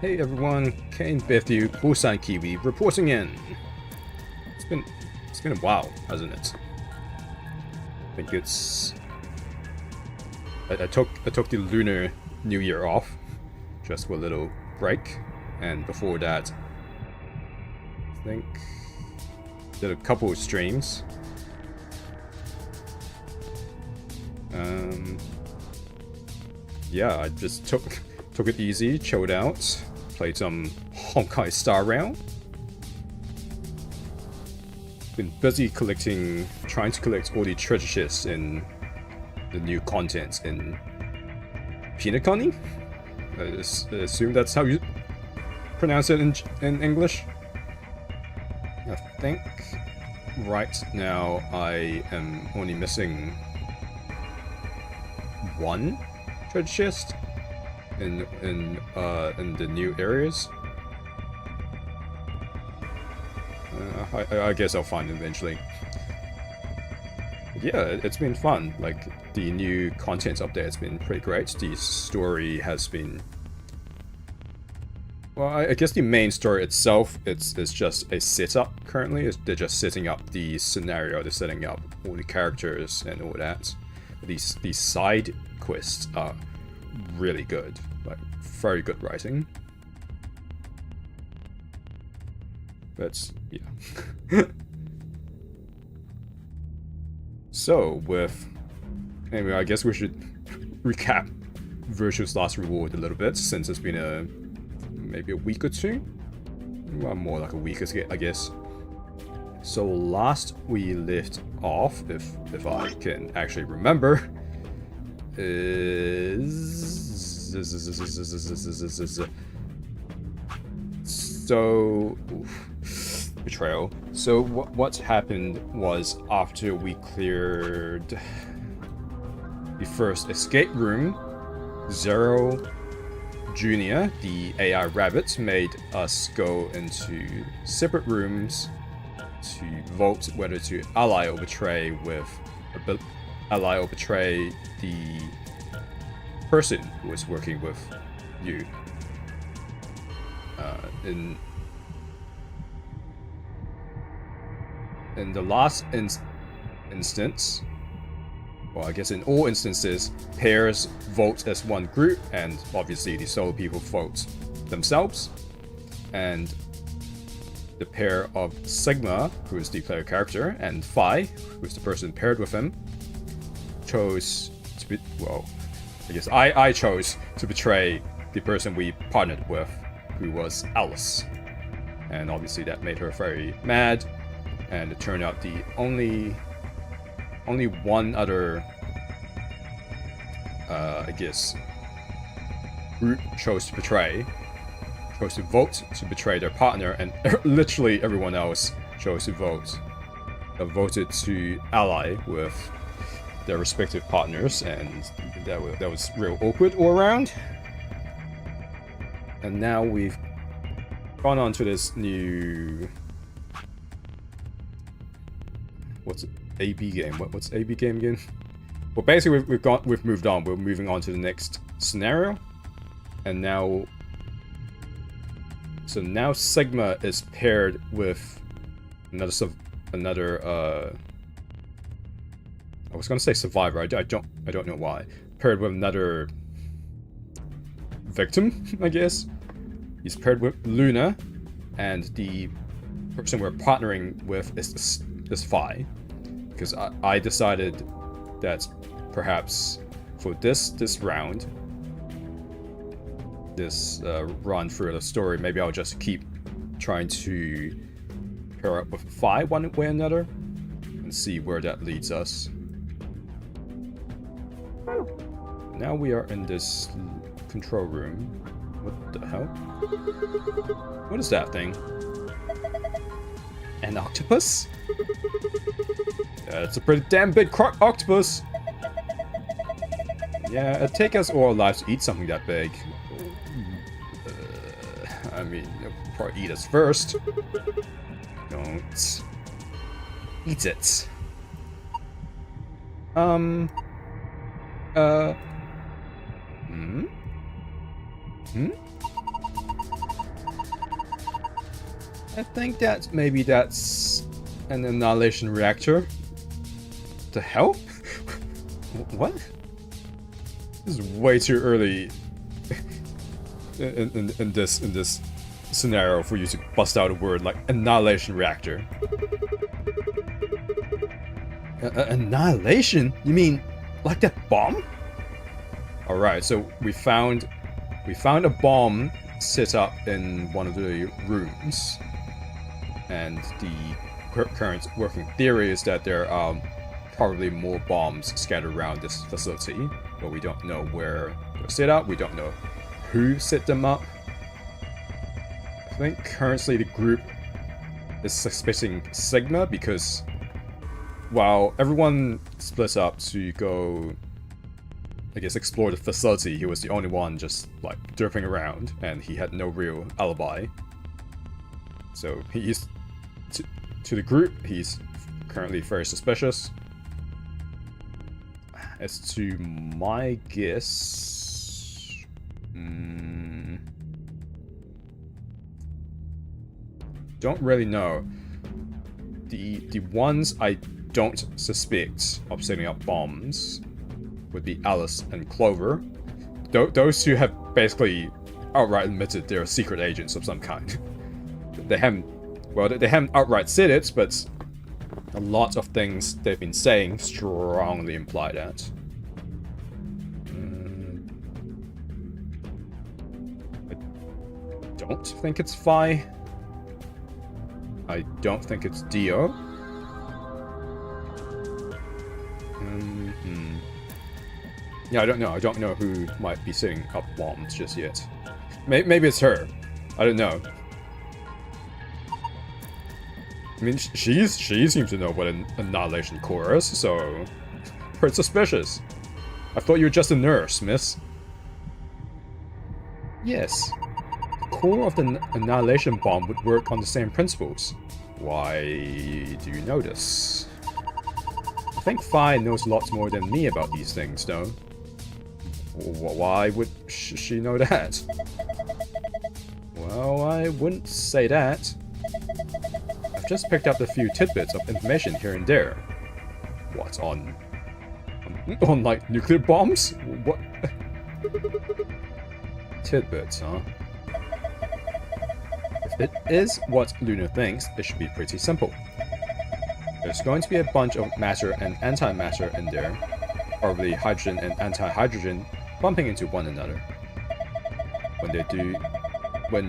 Hey everyone, Kane Bethune, Busan Kiwi, reporting in. It's been a while, hasn't it? I think it's. I took the Lunar New Year off, just for a little break, and before that, I think did a couple of streams. Yeah, I just took it easy, chilled out, played some Honkai Star Rail. Been busy trying to collect all the treasure chests in the new content in Pinakoni. I assume that's how you pronounce it in English. I think right now I am only missing one treasure chest in the new areas. I guess I'll find it eventually. But yeah, it's been fun. Like, the new content update has been pretty great. The story has been... Well, I guess the main story itself, it's just a setup currently. They're just setting up the scenario, they're setting up all the characters and all that. These side quests are really good. Like, very good writing. But, yeah. So, anyway, I guess we should recap Virtue's Last Reward a little bit, since it's been maybe a week or two? Well, more like a week, I guess. So, last we left off, if I can actually remember, so betrayal. So what happened was, after we cleared the first escape room, Zero Jr., the AI rabbit, made us go into separate rooms to vote whether to ally or betray the person who was working with you. In the last instance, well, I guess in all instances, pairs vote as one group, and obviously the solo people vote themselves. And the pair of Sigma, who is the player character, and Phi, who is the person paired with him, chose to be, well, I guess I chose to betray the person we partnered with, who was Alice. And obviously that made her very mad, and it turned out the only one other, I guess, group chose to vote to betray their partner, and literally everyone else chose to voted to ally with their respective partners, and that was real awkward all around. And now we've gone on to this new... What's it? AB game? What's AB game again? Well, basically we've moved on. We're moving on to the next scenario, and now Sigma is paired with another I was gonna say survivor. I don't know why. Paired with another victim, I guess. He's paired with Luna, and the person we're partnering with is Phi. Because I decided that perhaps for this round, this run through the story, maybe I'll just keep trying to pair up with Phi one way or another, and see where that leads us. Now we are in this control room. What the hell? What is that thing? An octopus? It's a pretty damn big octopus! Yeah, it'd take us all our lives to eat something that big. I mean, it'll probably eat us first. Don't eat it. I think that maybe that's an annihilation reactor. The hell? What? This is way too early in this scenario for you to bust out a word like annihilation reactor. Annihilation? You mean like that bomb? All right, so we found a bomb set up in one of the rooms, and the current working theory is that there are probably more bombs scattered around this facility, but we don't know where they're set up. We don't know who set them up. I think currently the group is suspecting Sigma because while everyone split up to go, I guess, explore the facility, he was the only one just like derping around, and he had no real alibi. So he's to the group, he's currently very suspicious. As to my guess, don't really know. The ones I don't suspect of setting up bombs would be Alice and Clover. Those two have basically outright admitted they're secret agents of some kind. They haven't outright said it, but a lot of things they've been saying strongly imply that. I don't think it's Phi. I don't think it's Dio. Yeah, I don't know. I don't know who might be setting up bombs just yet. Maybe it's her. I don't know. I mean, she seems to know what an annihilation core is, so pretty suspicious. I thought you were just a nurse, miss. Yes. The core of the annihilation bomb would work on the same principles. Why do you know this? I think Phi knows lots more than me about these things, though. Why would she know that? Well, I wouldn't say that. I've just picked up a few tidbits of information here and there. What, on like nuclear bombs? What? Tidbits, huh? If it is what Luna thinks, it should be pretty simple. There's going to be a bunch of matter and antimatter in there, probably hydrogen and anti-hydrogen bumping into one another. When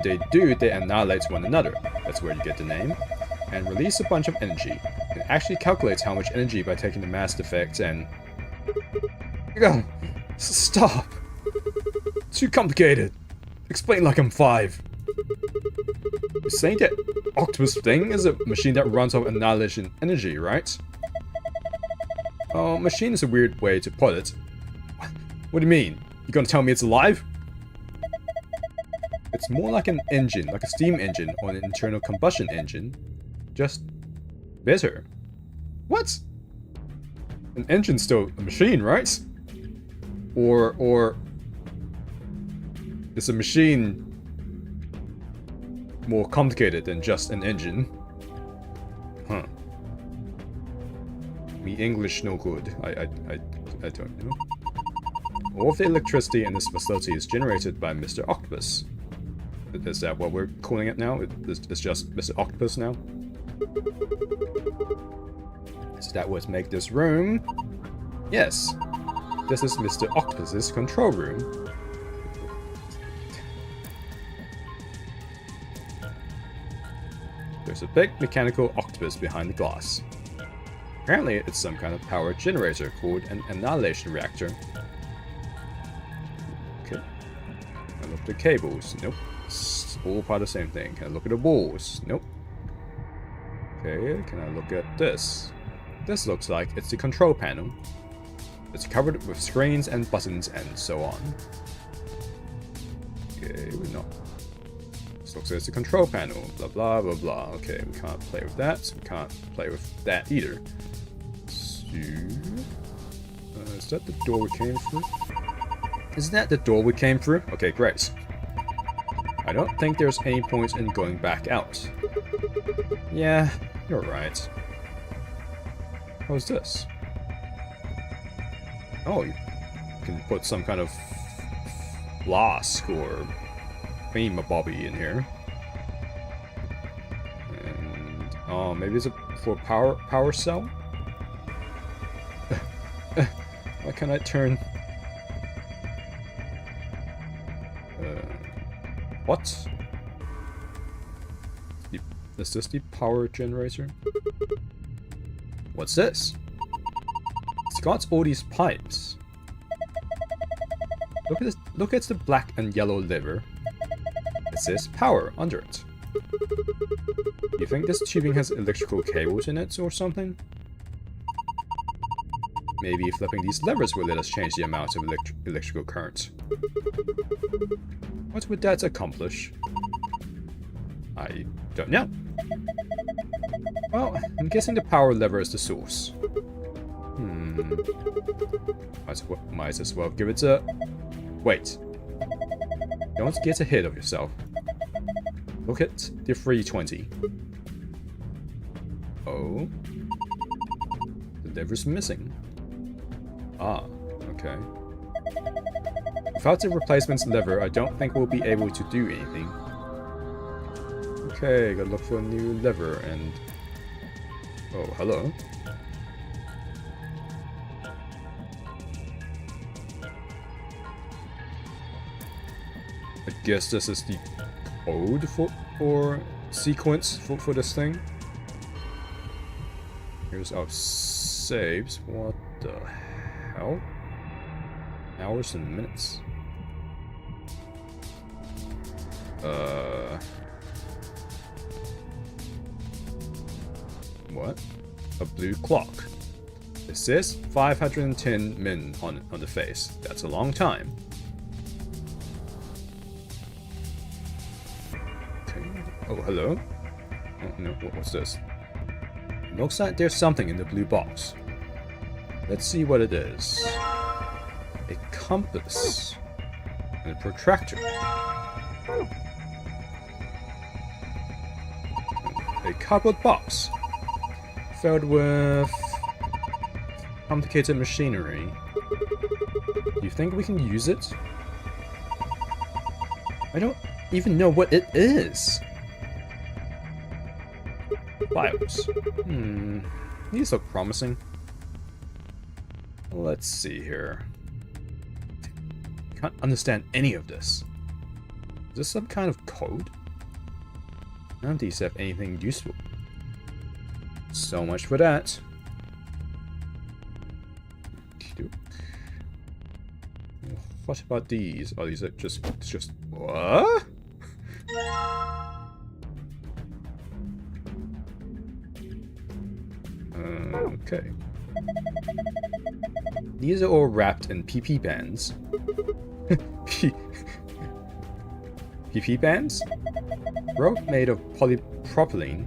they do, they annihilate one another. That's where you get the name. And release a bunch of energy. You can actually calculate how much energy by taking the mass effect and... Go! Stop! Too complicated. Explain like I'm 5. You're saying that octopus thing is a machine that runs off annihilation energy, right? Oh, machine is a weird way to put it. What do you mean? You gonna tell me it's alive? It's more like an engine, like a steam engine or an internal combustion engine. Just better. What? An engine's still a machine, right? Or is a machine more complicated than just an engine? Huh. Me English no good. I don't know. All of the electricity in this facility is generated by Mr. Octopus. Is that what we're calling it now? It's just Mr. Octopus now? Is that what makes this room? Yes. This is Mr. Octopus's control room. There's a big mechanical octopus behind the glass. Apparently, it's some kind of power generator called an annihilation reactor. Okay. I look at the cables. Nope. It's all part of the same thing. Can I look at the walls? Nope. Okay, can I look at this? This looks like it's the control panel. It's covered with screens and buttons and so on. Okay, we're not. This looks like it's the control panel. Blah, blah, blah, blah. Okay, we can't play with that. We can't play with that either. So, is that the door we came through? Is that the door we came through? Okay, great. I don't think there's any point in going back out. Yeah, you're right. What's this? Oh, you can put some kind of flask or thingamabobby in here. And oh, maybe it's for power cell? Why can't I turn? What? Is this the power generator? What's this? It's got all these pipes. Look at this. Look at the black and yellow lever. It says power under it. You think this tubing has electrical cables in it or something? Maybe flipping these levers will let us change the amount of electrical current. What would that accomplish? I don't know. Well, I'm guessing the power lever is the source. Might as well give it a... Wait. Don't get ahead of yourself. Look at the 320. Oh. The lever's missing. Ah, okay. Without the replacement lever, I don't think we'll be able to do anything. Okay, gotta look for a new lever and... Oh, hello. I guess this is the code for sequence for this thing. Here's our saves. What the hell? Hours and minutes. What? A blue clock. It says 510 min on the face. That's a long time. Okay. Oh, hello? Oh, no, what's this? Looks like there's something in the blue box. Let's see what it is. A compass. And a protractor. A cardboard box. Filled with complicated machinery. Do you think we can use it? I don't even know what it is. Files. These look promising. Let's see here. Can't understand any of this. Is this some kind of code? None of these have anything useful. So much for that. What about these? Oh, these are just what? Okay. These are all wrapped in PP bands. PP bands? Rope made of polypropylene.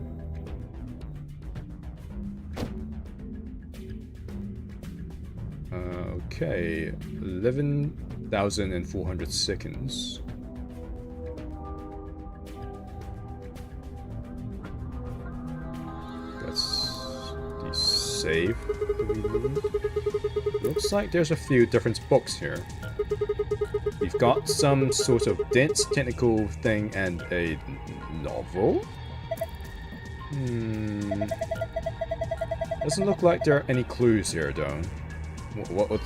Okay, 11,400 seconds. That's the save. Looks like there's a few different books here. We've got some sort of dense technical thing and a novel? Doesn't look like there are any clues here though.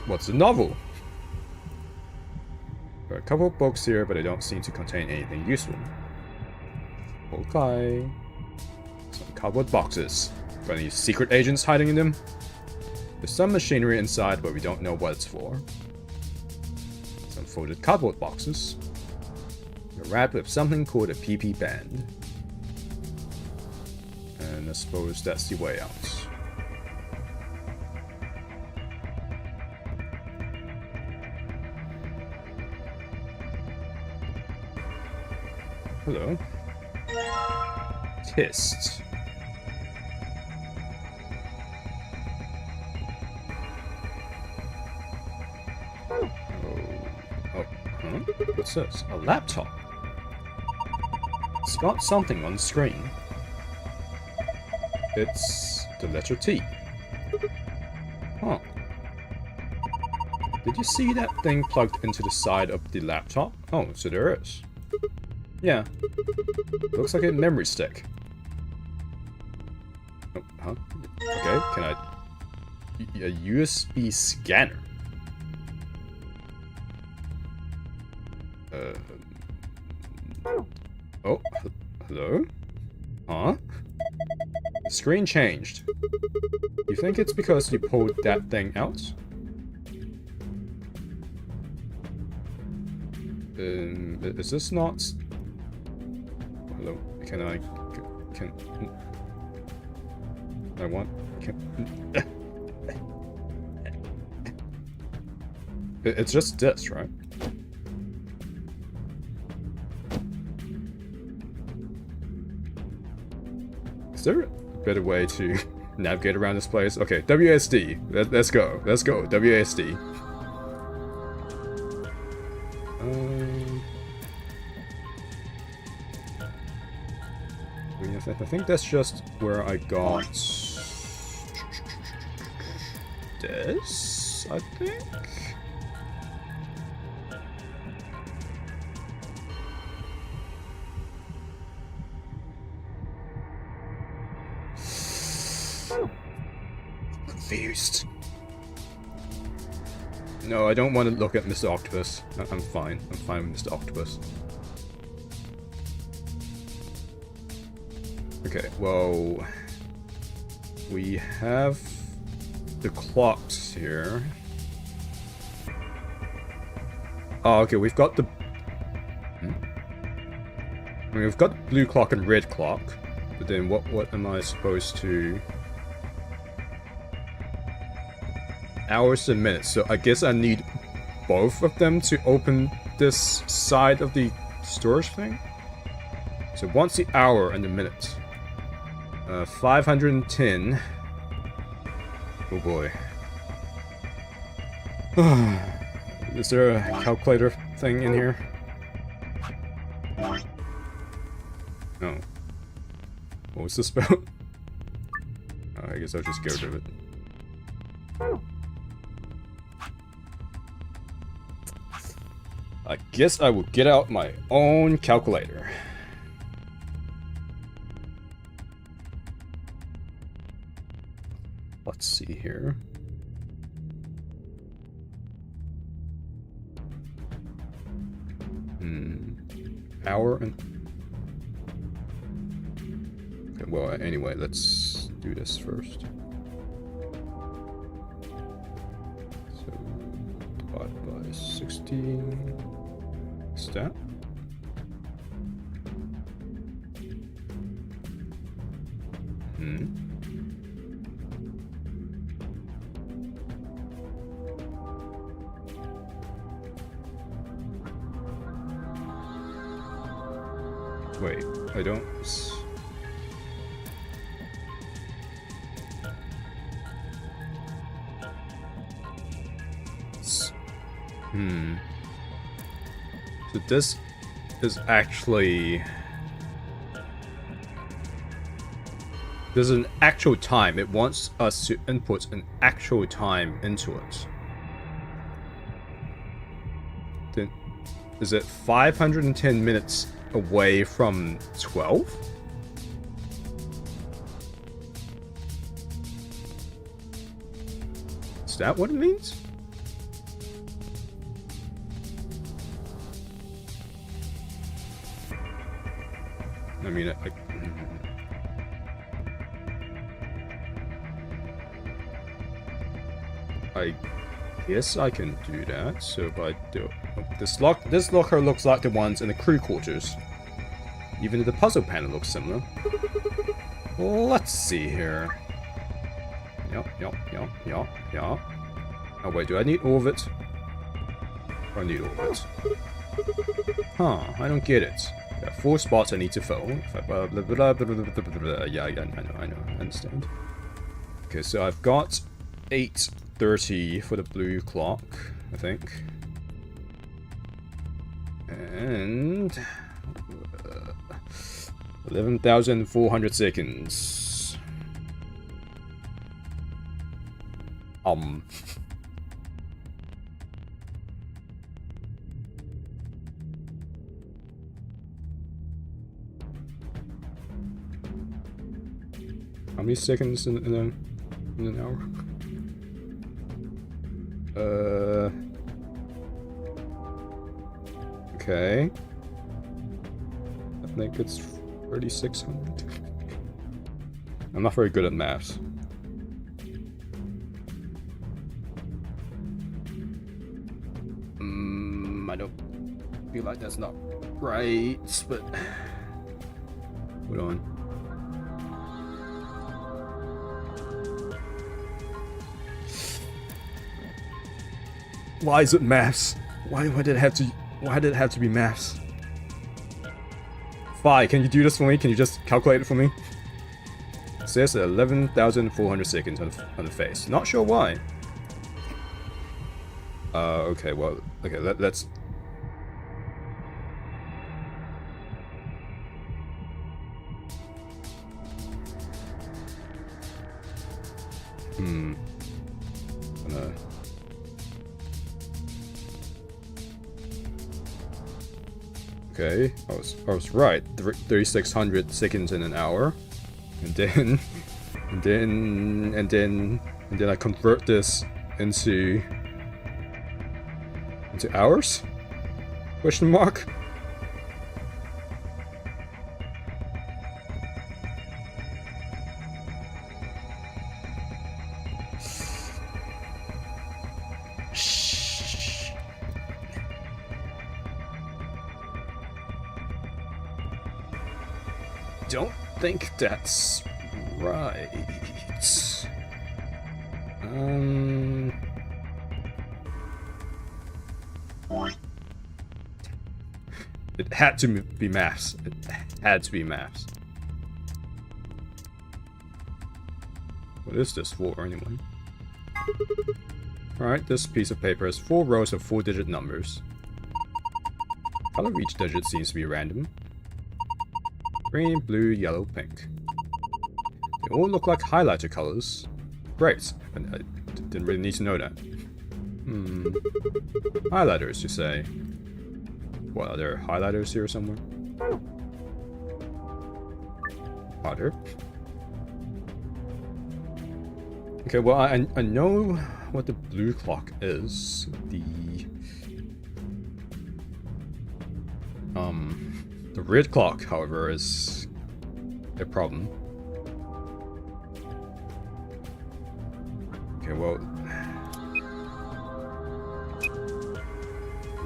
What's the novel? There are a couple of books here, but they don't seem to contain anything useful. Okay. Some cardboard boxes. Got any secret agents hiding in them? There's some machinery inside, but we don't know what it's for. Some folded cardboard boxes. They're wrapped with something called a PP band. And I suppose that's the way out. Hello. Test. Oh, huh? What's this? A laptop. It's got something on the screen. It's the letter T. Huh. Did you see that thing plugged into the side of the laptop? Oh, so there is. Yeah. Looks like a memory stick. Oh, huh? Okay, can I... A USB scanner. Oh, hello? Huh? The screen changed. You think it's because you pulled that thing out? Is this not... Hello? Can I... Can... I want... Can... It's just this, right? Is there a better way to navigate around this place? Okay, WSD. Let's go. Let's go. WSD. I think that's just where I got this, I think. Confused. No, I don't want to look at Mr. Octopus. I'm fine. I'm fine with Mr. Octopus. Okay, well... We have the clocks here. Oh, okay, we've got the... I mean, we've got blue clock and red clock. But then what am I supposed to... Hours and minutes, so I guess I need both of them to open this side of the storage thing? So once the hour and the minute. 510. Oh boy. Is there a calculator thing in here? No. What was this about? Oh, I guess I'll just get rid of it. I guess I will get out my own calculator. Let's see here. Hour and... Okay, well, anyway, let's do this first. So, divide by 16... Stat. Wait, I don't... So this is actually... There's an actual time. It wants us to input an actual time into it. Then, is it 510 minutes away from 12? Is that what it means? I mean, I guess I can do that. So if I do this locker looks like the ones in the crew quarters. Even the puzzle panel looks similar. Let's see here. Yup. Oh wait, do I need all of it? I need all of it. Huh, I don't get it. There are 4 spots I need to fill. Yeah, I know, I understand. Okay, so I've got 8:30 for the blue clock, I think. And... 11,400 seconds. How many seconds in an hour? Okay. I think it's 3,600. I'm not very good at maths. I don't feel like that's not right, but hold on. Why is it maths? Why did it have to be maths? Fi, can you do this for me? Can you just calculate it for me? It says 11,400 seconds on the face. Not sure why. Okay, well, okay, let's... Okay, I was right. 3,600 seconds in an hour, and then I convert this into hours? Question mark. Don't think that's right. It had to be maths. It had to be maths. What is this for, anyway? Alright, this piece of paper has 4 rows of 4-digit numbers. Color of each digit seems to be random. Green, blue, yellow, pink. They all look like highlighter colors. Great. I didn't really need to know that. Highlighters, you say? What, are there highlighters here somewhere? Otter. Okay, well, I know what the blue clock is. The red clock, however, is a problem. Okay, well...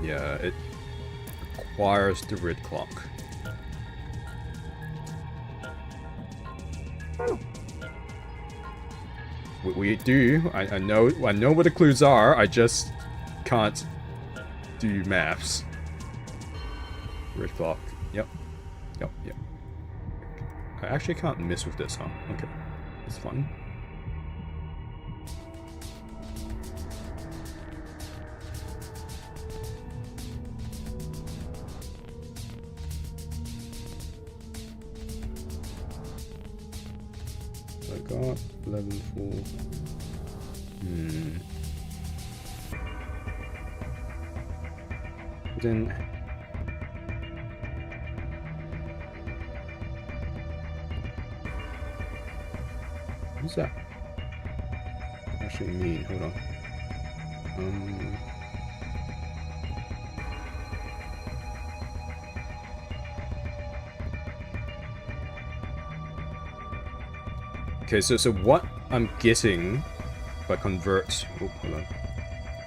yeah, it requires the red clock. We do. I know what the clues are. I just can't do maths. Red clock. Yep. I actually can't miss with this, huh? Okay. It's fun. So I got 11.4. Then what does that actually mean? Hold on. Okay, so what I'm getting if I convert... oh, hold on.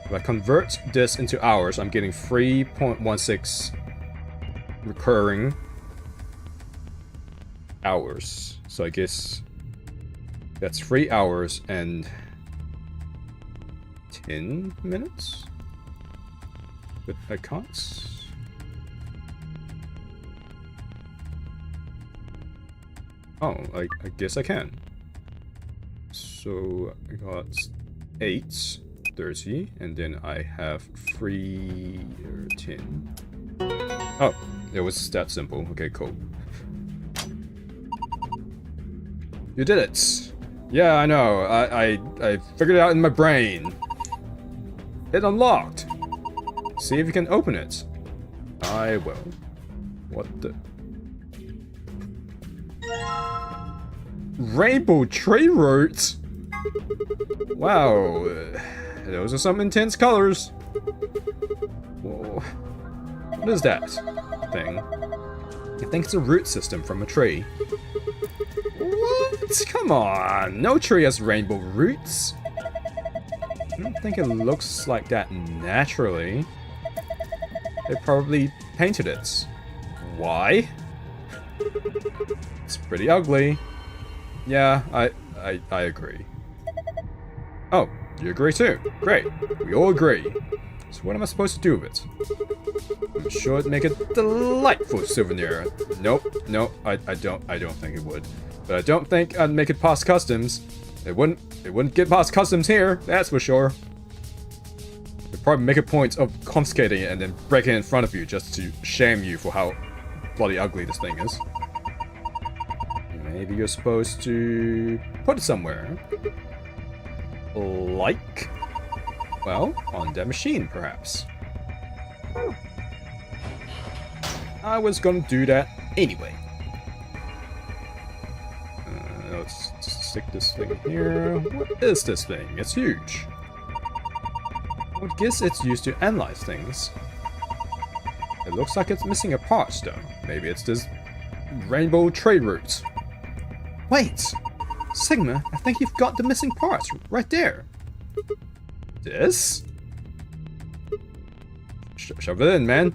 If I convert this into hours, I'm getting 3.16 recurring hours. So I guess that's 3 hours and 10 minutes? But I can't... oh, I guess I can. So I got 8:30, and then I have 3:10. Oh, it was that simple. Okay, cool. You did it. Yeah, I know. I figured it out in my brain. It unlocked. See if you can open it. I will. What the? Rainbow tree roots? Wow. Those are some intense colors. Whoa. What is that thing? I think it's a root system from a tree. What? Come on. No tree has rainbow roots. I don't think it looks like that naturally. They probably painted it. Why? It's pretty ugly. Yeah, I agree. Oh, you agree too. Great. We all agree. So what am I supposed to do with it? I'm sure it'd make a delightful souvenir. Nope, I don't think it would. But I don't think I'd make it past customs. It wouldn't get past customs here, that's for sure. They'd probably make a point of confiscating it and then breaking it in front of you just to shame you for how bloody ugly this thing is. Maybe you're supposed to put it somewhere. Like? Well, on that machine, perhaps. I was gonna do that anyway. Let's just stick this thing here. What is this thing? It's huge. I guess it's used to analyze things. It looks like it's missing a part, though. Maybe it's this rainbow trade route. Wait! Sigma, I think you've got the missing parts right there. This? Shove it in, man.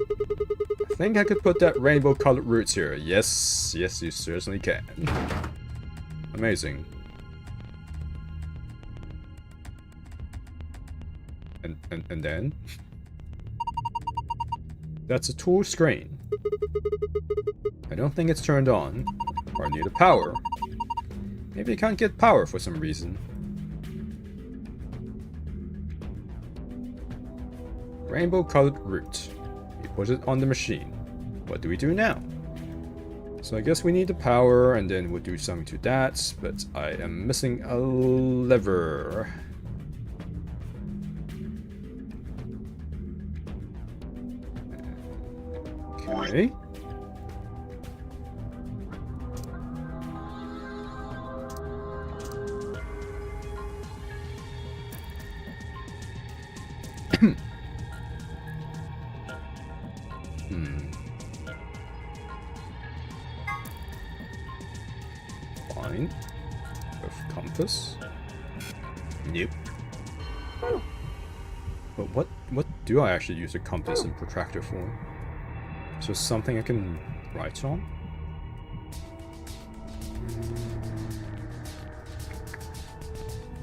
I think I could put that rainbow colored roots here. Yes, you certainly can. Amazing. And then? That's a tool screen. I don't think it's turned on. Or I need a power. Maybe I can't get power for some reason. Rainbow colored root. We put it on the machine. What do we do now? So I guess we need the power and then we'll do something to that, but I am missing a lever. Okay. Fine. With compass. Nope. But what do I actually use a compass and protractor for? Is there something I can write on?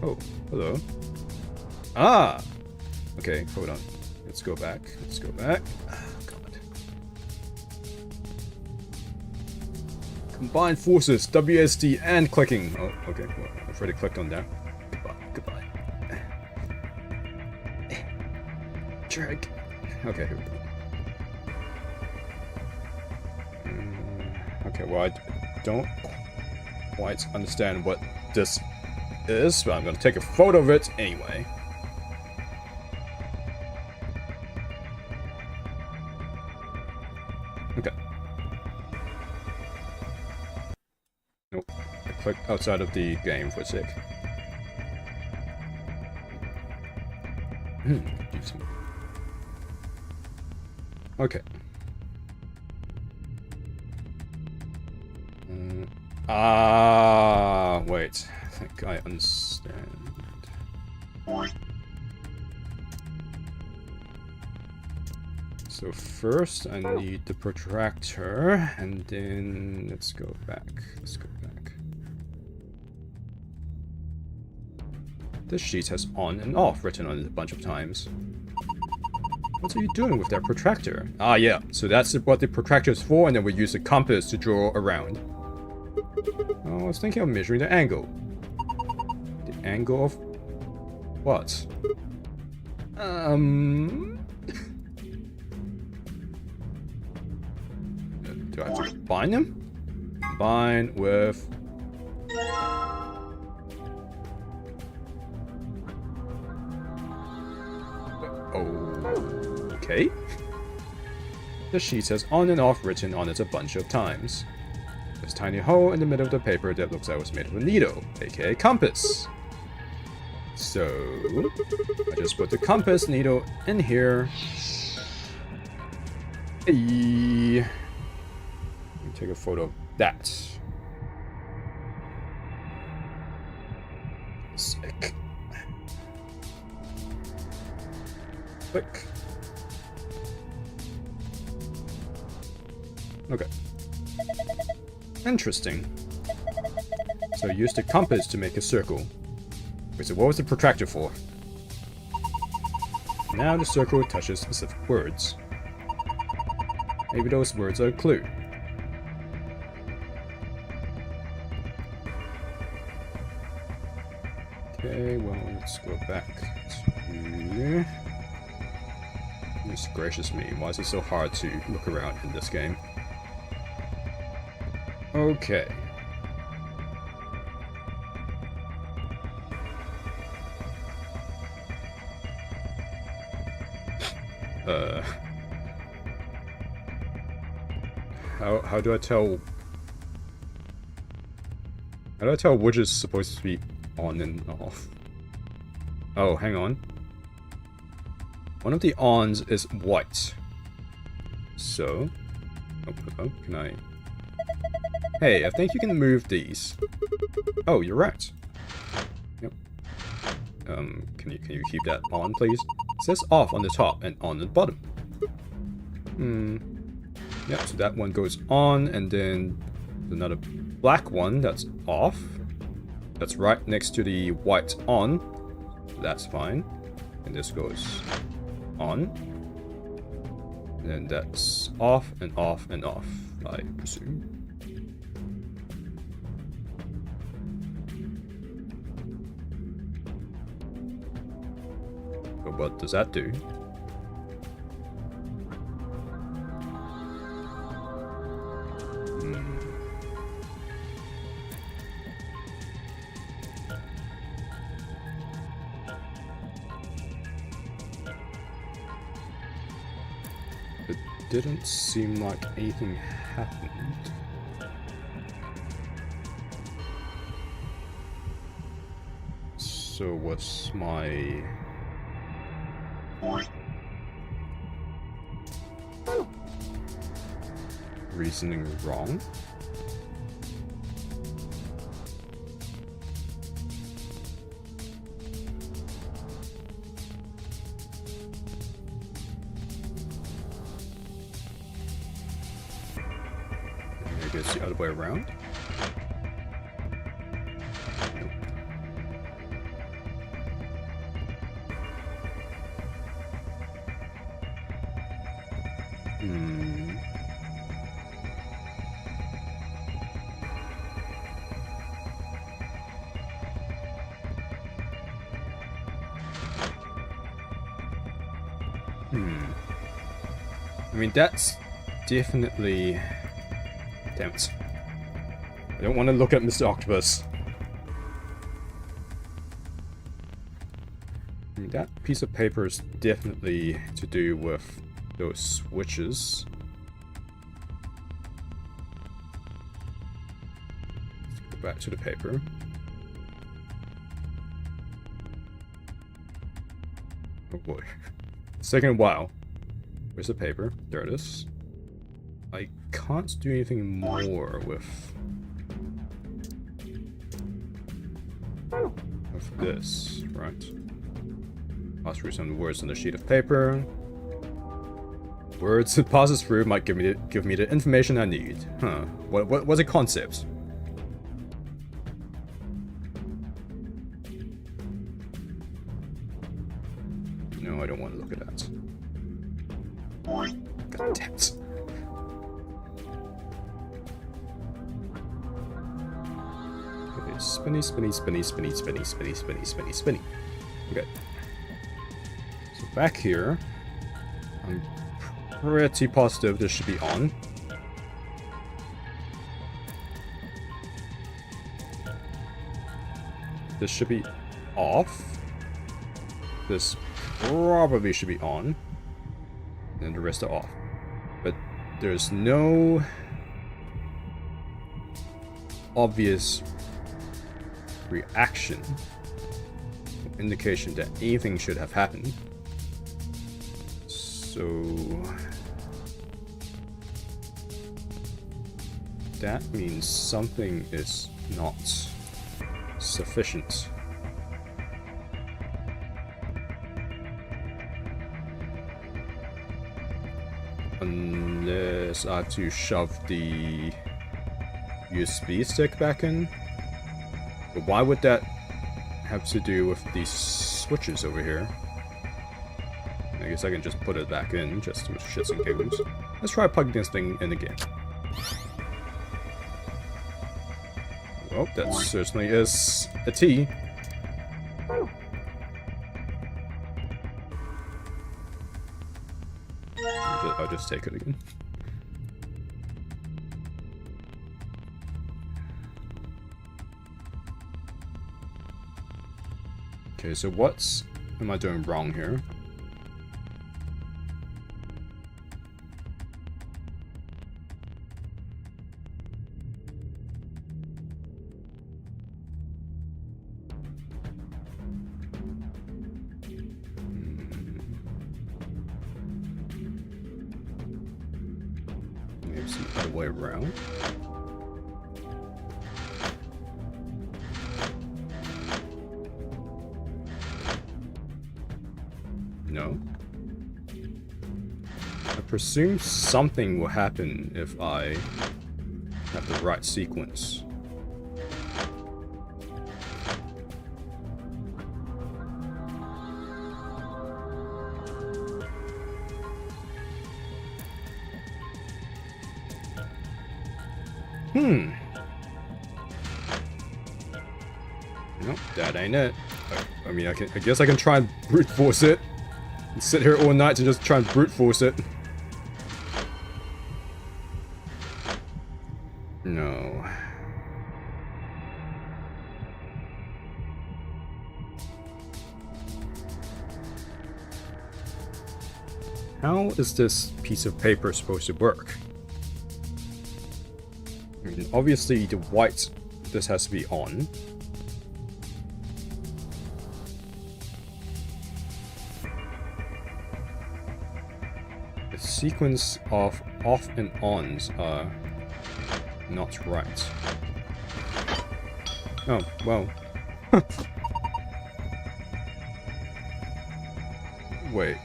Oh, hello. Ah! Okay, hold on. Let's go back. Let's go back. Oh, God. Combine forces, WSD and clicking. Oh, okay. Well, I've already clicked on that. Goodbye. Drag. Okay, here we go. Okay, well, I don't quite understand what this is, but I'm going to take a photo of it anyway. Okay. Nope. I clicked outside of the game for a sec. Okay. Wait. I think I understand. So first I need the protractor, and then let's go back. This sheet has on and off written on it a bunch of times. What are you doing with that protractor? Ah, yeah. So that's what the protractor is for, and then we use a compass to draw around. Oh, I was thinking of measuring the angle. The angle of what? Do I have to combine them? Combine with Okay. The sheet says on and off written on it a bunch of times. There's a tiny hole in the middle of the paper that looks like it was made of a needle, aka compass. So, I just put the compass needle in here. Hey. Let me take a photo of that. Sick. Click. Okay. Interesting. So I used the compass to make a circle. Wait, so what was the protractor for? Now the circle touches specific words. Maybe those words are a clue. Okay, well, let's go back to... Goodness gracious me, why is it so hard to look around in this game? Okay. How do I tell... How do I tell which is supposed to be on and off? Oh, hang on. One of the ons is white. So... Oh, can I... Hey, I think you can move these. Oh, you're right. Yep. Can you keep that on, please? It says off on the top and on the bottom. Yep, so that one goes on, and then another black one that's off. That's right next to the white on. So that's fine. And this goes on. And then that's off and off and off, I presume. But what does that do? It didn't seem like anything happened. So what's my... reasoning wrong? Maybe it's the other way around? Nope. I mean, that's definitely... Damn it. I don't want to look at Mr. Octopus. I mean, that piece of paper is definitely to do with those switches. Let's go back to the paper. Oh boy. It's taking a while. Where's the paper? There it is. I can't do anything more with this, right? Pass through some words on the sheet of paper. Words it passes through might give me the information I need. Huh? What's a concept? No, I don't want to look at that. God damn it. Okay, spinny, spinny, spinny, spinny, spinny, spinny, spinny, spinny, spinny. Okay. So back here, I'm pretty positive this should be on. This should be off. This probably should be on. and the rest are off. But there's no obvious reaction or indication that anything should have happened. So that means something is not sufficient. Unless I have to shove the USB stick back in. But why would that have to do with these switches over here? I guess I can just put it back in, just with shits and giggles. Let's try plugging this thing in again. Well, that certainly is a T. I'll just take it again. Okay, so what am I doing wrong here? Maybe some other way around. No. I presume something will happen if I have the right sequence. Nope, that ain't it. I mean, I guess I can try and brute force it. And sit here all night to just try and brute force it. No. How is this piece of paper supposed to work? I mean, obviously the white, this has to be on. The sequence of off and ons are not right. Oh, well. Wait.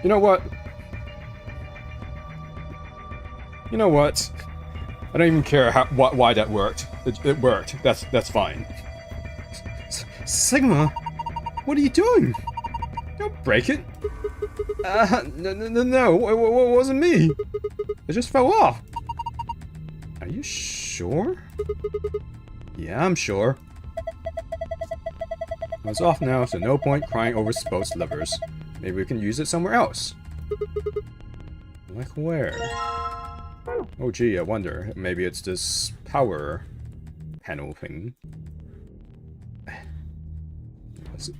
You know what? You know what? I don't even care why that worked. It worked. That's fine. Sigma, what are you doing? Don't break it. No, it wasn't me. It just fell off. Are you sure? Yeah, I'm sure. It's off now, so no point crying over exposed levers. Maybe we can use it somewhere else. Like where? Oh gee, I wonder. Maybe it's this power panel thing. What's it?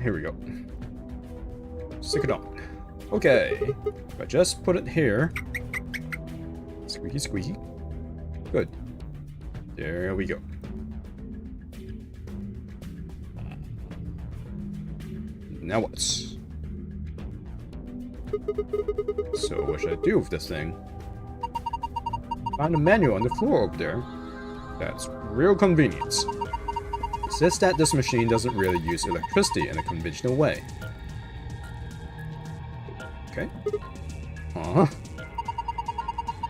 Here we go. Stick it on. Okay. If I just put it here. Squeaky squeaky. Good. There we go. Now what? So what should I do with this thing? Find a manual on the floor over there. That's real convenient. It says that this machine doesn't really use electricity in a conventional way. Okay.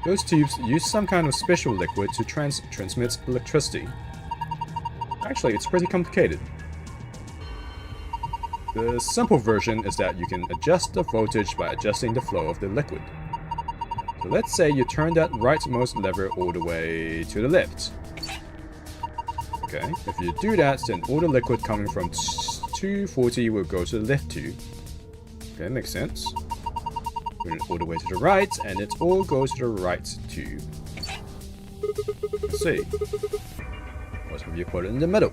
Those tubes use some kind of special liquid to transmit electricity. Actually, it's pretty complicated. The simple version is that you can adjust the voltage by adjusting the flow of the liquid. So let's say you turn that rightmost lever all the way to the left. Okay, if you do that, then all the liquid coming from 240 will go to the left tube. Okay, makes sense. Bring it all the way to the right, and it all goes to the right too. Let's see. What if you put it in the middle?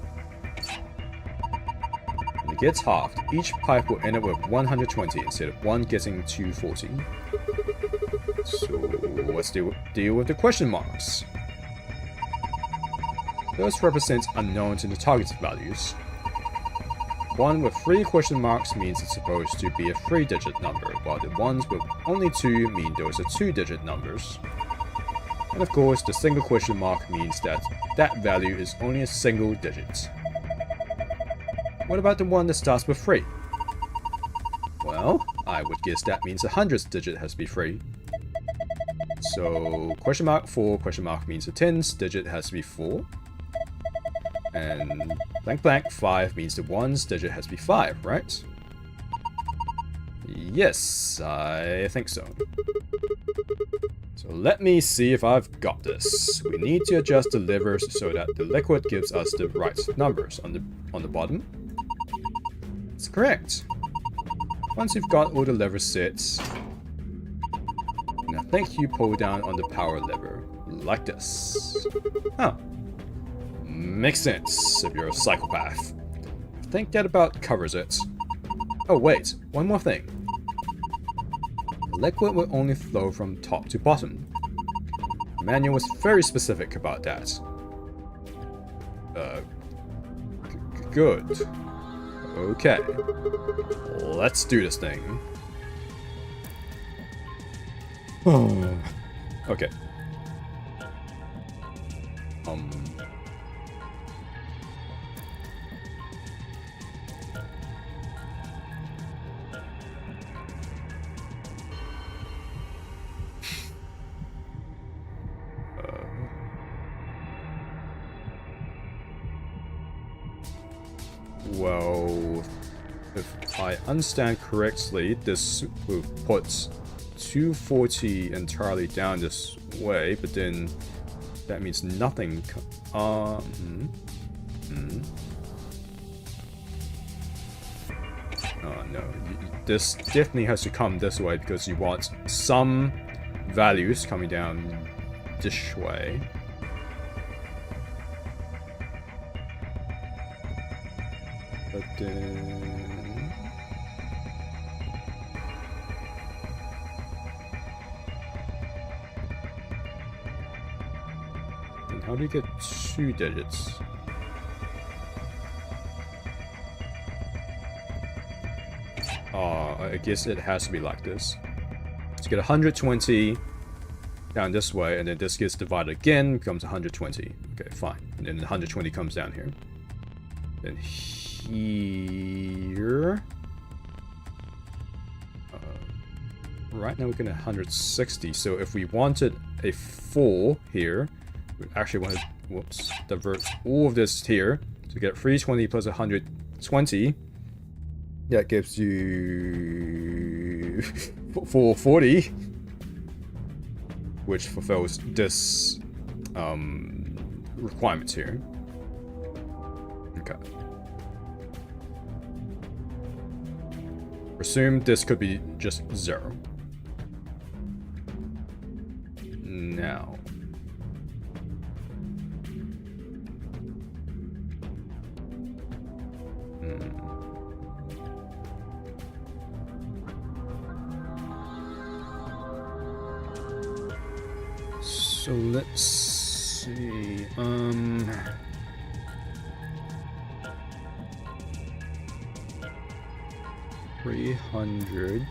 When it gets halved, each pipe will end up with 120 instead of one getting 240. So let's deal with the question marks. Those represent unknowns in the target values. One with 3 question marks means it's supposed to be a 3-digit number, while the ones with only 2 mean those are 2-digit numbers. And of course, the single question mark means that that value is only a single digit. What about the one that starts with 3? Well, I would guess that means the 100th digit has to be 3. So, question mark 4 question mark means the 10th digit has to be 4. And blank blank 5 means the 1's digit has to be 5, right? Yes, I think so. So let me see if I've got this. We need to adjust the levers so that the liquid gives us the right numbers on the bottom. That's correct. Once you've got all the levers set, I think you pull down on the power lever, like this. Oh. Makes sense if you're a psychopath. I think that about covers it. Oh wait, one more thing. The liquid will only flow from top to bottom. The manual was very specific about that. Good. Okay. Let's do this thing. Okay. Well, if I understand correctly, this will put 240 entirely down this way, but then that means nothing. Oh no, this definitely has to come this way because you want some values coming down this way. But then... then how do you get 2 digits? I guess it has to be like this. To get 120 down this way, and then this gets divided again, becomes 120. Okay, fine. And then 120 comes down here. Then here... right now we're getting 160, so if we wanted a 4 here, we actually want to, whoops, divert all of this here to get 320 plus 120. That gives you 440, which fulfills this requirement here. Okay. Assume this could be just 0. Now. So let's see. 300.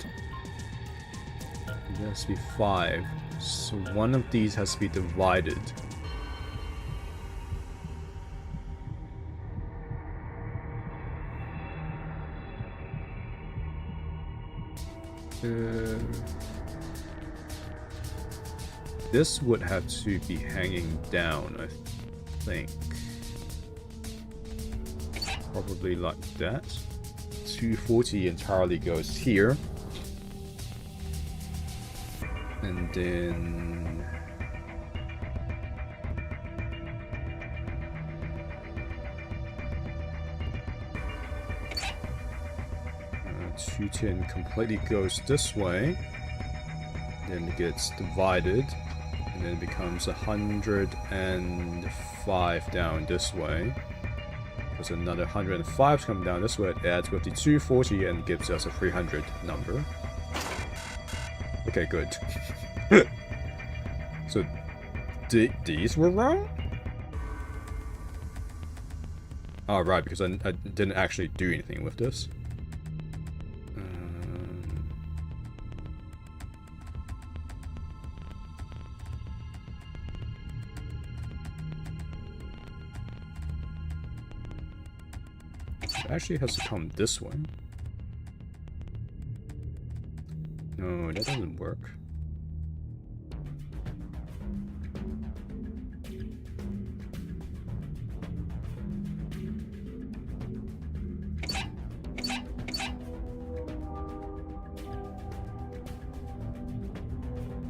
It has to be 5. So one of these has to be divided. This would have to be hanging down, I think. Probably like that. 240 entirely goes here. And then... 210 completely goes this way. then it gets divided, and then it becomes 105 down this way. There's another 105 coming down this way. It adds with the 240 and gives us a 300 number. Okay, good. So these were wrong? Oh, right, because I didn't actually do anything with this. It actually has to come this way. No, that doesn't work.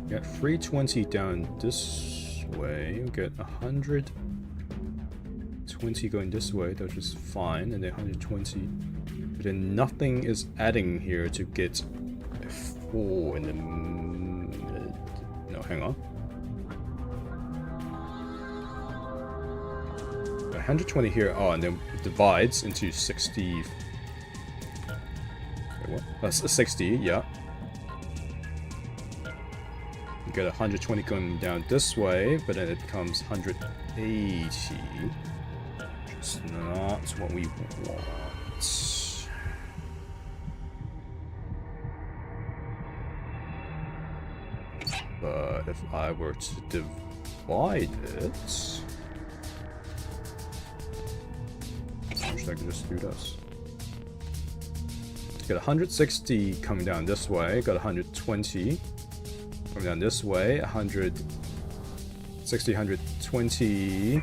Got 320 down this way. We get 120 going this way, which is fine, and then 120. But then nothing is adding here to get a 4 in the no, hang on. 120 here. Oh, and then it divides into 60. Wait, what? That's 60, yeah. You get 120 going down this way, but then it becomes 180. Which is not what we want. But if I were to divide it... Actually, I can just do this. Got 160 coming down this way, got 120 coming down this way, 160, 120,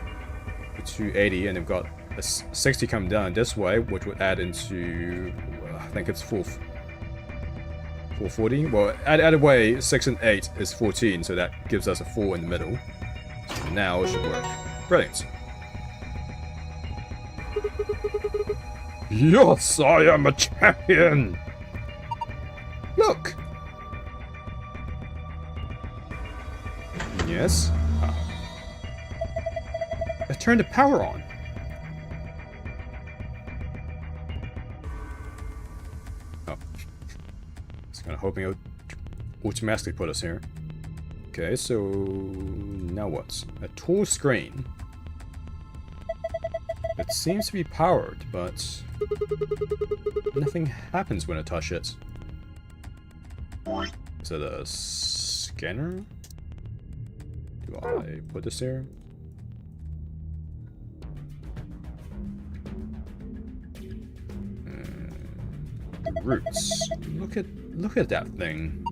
280, and they've got a 60 coming down this way, which would add into, I think it's 440. Well, add away 6 and 8 is 14, so that gives us a 4 in the middle. So now it should work. Brilliant. Yes, I am a champion! Look! Yes? I turned the power on. Oh. I was kind of hoping it would automatically put us here. Okay, so... now what? A tall screen. It seems to be powered, but... nothing happens when I touch it. Is it a scanner? Do I put this here? The roots. Look at that thing.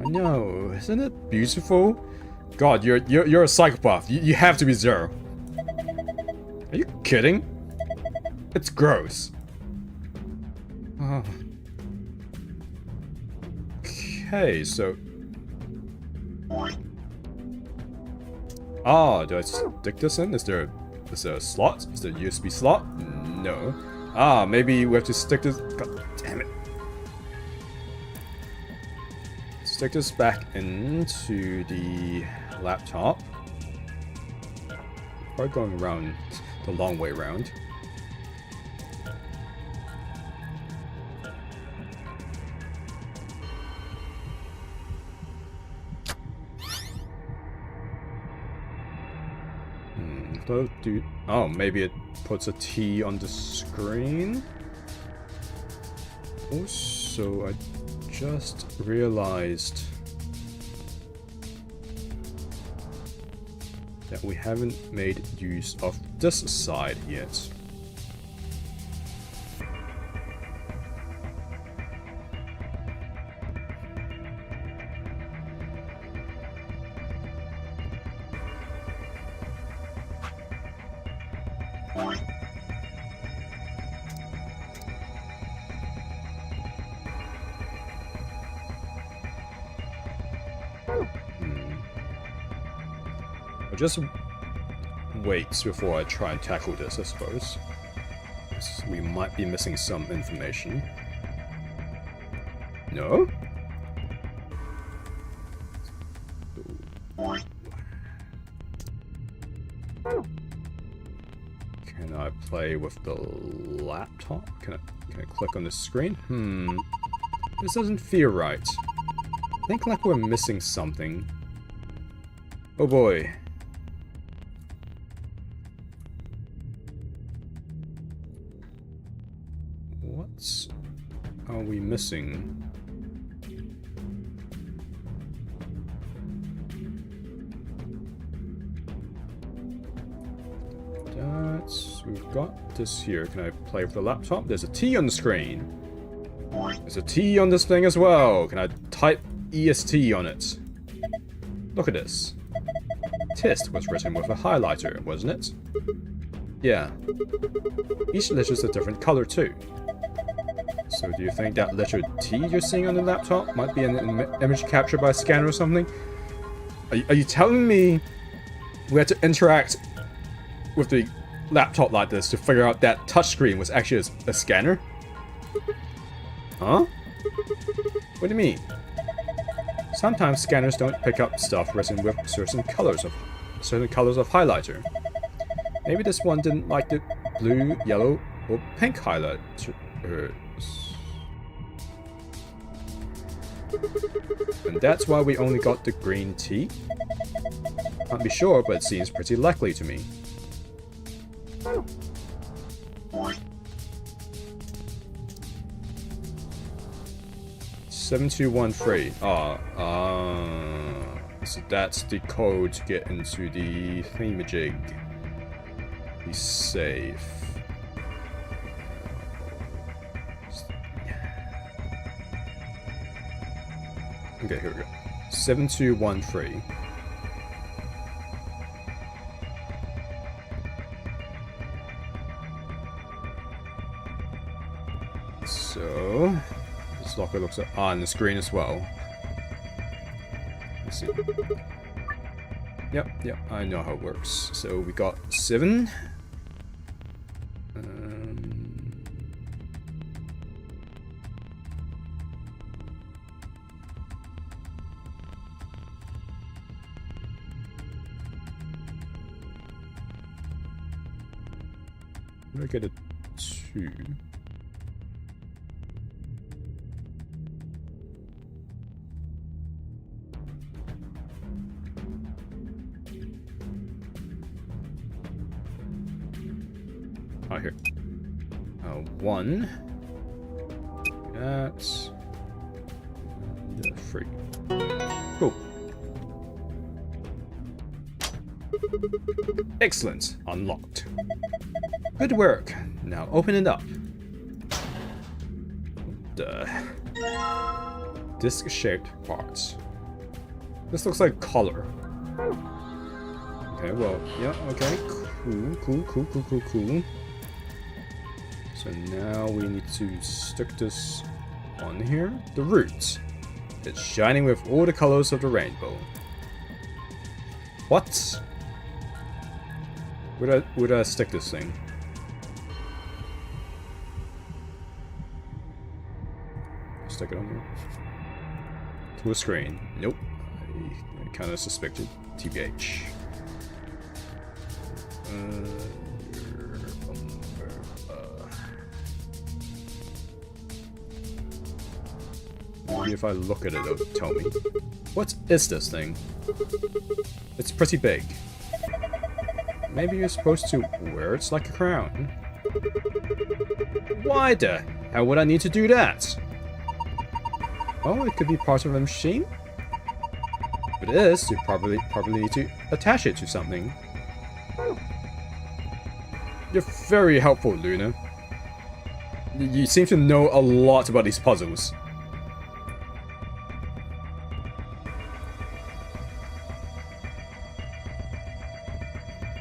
I know, isn't it beautiful? God, you're a psychopath. You have to be Zero. Are you kidding? It's gross. Oh. Okay, so... ah, do I stick this in? Is there a slot? Is there a USB slot? No. Ah, maybe we have to stick this... God damn it. Stick this back into the laptop. Probably going around the long way around. Oh, maybe it puts a T on the screen. Also, I just realized that we haven't made use of this side yet. Just wait before I try and tackle this, I suppose. We might be missing some information. No? I play with the laptop? Can I click on the screen? This doesn't feel right. I think like we're missing something. Oh boy. What are we missing? We've got this here. Can I play with the laptop? There's a T on the screen. There's a T on this thing as well. Can I type EST on it? Look at this. Test was written with a highlighter, wasn't it? Yeah. Each letter's a different color too. So do you think that letter T you're seeing on the laptop might be an image captured by a scanner or something? Are you telling me we had to interact with the laptop like this to figure out that touchscreen was actually a scanner? Huh? What do you mean? Sometimes scanners don't pick up stuff written with certain colors of highlighter. Maybe this one didn't like the blue, yellow, or pink highlighters. And that's why we only got the green T? Can't be sure, but it seems pretty likely to me. 7213. So that's the code to get into the thingamajig. Be safe. Okay, here we go. 7213. So this locker looks on the screen as well. Let's see. Yep, I know how it works. So we got 7. I get a 2. Oh, here. 1. That's 3. Cool. Excellent. Unlocked. Good work. Now open it up. Disc-shaped parts. This looks like color. Okay, well, yeah, okay. Cool. So now we need to stick this on here. The roots. It's shining with all the colors of the rainbow. What? Where do I stick this thing? Stick it on here. To a screen. Nope. I kind of suspected. TBH. Maybe if I look at it, it'll tell me. What is this thing? It's pretty big. Maybe you're supposed to wear it like a crown. Why the hell would I need to do that? Oh, it could be part of a machine? If it is, you probably need to attach it to something. You're very helpful, Luna. You seem to know a lot about these puzzles.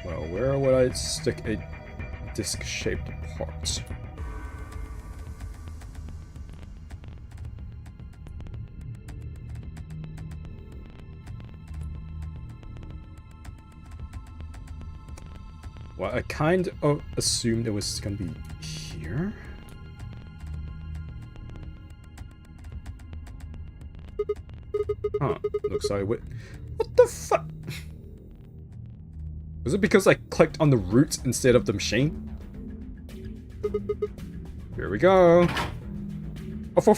Well, where would I stick a disc-shaped part? Well, I kind of assumed it was gonna be here. Huh, looks like what the fuck? Was it because I clicked on the roots instead of the machine? Here we go. Oh,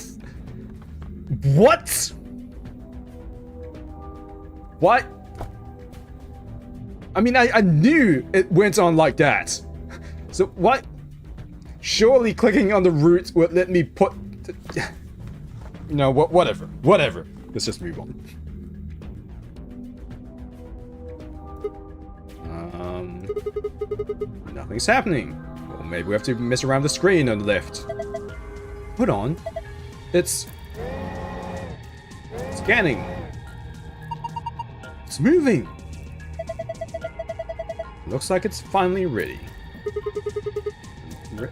what? What? I mean, I knew it went on like that. So what? Surely clicking on the root would let me put... You know, whatever. Whatever. Let's just move on. Nothing's happening. Well, maybe we have to mess around the screen on the left. Hold on. It's... scanning. It's moving. Looks like it's finally ready.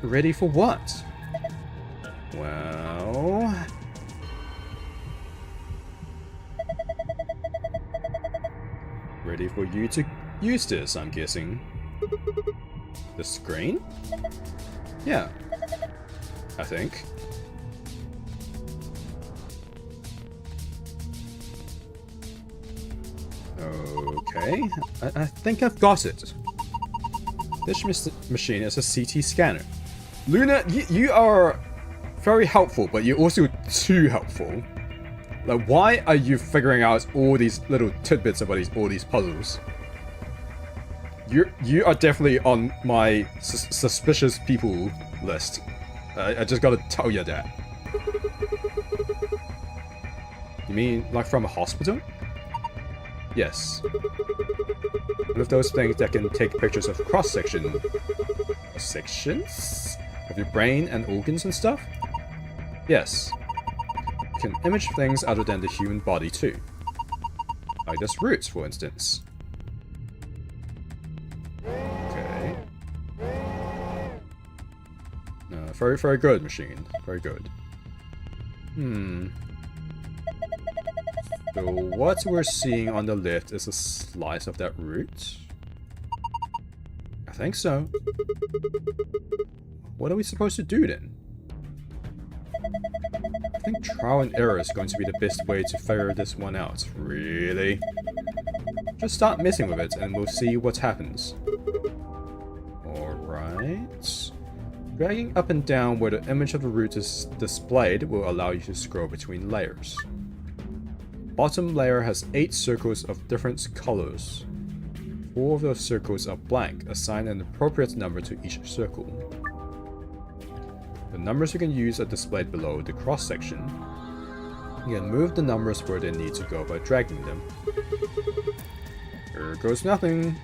Ready for what? Well... ready for you to use this, I'm guessing. The screen? Yeah. I think. Okay. I think I've got it. This machine is a CT scanner. Luna, you are very helpful, but you're also too helpful. Like, why are you figuring out all these little tidbits about all these puzzles? You are definitely on my suspicious people list. I just gotta tell you that. You mean like from a hospital? Yes. One of those things that can take pictures of sections of your brain and organs and stuff? Yes. It can image things other than the human body too. Like this roots, for instance. Okay. Very, very good, machine. Very good. So what we're seeing on the left is a slice of that root? I think so. What are we supposed to do then? I think trial and error is going to be the best way to figure this one out. Really? Just start messing with it and we'll see what happens. Alright. Dragging up and down where the image of the root is displayed will allow you to scroll between layers. Bottom layer has 8 circles of different colors. 4 of those circles are blank. Assign an appropriate number to each circle. The numbers you can use are displayed below the cross section. You can move the numbers where they need to go by dragging them. Here goes nothing.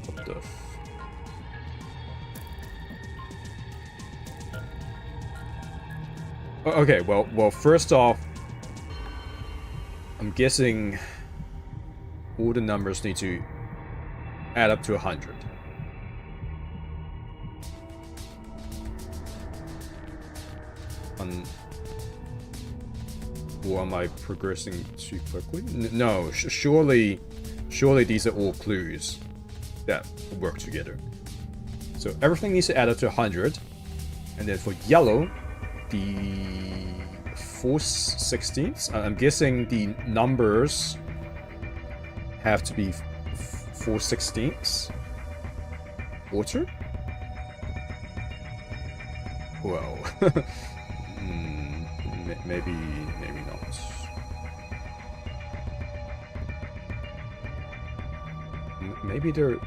What the f... Okay, well, first off, I'm guessing all the numbers need to add up to 100. Or am I progressing too quickly? No, surely these are all clues that work together. So everything needs to add up to 100, and then for yellow, the 4/16. I'm guessing the numbers have to be 4/16. Water? Well, maybe not. Maybe they're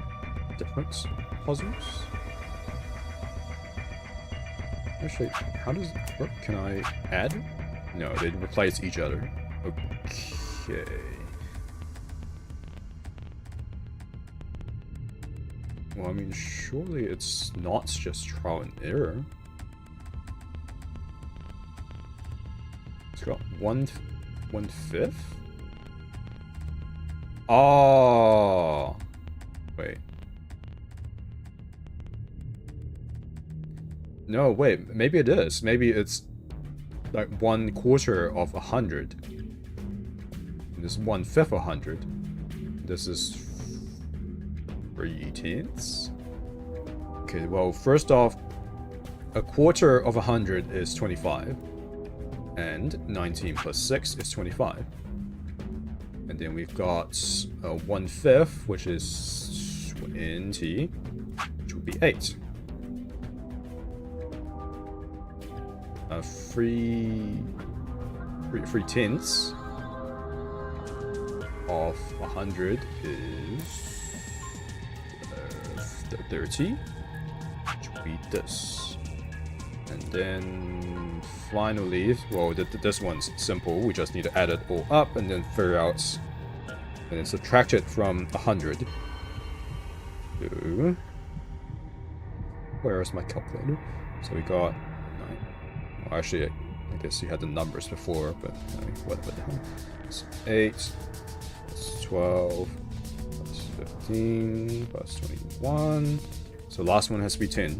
different puzzles? Actually, how does it work? Can I add? No, they replace each other. Okay. Well, I mean, surely it's not just trial and error. It's got 1/5? Oh, wait. No, wait. Maybe it is. Maybe it's like 1/4 of 100. This is 1/5 of 100. This is 3/10. Okay. Well, first off, 1/4 of 100 is 25. And 19 plus 6 is 25. And then we've got 1/5, which is 20, which would be 8. Three tenths of 100 is 30, which would be this. And then finally, well, this one's simple. We just need to add it all up and then figure out, and then subtract it from 100. So, where is my calculator? So we got 9. Well, actually, I guess you had the numbers before, but whatever the hell. It's 8 plus 12 plus 15 plus 21. So the last one has to be 10.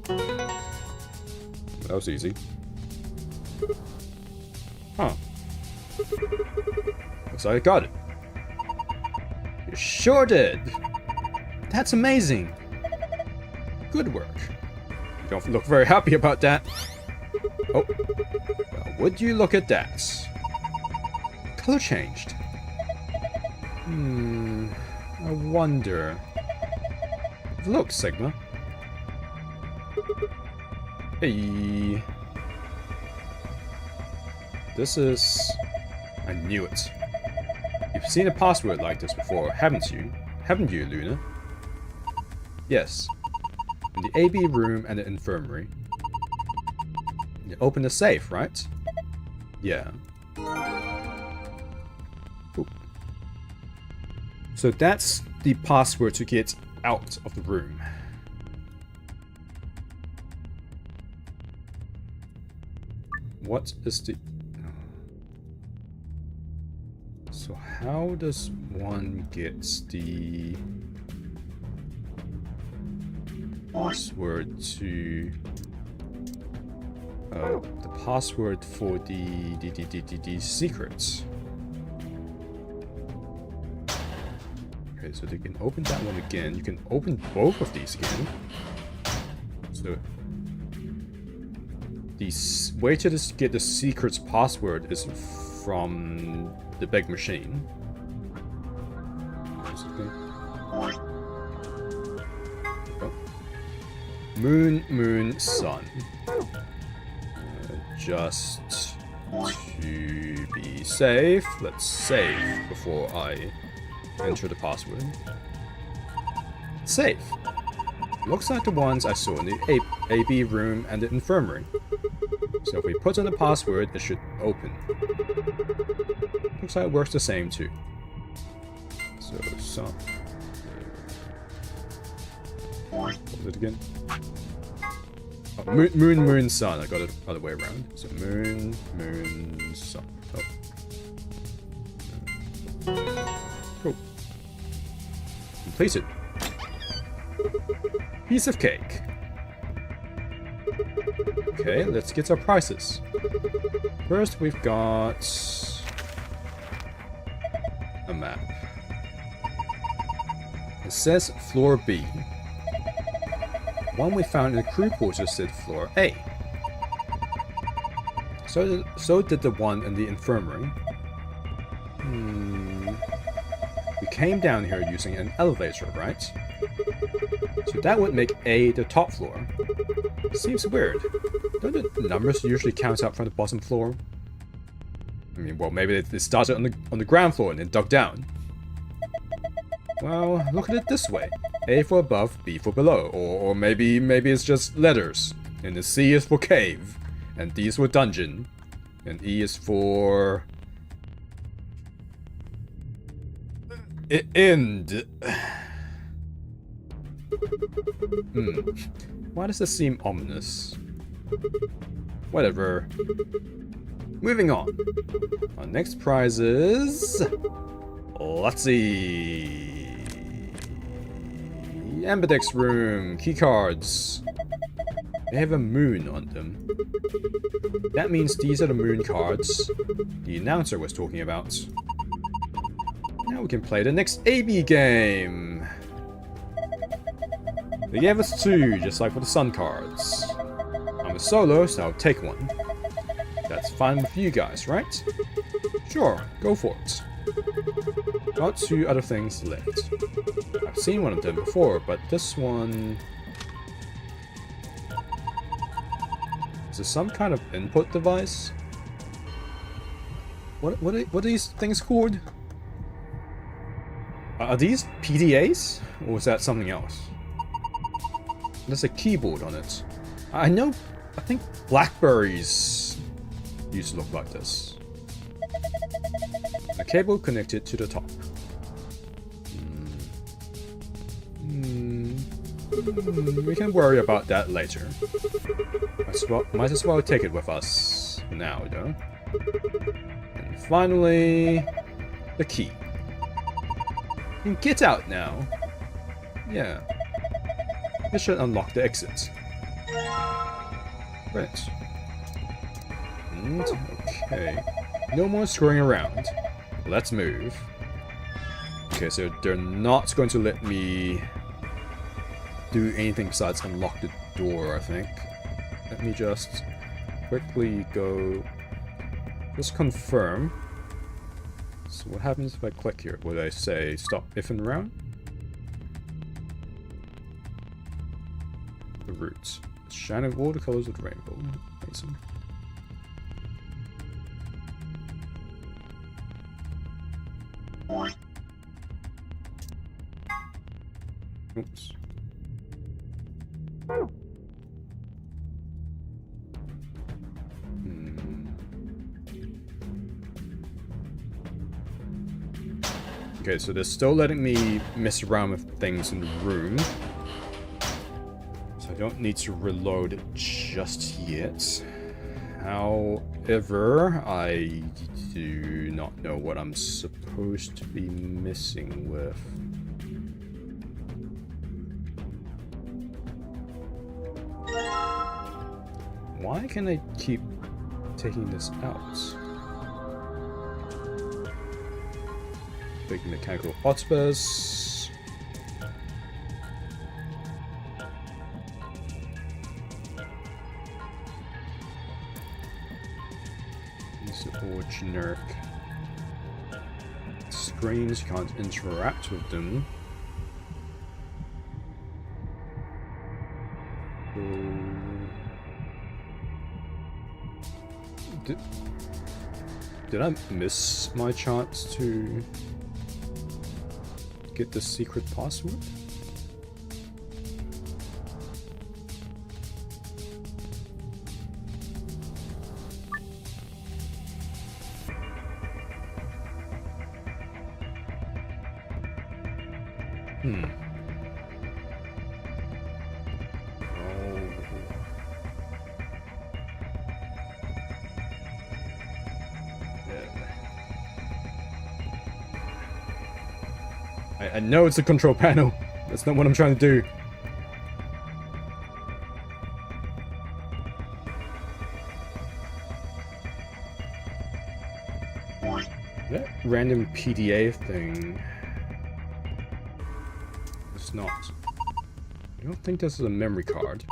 That was easy. Huh. Looks like I got it. You sure did! That's amazing! Good work. You don't look very happy about that. Oh. Well, would you look at that? Color changed. I wonder. Look, Sigma. Hey. This is... I knew it. You've seen a password like this before, haven't you? Haven't you, Luna? Yes. In the AB room and the infirmary. You open the safe, right? Yeah. Ooh. So that's the password to get out of the room. What is the... So how does one get the password to... the password for the secrets. Okay, so they can open that one again. You can open both of these again. So the way to get the secret's password is from the big machine. Moon, moon, sun. Just to be safe, let's save before I enter the password. Save. Looks like the ones I saw in the AB room and the infirmary. So if we put in the password, it should open. Looks like it works the same too. So, sun. What was it again? Oh, moon, moon, sun. I got it other way around. So moon, moon, sun. Oh. Cool. Completed. Piece of cake. Okay, let's get our prices. First, we've got a map. It says floor B. One we found in the crew quarters said floor A. So did the one in the infirmary. We came down here using an elevator, right? So that would make A the top floor. Seems weird. Don't the numbers usually count up from the bottom floor? I mean, well, maybe they started on the ground floor and then dug down. Well, look at it this way. A for above, B for below. Or maybe it's just letters. And the C is for cave. And D is for dungeon. And E is for... end. Why does this seem ominous? Whatever. Moving on. Our next prize is... let's see... Ambidex room. Keycards. They have a moon on them. That means these are the moon cards the announcer was talking about. Now we can play the next AB game. They gave us 2, just like for the sun cards. I'm a solo, so I'll take one. That's fine with you guys, right? Sure, go for it. Got 2 other things left. I've seen one of them before, but this one... Is this some kind of input device? What are these things called? Are these PDAs? Or is that something else? There's a keyboard on it. I think Blackberries used to look like this. A cable connected to the top. We can worry about that later. Might as well take it with us now, though. And finally, the key. You can get out now. Yeah. This should unlock the exit. Right. And, okay. No more screwing around. Let's move. Okay, so they're not going to let me do anything besides unlock the door, I think. Let me just quickly go... Just confirm. So what happens if I click here? Would I say stop ifing around? The roots. Shining all the colors of the rainbow. Amazing. Oops. Okay, so they're still letting me mess around with things in the room. So I don't need to reload just yet. However, I do not know what I'm supposed to be messing with. Why can I keep taking this out? Big mechanical hotspurs. These are all generic screens, you can't interact with them. Did I miss my chance to get the secret password? I know it's a control panel. That's not what I'm trying to do. That random PDA thing. It's not. I don't think this is a memory card.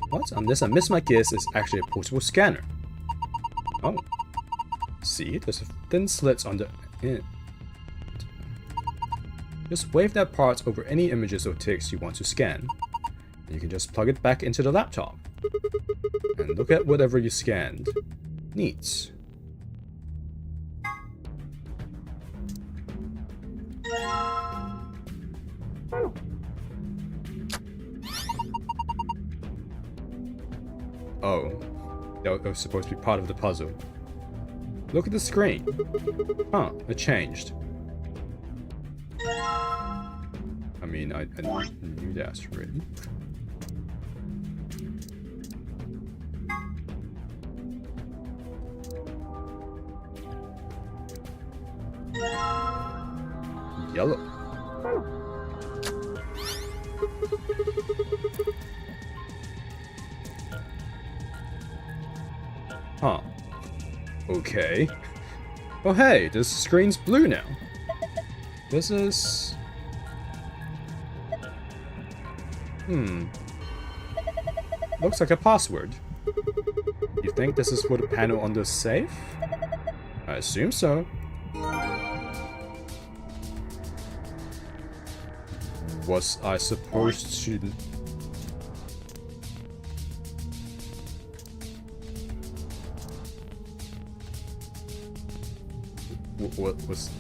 What? Unless I miss my guess, it's actually a portable scanner. Oh. See, there's a thin slits on the end. Just wave that part over any images or text you want to scan. You can just plug it back into the laptop. And look at whatever you scanned. Neat. Oh. That was supposed to be part of the puzzle. Look at the screen. Huh, it changed. I mean, I knew that already. Yellow. Huh. Okay. Oh hey, this screen's blue now. This is... Looks like a password. You think this is for the panel on the safe? I assume so. was I supposed to...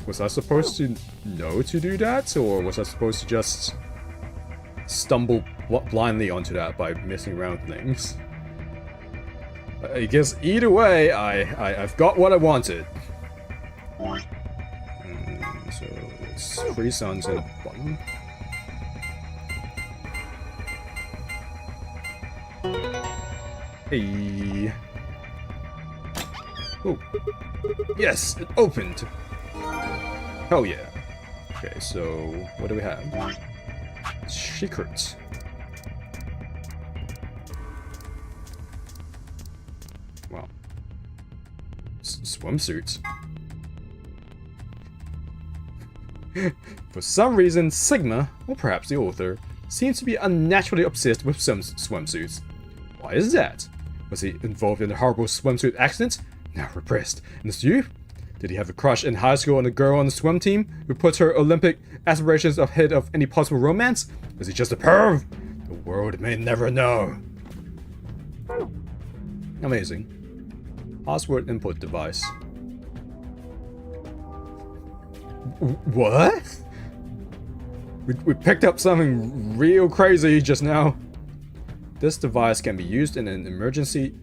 Was I supposed to know to do that, or was I supposed to just stumble blindly onto that by messing around things? I guess either way, I've got what I wanted. So it's 3 suns and a button. Hey. Oh. Yes, it opened. Hell yeah. Okay, so what do we have? Secrets. Wow. Swimsuits. For some reason, Sigma, or perhaps the author, seems to be unnaturally obsessed with swimsuits. Why is that? Was he involved in a horrible swimsuit accident? Now repressed. And it's you? Did he have a crush in high school on a girl on the swim team who puts her Olympic aspirations ahead of any possible romance? Was he just a perv? The world may never know. Amazing. Password input device. What? We picked up something real crazy just now. This device can be used in an emergency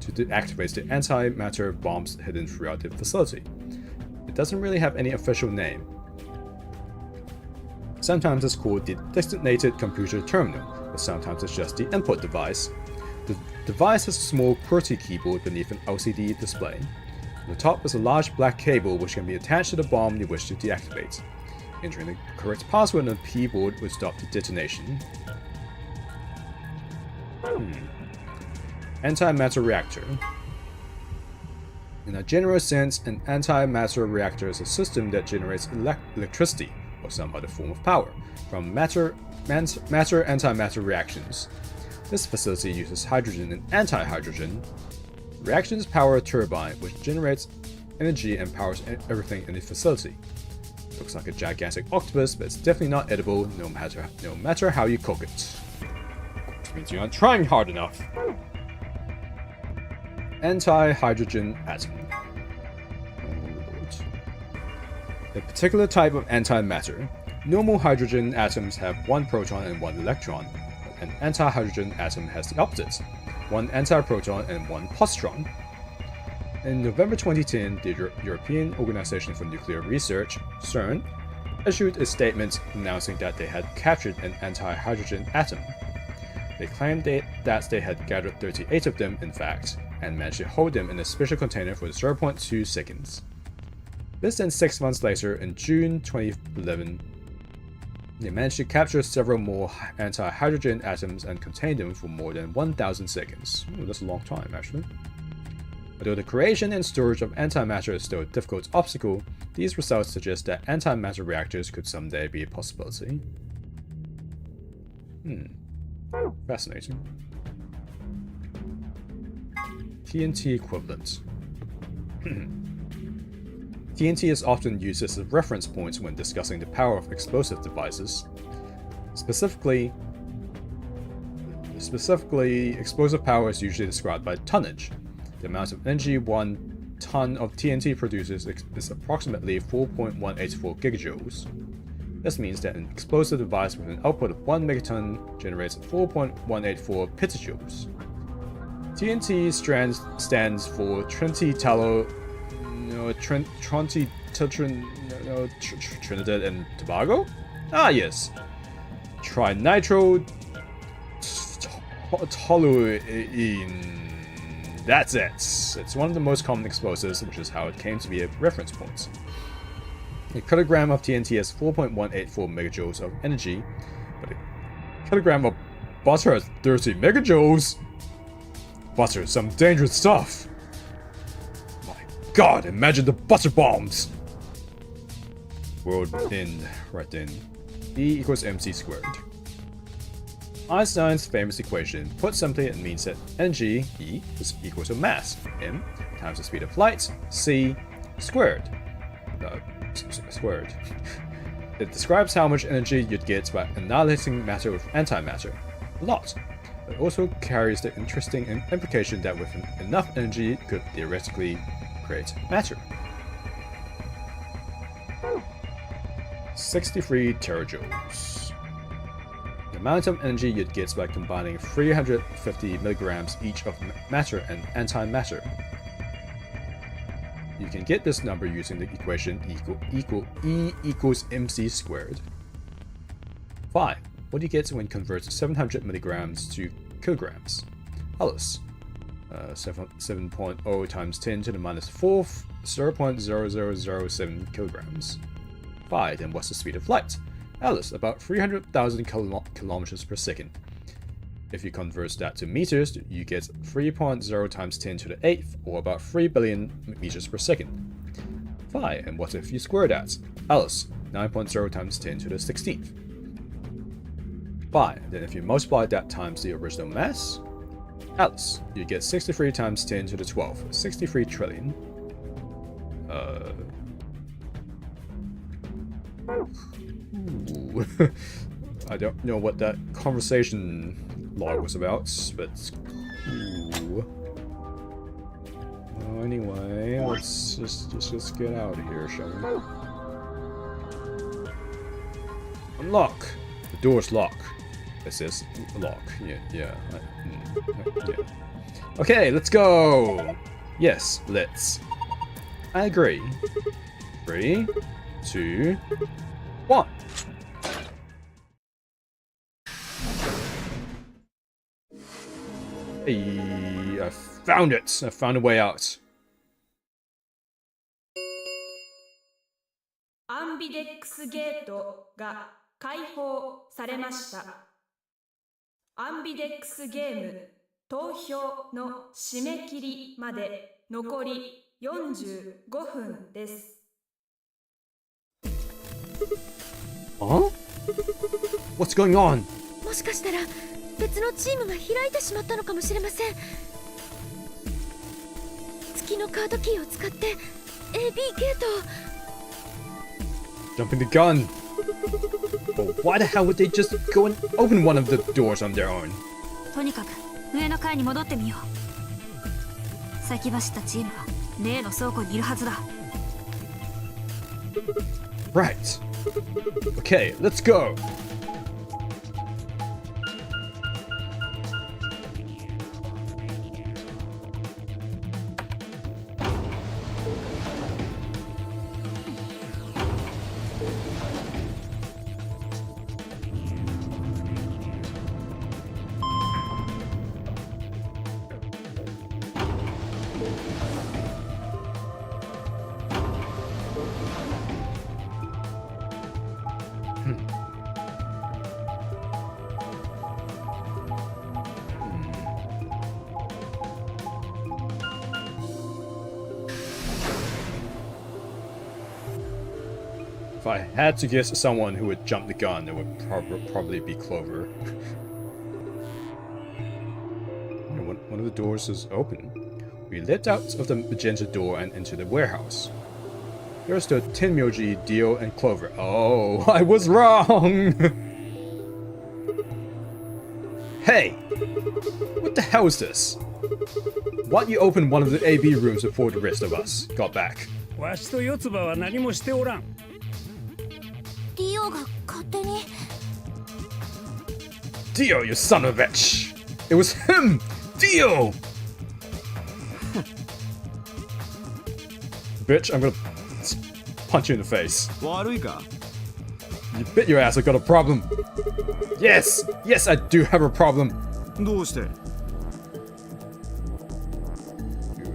to deactivate the antimatter bombs hidden throughout the facility. It doesn't really have any official name. Sometimes it's called the designated computer terminal, but sometimes it's just the input device. The device has a small QWERTY keyboard beneath an LCD display. On the top is a large black cable which can be attached to the bomb you wish to deactivate. Entering the correct password on the keyboard will stop the detonation. Antimatter reactor. In a general sense, an antimatter reactor is a system that generates electricity or some other form of power from matter-antimatter reactions. This facility uses hydrogen and anti-hydrogen. Reactions power a turbine which generates energy and powers everything in the facility. Looks like a gigantic octopus, but it's definitely not edible no matter how you cook it. Which means you're not trying hard enough. Anti-hydrogen atom. A particular type of antimatter. Normal hydrogen atoms have 1 proton and 1 electron. An anti-hydrogen atom has the opposite. 1 antiproton and 1 positron. In November 2010, the European Organization for Nuclear Research, CERN, issued a statement announcing that they had captured an anti-hydrogen atom. They claimed that they had gathered 38 of them, in fact, and managed to hold them in a special container for 0.2 seconds. Less than 6 months later, in June 2011, they managed to capture several more anti-hydrogen atoms and contain them for more than 1,000 seconds. Ooh, that's a long time, actually. Although the creation and storage of antimatter is still a difficult obstacle, these results suggest that antimatter reactors could someday be a possibility. Fascinating. TNT equivalent. TNT is often used as a reference point when discussing the power of explosive devices. Specifically, explosive power is usually described by tonnage. The amount of energy 1 ton of TNT produces is approximately 4.184 gigajoules. This means that an explosive device with an output of 1 megaton generates 4.184 petajoules. TNT stands for Trinidad and Tobago? Ah yes. Trinitro toluene. That's it. It's one of the most common explosives, which is how it came to be a reference point. A kilogram of TNT has 4.184 megajoules of energy, but a kilogram of butter has 30 megajoules. Butter is some dangerous stuff. My god, imagine the butter bombs! World end, right then. E equals mc squared. Einstein's famous equation. Put simply, it means that energy, E, is equal to mass, m, times the speed of light, c, squared. Squared. It describes how much energy you'd get by annihilating matter with antimatter. A lot. But also carries the interesting implication that with enough energy, it could theoretically create matter. 63 terajoules. The amount of energy you'd get by combining 350 milligrams each of matter and antimatter. You can get this number using the equation E equals mc squared. 5. What do you get when converts 700 milligrams to kilograms? Alice. 7.0 times 10 to the minus 4th, 0.0007 kilograms. 5. Then what's the speed of light? Alice, about 300,000 kilometers per second. If you convert that to meters, you get 3.0 times 10 to the 8th, or about 3 billion meters per second. 5. And what if you square that? Alice, 9.0 times 10 to the 16th. 5. Then if you multiply that times the original mass, Alice, you get 63 times 10 to the 12th, 63 trillion. I don't know what that conversation log was about, but cool. Well, anyway, let's just get out of here, shall we? Unlock! The door's locked. It says lock. Yeah. Okay, let's go! Yes, let's. I agree. 3, 2, 1. Hey, I found it! I found a way out. アンビデックスゲートが開放されました。アンビデックスゲーム投票の締め切りまで残り45分です。Huh? What's going on? もしかしたら別のチームが開いてしまったのかもしれません。月のカードキーを使って AB ゲートを。Jumping the gun. Well, why the hell would they just go and open one of the doors on their own? とにかく上の階に戻ってみよう。先走ったチームは例の倉庫にいるはずだ。Right. Okay, let's go. If I had to guess someone who would jump the gun, it would probably be Clover. One of the doors is open. We leapt out of the magenta door and into the warehouse. There stood Tenmyoji, Dio, and Clover. Oh, I was wrong! Hey! What the hell is this? Why'd you open one of the AB rooms before the rest of us got back? わしと四つ葉は何もしておらん。ディオが勝手に。 Dio, you son of a bitch! It was him! Dio! Bitch, I'm gonna punch you in the face. 悪いか? You bit your ass, I got a problem. Yes! Yes, I do have a problem. どうして?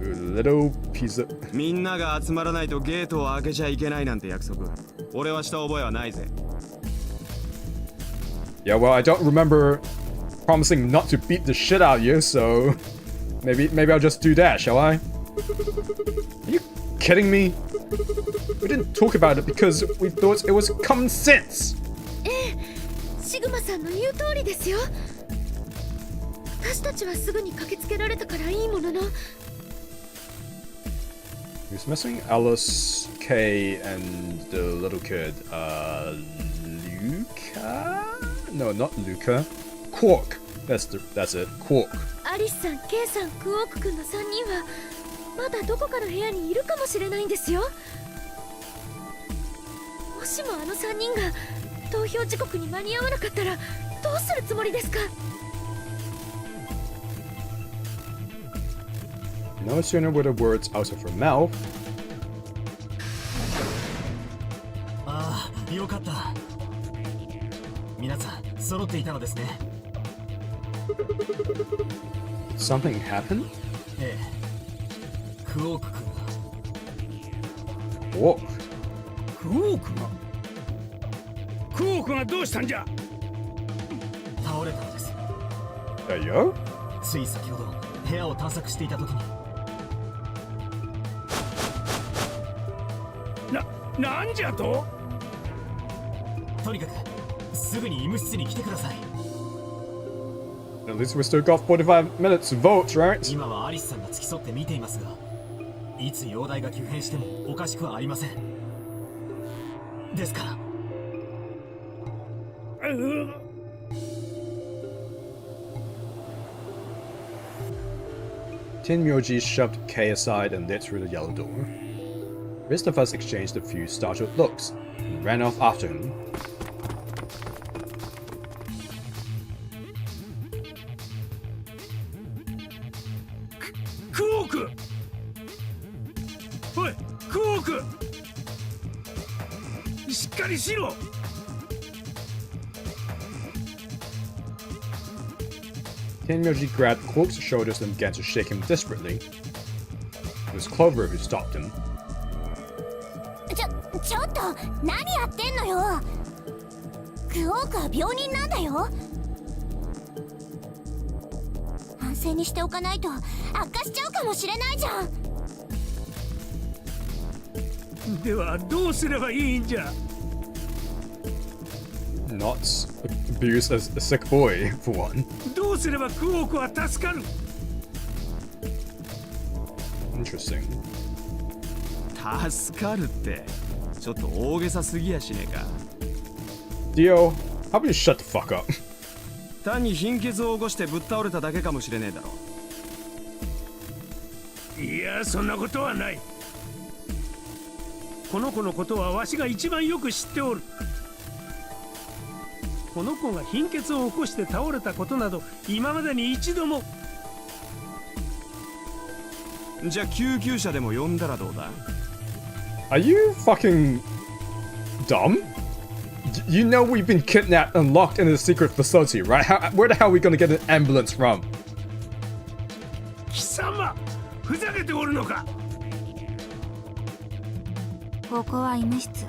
You little piece of... みんなが集まらないとゲートを開けちゃいけないなんて約束。俺はした覚えはないぜ。Yeah, well, I don't remember promising not to beat the shit out of you, so maybe I'll just do that, shall I? Are you kidding me? We didn't talk about it because we thought it was common sense. ええ、シグマさんの言う通りですよ。私たちはすぐに駆けつけられたからいいものの、Who's missing? Alice, Kay, and the little kid. Luca? No, not Luca. Quark. That's it. Quark. アリスさん、ケイさん、クオークくんの3人はまだどこかの部屋にいるかもしれないんですよ。もしもあの3人が投票時刻に間に合わなかったらどうするつもりですか？ No sooner were the words out of her mouth. ああ、よかった。皆さん揃っていたのですね。Did something happen? ええ。クオーク君が。Quark. クオークがクオークがどうしたんじゃ？倒れたのです。Yo? つい先ほど部屋を探索していた時に。なんじゃと？とにかくすぐに医務室に来てください。 At least we still got 45 minutes to vote, right? 今はアリスさんが付き添って見ていますが、いつ容体が急変してもおかしくはありません。ですから。Tenmyoji shoved Kay aside and lit through the yellow door. The rest of us exchanged a few startled looks and ran off after him. クオーク！おい、クオーク！しっかりしろ！ Tenmyoji grabbed Quark's shoulders and began to shake him desperately. It was Clover who stopped him. ちょっと何やってんのよ。クオークは病人なんだよ。安静にしておかないと悪化しちゃうかもしれないじゃん。ではどうすればいいんじゃ？ Not abuse a sick boy, for one. どうすればクオークは助かる？ Interesting. 助かるってちょっと大げさすぎやしねえか。 Dio, how about you shut the fuck up? 単に貧血を起こしてぶっ倒れただけかもしれねえだろ。いや、そんなことはない。この子のことはわしが一番よく知っておる。この子が貧血を起こして倒れたことなど今までに一度も。じゃあ救急車でも呼んだらどうだ？ Are you fucking dumb? You know we've been kidnapped and locked in a secret facility, right? Where the hell are we gonna get an ambulance from? 貴様、ふざけておるのか？ここは医務室。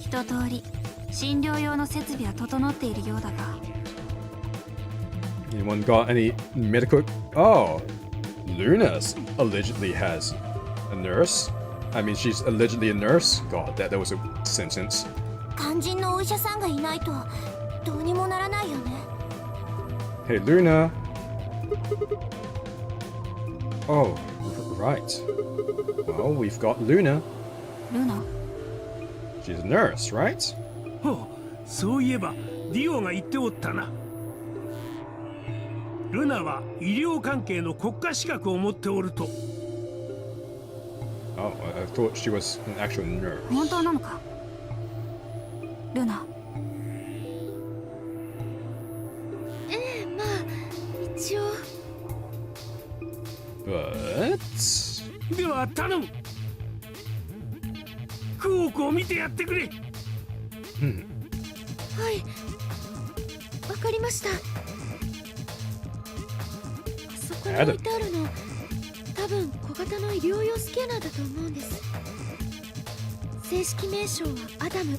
一通り診療用の設備は整っているようだが。 Anyone got any medical? Oh, Luna's allegedly has a nurse. I mean, she's allegedly a nurse. God, that was a sentence. 肝心のお医者さんがいないとどうにもならないよね。 Hey, Luna. Oh, right. Well, we've got Luna. ルナ？ She's a nurse, right? ほう、そういえばディオが言っておったな。ルナは医療関係の国家資格を持っておると。 Oh, I thought she was an actual nurse. 本当なのか？ルナ。ええ、まあ一応。But では頼む。クオークを見てやってくれ。はい、わかりました。あそこに置いてあるの、多分小型の医療用スキャナーだと思うんです。正式名称はアダム。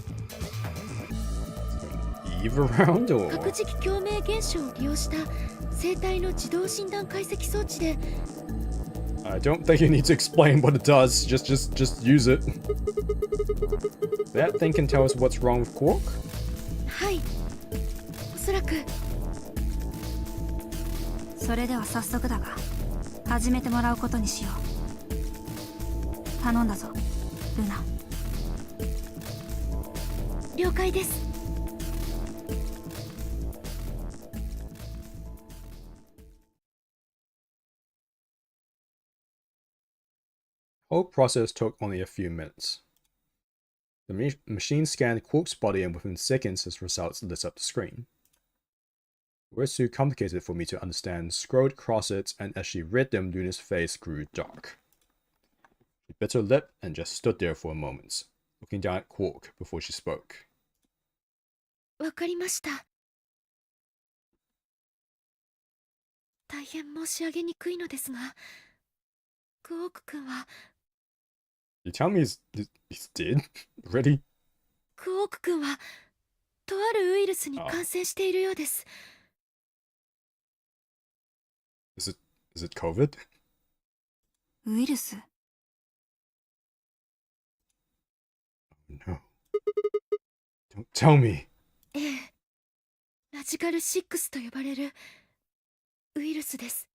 Eve around or? 核磁気共鳴現象を利用した生体の自動診断解析装置で。 I don't think you need to explain what it does. Just use it. That thing can tell us what's wrong with Quark? はい、おそらく。それでは早速だが、始めてもらうことにしよう。頼んだぞルナ。了解です。Whole process took only a few minutes. The machine scanned Quark's body and within seconds his results lit up the screen. It was too complicated for me to understand. Scrolled across it, and as she read them, Luna's face grew dark. She bit her lip and just stood there for a moment, looking down at Quark before she spoke. わかりました。大変申し上げにくいのですが、クオーク君は You tell me he's dead? Really? クオーク君はとあるウイルスに感染しているようです。Is it COVID? ウイルス？ No. Don't tell me. ええ、ラジカル6と呼ばれるウイルスです。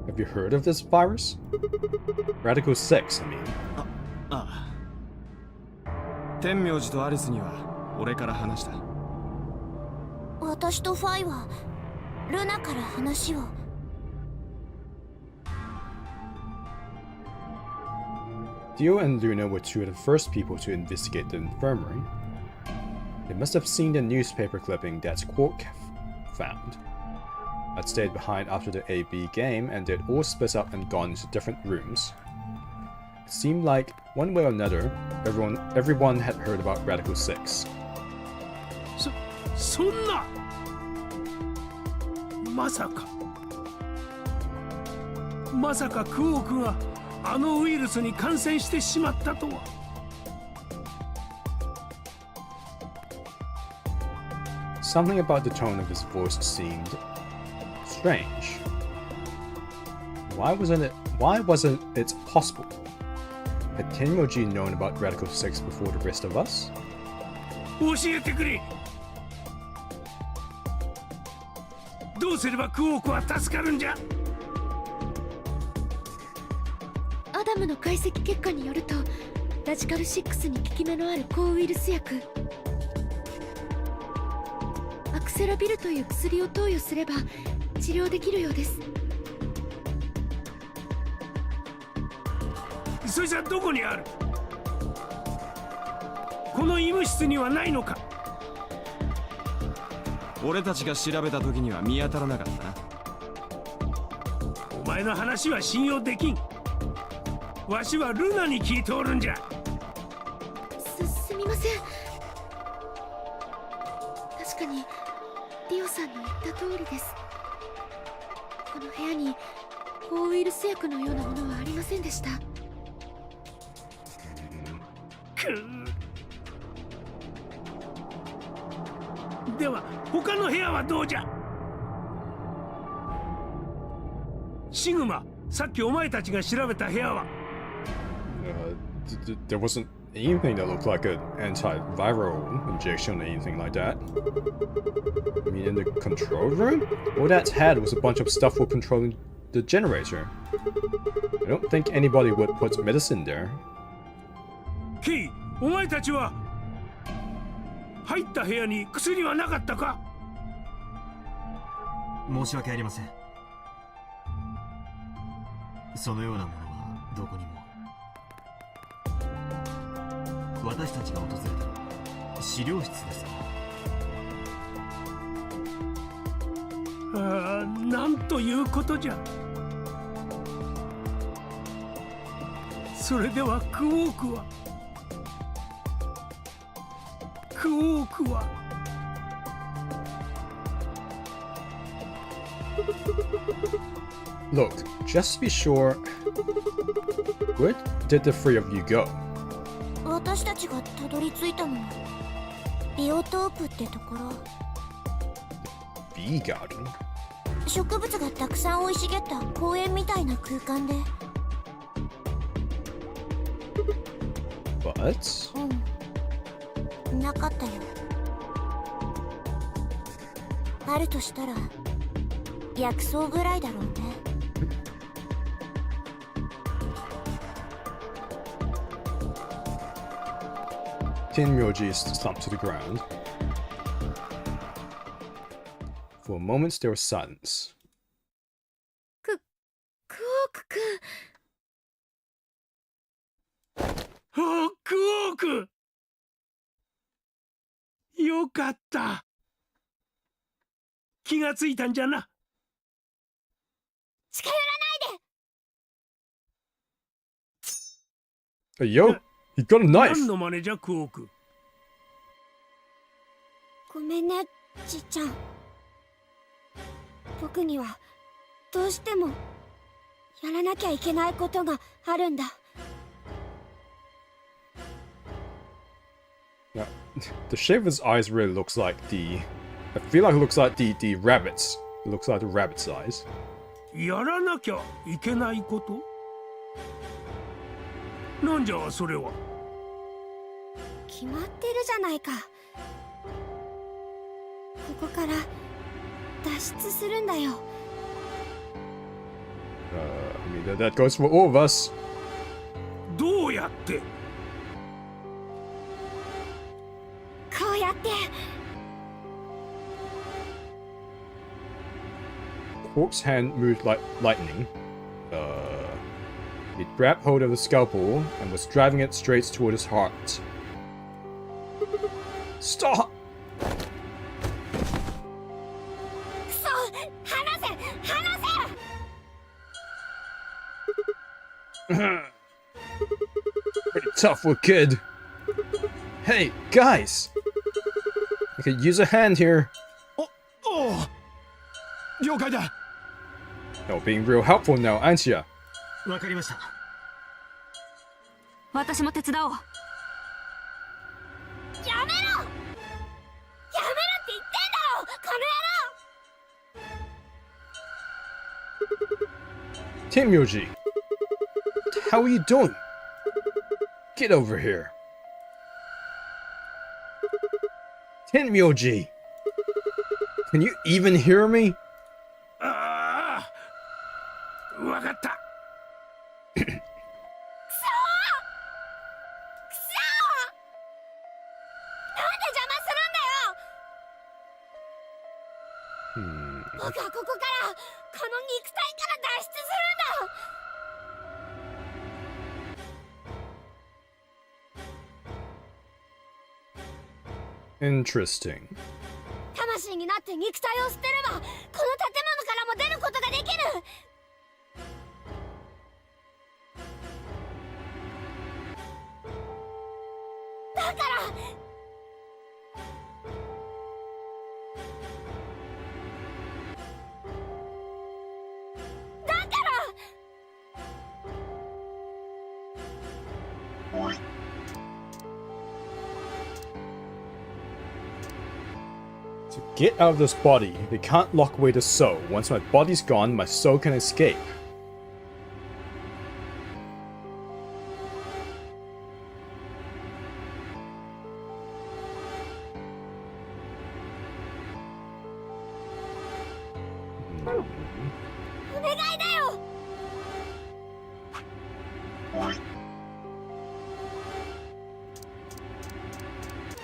Have you heard of this virus? Radical 6, I mean. ああ。天明寺とアリスには俺から話した。私とファイはルナから話を。Dio and Luna were two of the first people to investigate the infirmary. They must have seen the newspaper clipping that Quark found. I'd stayed behind after the AB game, and they'd all split up and gone into different rooms. It seemed like, one way or another, everyone had heard about Radical 6. そんなまさかクオークがあのウイルスに感染してしまったとは。Something about the tone of his voice seemed strange. Why wasn't it possible? Had Tenmoji known about Radical 6 before the rest of us? 教えてくれ。どうすればクオークは助かるんじゃ。アダムの解析結果によると、ラジカル6に効き目のある抗ウイルス薬アクセラビルという薬を投与すれば治療できるようです。それじゃどこにある？この医務室にはないのか？俺たちが調べた時には見当たらなかったな。お前の話は信用できん。わしはルナに聞いておるんじゃ。すみません。確かにディオさんの言った通りです。この部屋に抗ウイルス薬のようなものはありませんでした。では他の部屋はどうじゃ？シグマ、さっきお前たちが調べた部屋はThere wasn't anything that looked like an antiviral injection or anything like that. I mean, in the control room? All that had was a bunch of stuff for controlling the generator. I don't think anybody would put medicine there. ケイ、お前たちは入った部屋に薬はなかったか？申し訳ありません。そのようなものはどこにも。私たちが訪れたのは資料室ですが。なんということじゃ。それではクオークはLook, just to be sure, where did the three of you go? 私たちがたどり着いたのはビオトープってところ。 Bee garden? 植物がたくさん生い茂った公園みたいな空間で。But? うん。なかったよ。あるとしたら薬草ぐらいだろうね。Tenmyoji is slumped to the ground. For a moment, there was silence. クオークくん。あ、クオーク。よかった。気がついたんじゃな。近寄らないで。 Hey, yo, he got a knife. 何の真似じゃ、クオーク。ごめんね、じいちゃん。僕にはどうしてもやらなきゃいけないことがあるんだ。Now, the shape of his eyes really looks like the... I feel like it looks like the rabbits. It looks like the rabbit's eyes. やらなきゃいけないこと？なんじゃそれは。決まってるじゃないか。ここから脱出するんだよ。I mean, that goes for all of us. どうやって？こうやって。Quark's hand moved like lightning. He grabbed hold of the scalpel and was driving it straight toward his heart. Stop! くそ、離せ、離せ。 Pretty tough little kid. Hey, guys! I could use a hand here. おお、了解だ。 No, being real helpful now, aren't ya? わかりました。私も手伝おう。やめろ。やめろって言ってんだろ、この野郎。 Tenmyoji! How are you doing? Get over here. Tenmyoji! Can you even hear me? ああ、わかった。くそー。なんで邪魔するんだよ。僕はここから、この肉体から脱出するんだ。 Interesting. 魂になって肉体を捨てれば、この建物からも出ることができる。だから。 To get out of this body, they can't lock away the soul. Once my body's gone, my soul can escape.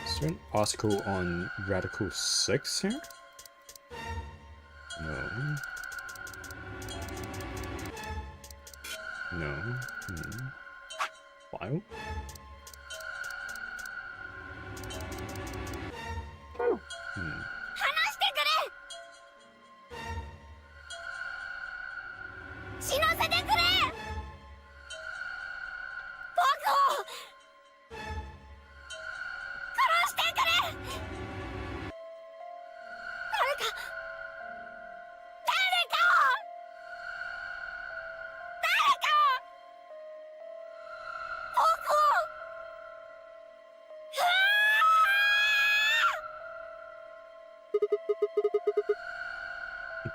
Is there an article on Radical 6 here? No. No. File?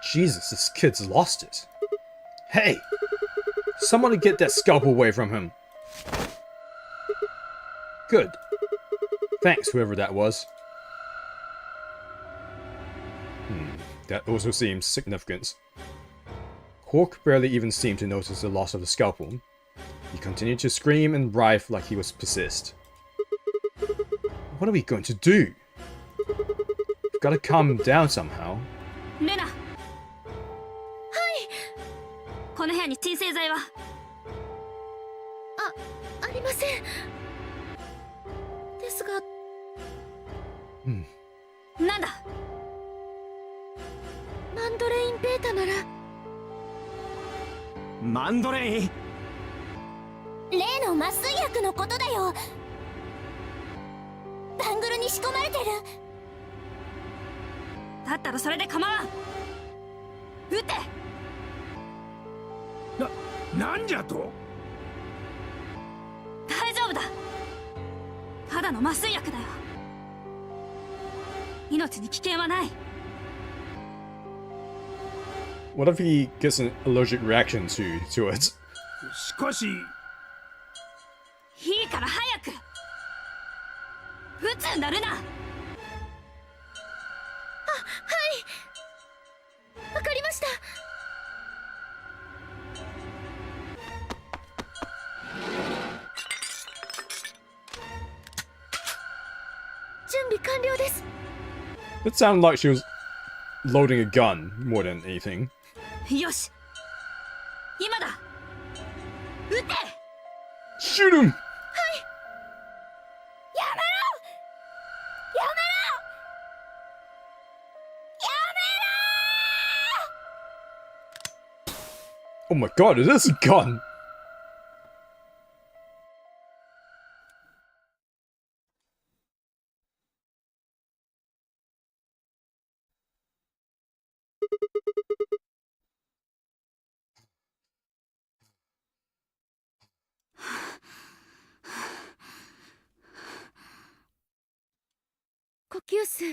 Jesus, this kid's lost it. Hey! Someone get that scalpel away from him. Good. Thanks, whoever that was. That also seems significant. Hawk barely even seemed to notice the loss of the scalpel. He continued to scream and writhe like he was possessed. What are we going to do? We've got to calm him down somehow. ルナ。はい。この部屋に鎮静剤は？ありません。ですが。なんだ。マンドレインベータなら。マンドレイン。例の麻酔薬のことだよ。バングルに仕込まれてる。だったらそれで構わん。撃て。なんじゃと。大丈夫だ。ただの麻酔薬だよ。命に危険はない。What if he gets an allergic reaction to it? しかし。いいから早く。撃つんだルナ。わかりました。準備完了です。It sounded like she was loading a gun more than anything. よし。今だ。撃て。 Shoot him! ！Oh my god, it is a gun!「呼吸数、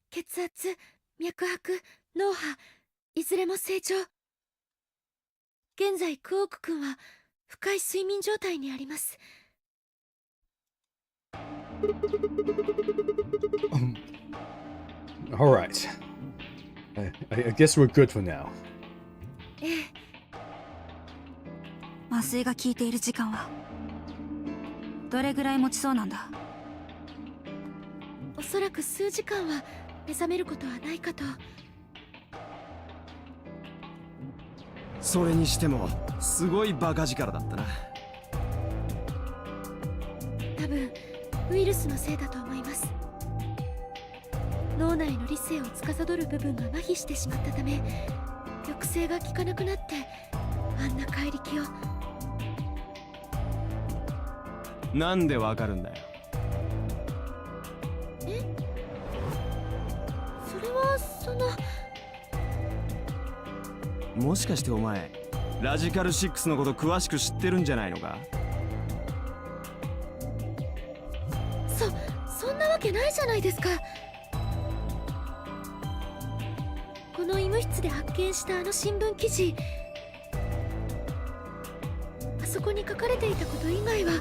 血圧、脈拍、脳波、いずれも正常。現在クオーク君は深い睡眠状態にあります。Alright. I guess we're good for now. ええ。麻酔が効いている時間はどれぐらい持ちそうなんだ？おそらく数時間は目覚めることはないかと。それにしてもすごいバカ力だったな。多分ウイルスのせいだと思います。脳内の理性を司る部分が麻痺してしまったため、抑制が効かなくなってあんな怪力を。なんでわかるんだよ。え？それはその。もしかしてお前ラジカル6のこと詳しく知ってるんじゃないのか？そんなわけないじゃないですか。この医務室で発見したあの新聞記事、あそこに書かれていたこと以外は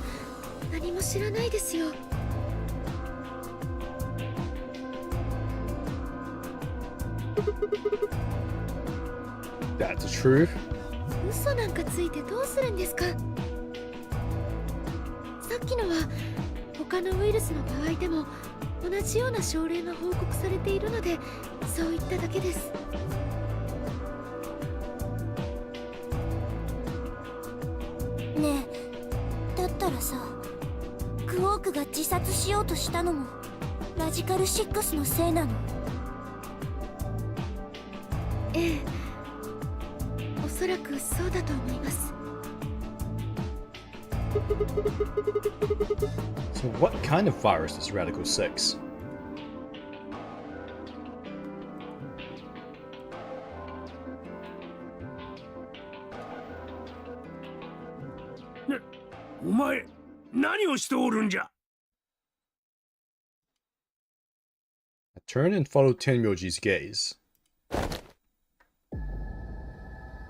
何も知らないですよ。That's the truth. 嘘なんかついてどうするんですか？さっきのは他のウイルスの場合でも同じような症例が報告されているのでそう言っただけです。ねえ、だったらさ、クォークが自殺しようとしたのもラジカル6のせいなの？ええ、おそらくそうだと思います。So what kind of virus is Radical 6? お前何をしておるんじゃ。 I turned and followed Tenmyoji's gaze.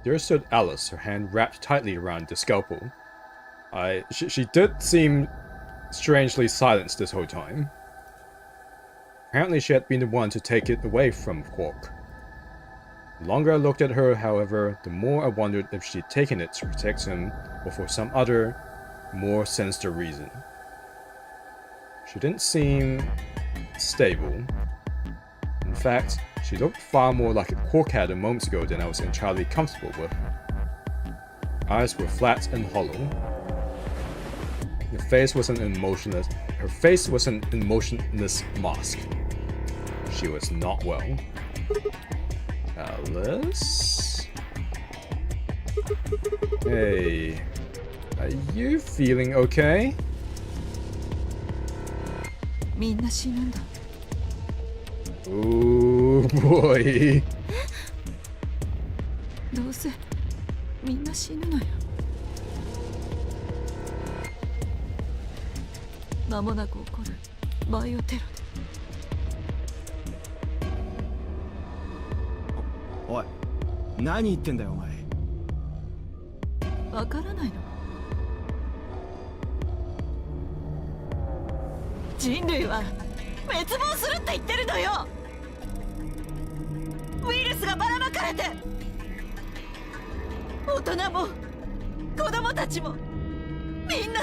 There stood Alice, her hand wrapped tightly around the scalpel. She did seem strangely silenced this whole time. Apparently she had been the one to take it away from Quark. The longer I looked at her, however, the more I wondered if she'd taken it to protect him or for some other, more sinister reason. She didn't seem stable. In fact, she looked far more like a Quark had a moment ago than I was entirely comfortable with. Her eyes were flat and hollow. Her face was an emotionless mask. She was not well. Alice? Hey, are you feeling okay? みんな死ぬんだ。 Oh boy. どうせみんな死ぬのよ。間もなく起こるバイオテロで。おい、何言ってんだよお前。わからないの？人類は滅亡するって言ってるのよ。ウイルスがばらまかれて、大人も子供たちもみんな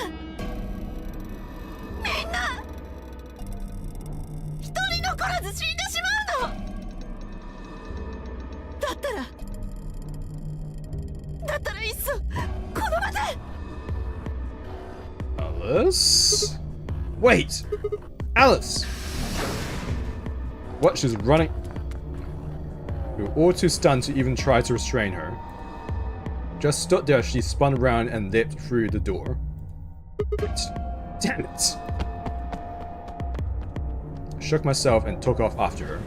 一人残らず死んでしまうの。だったらいっそこの場で。 Alice? Wait! Alice! What? She's running. We were all too stunned to even try to restrain her. Just stood there, she spun around and leapt through the door. Damn it! I shook myself and took off after her.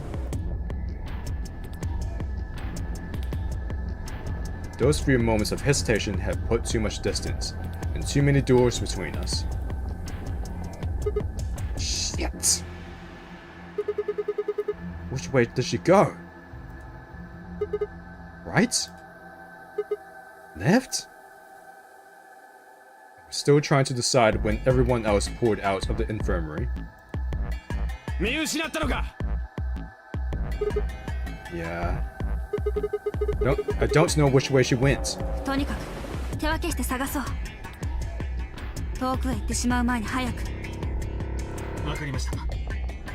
Those few moments of hesitation had put too much distance and too many doors between us. Shit! Which way did she go? Right? Left? I was still trying to decide when everyone else poured out of the infirmary. 見失ったのか。 Yeah. I don't know which way she went. とにかく手分けして探そう。遠くへ行ってしまう前に早く。わかりました。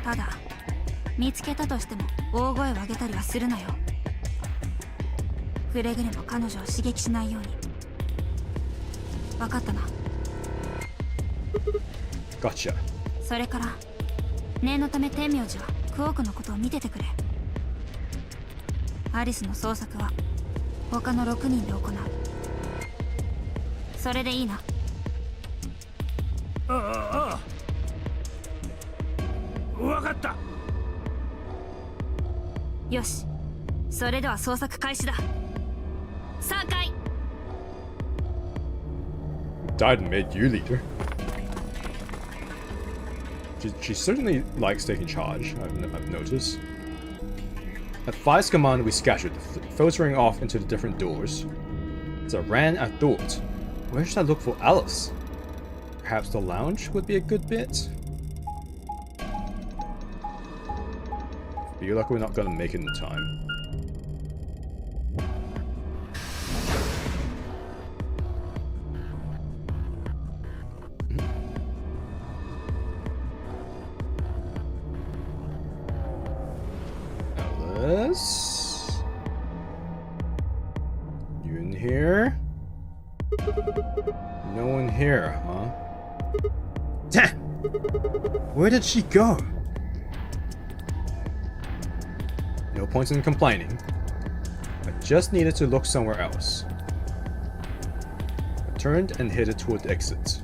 ただ見つけたとしても大声を上げたりはするなよ。くれぐれも彼女を刺激しないように。分かったな。 Gotcha. それから念のため天明寺はクオークのことを見ててくれ。アリスの捜索は他の6人で行う。それでいいな。ああ、わかった。よし、それでは捜索開始だ。3回。 Died and made you leader. She certainly likes taking charge, I've noticed. At Five's command, we scattered, filtering off into the different doors. As I ran, I thought, where should I look for Alice? Perhaps the lounge would be a good bet? Feel like we're not gonna make it in time. Alice? You in here? No one here, huh? Damn! Where did she go? No point in complaining. I just needed to look somewhere else. I turned and headed toward the exit.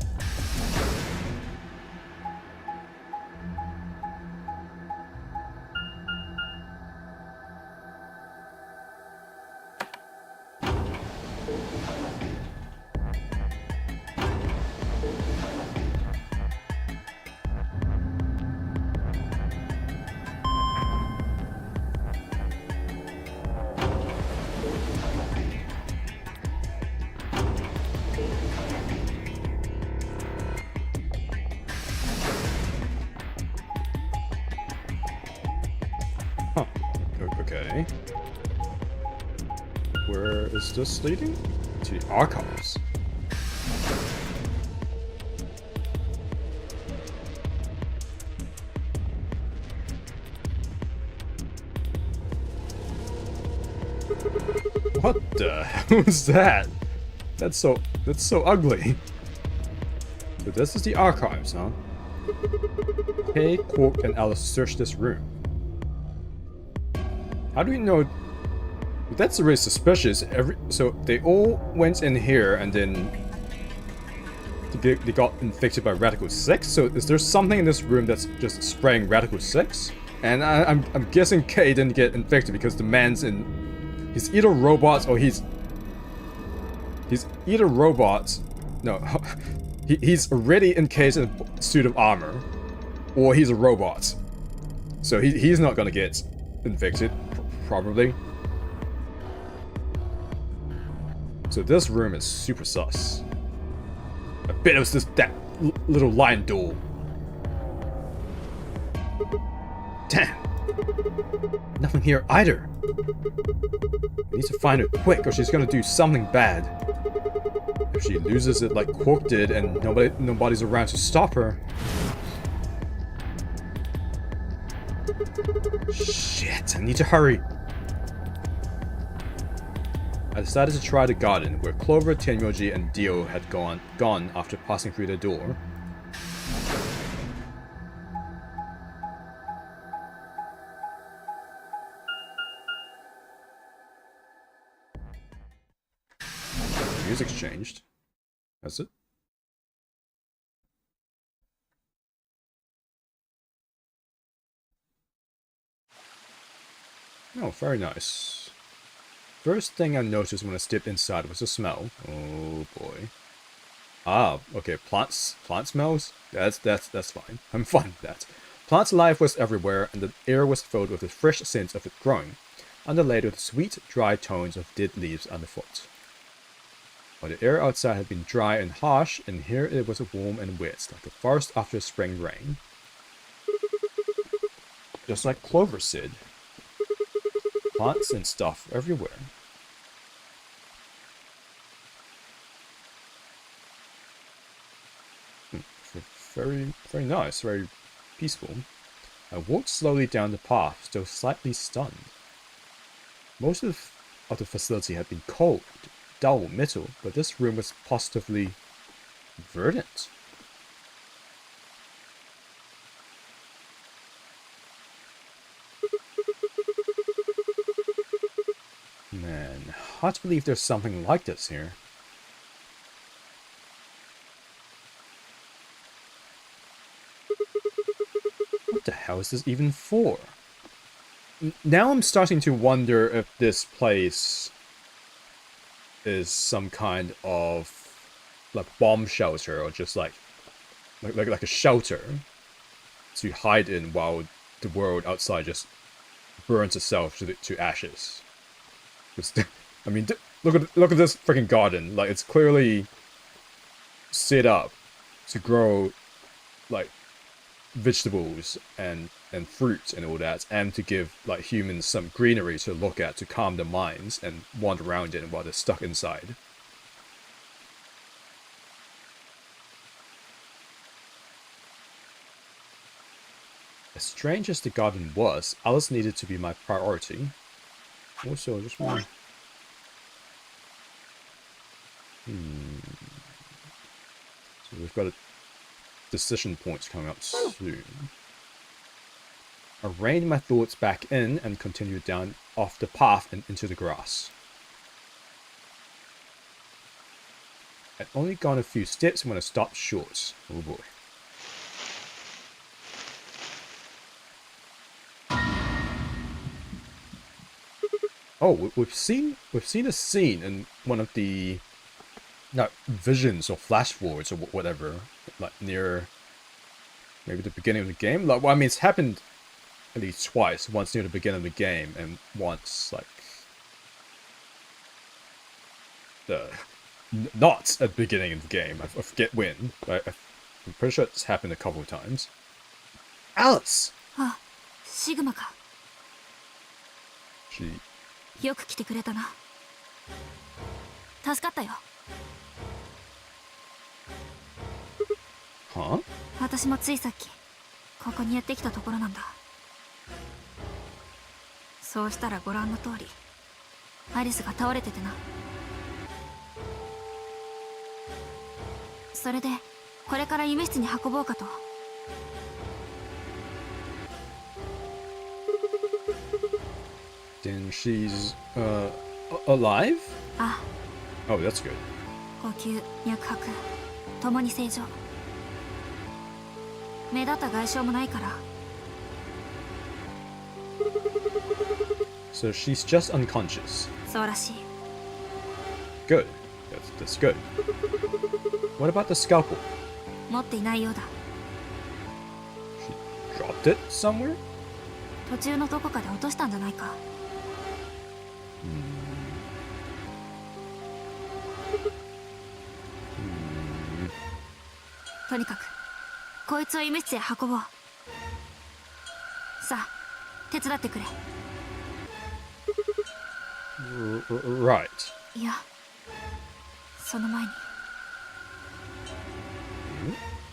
Okay. Where is this leading? To the archives. What the hell is that? That's so ugly. So this is the archives, huh? Kay, Quark, and Alice search this room. How do we know? That's really suspicious. So they all went in here and then they got infected by Radical 6. So is there something in this room that's just spraying Radical 6? And I'm guessing Kay didn't get infected because the man's in. He's either robots or he's either robots. No, he's already encased in a suit of armor, or he's a robot. So he's not gonna get infected, probably. So this room is super sus. I bet it was just that little lion door. Damn. Nothing here either. We need to find her quick or she's gonna do something bad. If she loses it like Quark did and nobody's around to stop her. Shit, I need to hurry. I decided to try the garden, where Clover, Tenmyoji, and Dio had gone after passing through the door. The music's changed. Has it? Oh, very nice. First thing I noticed when I stepped inside was the smell. Oh boy. Ah, okay, plant smells? That's fine. I'm fine with that. Plant life was everywhere, and the air was filled with the fresh scent of it growing, underlaid with sweet, dry tones of dead leaves underfoot. While the air outside had been dry and harsh, in here it was warm and wet, like the forest after spring rain. Just like Clover said. Plants and stuff everywhere. Very, very nice, very peaceful. I walked slowly down the path, still slightly stunned. Most of the facility had been cold, dull metal, but this room was positively verdant. Man, hard to believe there's something like this here. What the hell is this even for? Now I'm starting to wonder if this place is some kind of like bomb shelter or just like a shelter to hide in while the world outside just burns itself to ashes. I mean, look at this freaking garden. Like, it's clearly set up to grow like vegetables and fruit and all that, and to give like humans some greenery to look at to calm their minds and wander around in while they're stuck inside. As strange as the garden was, Alice needed to be my priority. Also, I just want. So we've got a decision points coming up soon. I reined my thoughts back in and continued down off the path and into the grass. I'd only gone a few steps when I stopped short. Oh boy. Oh, we've seen a scene in one of the visions or flash forwards or whatever, like near maybe the beginning of the game. Like, well, I mean, it's happened at least twice. Once near the beginning of the game, and once like not at the beginning of the game. I forget when. But I'm pretty sure it's happened a couple of times. Alice. Ah, Sigma か。She. よく来てくれたな。助かったよ。Huh? 私もついさっきここにやってきたところなんだ。そうしたらご覧の通りアリスが倒れててな。それでこれから医務室に運ぼうかと。Then she's alive? あ Oh, that's good. 呼吸脈拍ともに正常。目立った外傷もないから。 So she's just unconscious. そうらしい。 Good. That's good. What about the scalpel? 持っていないようだ。 She dropped it somewhere? 途中のどこかで落としたんじゃないか。とにかくこいつを医務室へ運ぼう。さあ手伝ってくれ。 Right. いやその前に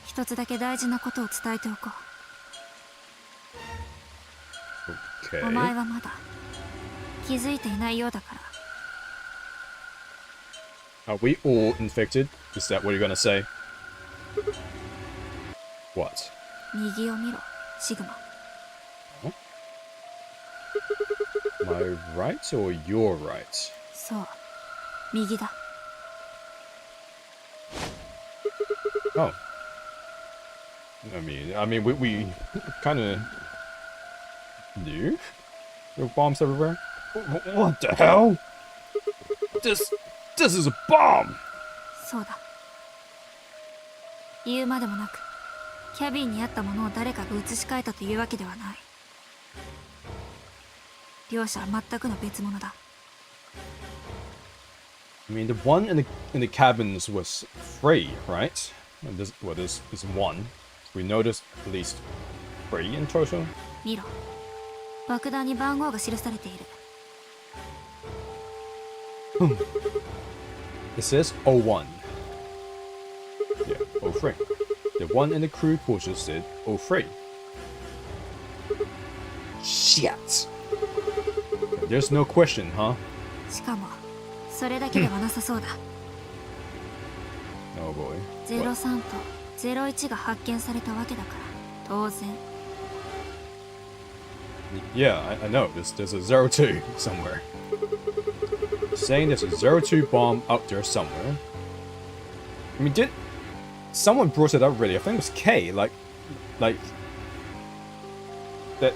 一つだけ大事なことを伝えておこう。 Okay. お前はまだ気づいていないようだから。 Are we all infected? Is that what you're gonna say? What? 右を見ろシグマ。 My right or your right? そう右だ。 Oh. I mean, we kind of knew there were bombs everywhere. What the hell? This is a bomb. そうだ。言うまでもなくキャビンにあったものを誰かが移し替えたというわけではない。両者は全くの別物だ。 I mean, the one in the cabins was free, right? And this is one. We noticed at least 3 in total. 見ろ爆弾に番号が記されている。 It says 01. Yeah, 03. The one in the crew portion said 03. Shit. There's no question, huh? しかもそれだけではなさそうだ。 Oh boy. 03と01が発見されたわけだから当然。 Yeah, I know. There's a 02 somewhere. Saying there's a 02 bomb out there somewhere. I mean, someone brought it up already? I think it was K. Like that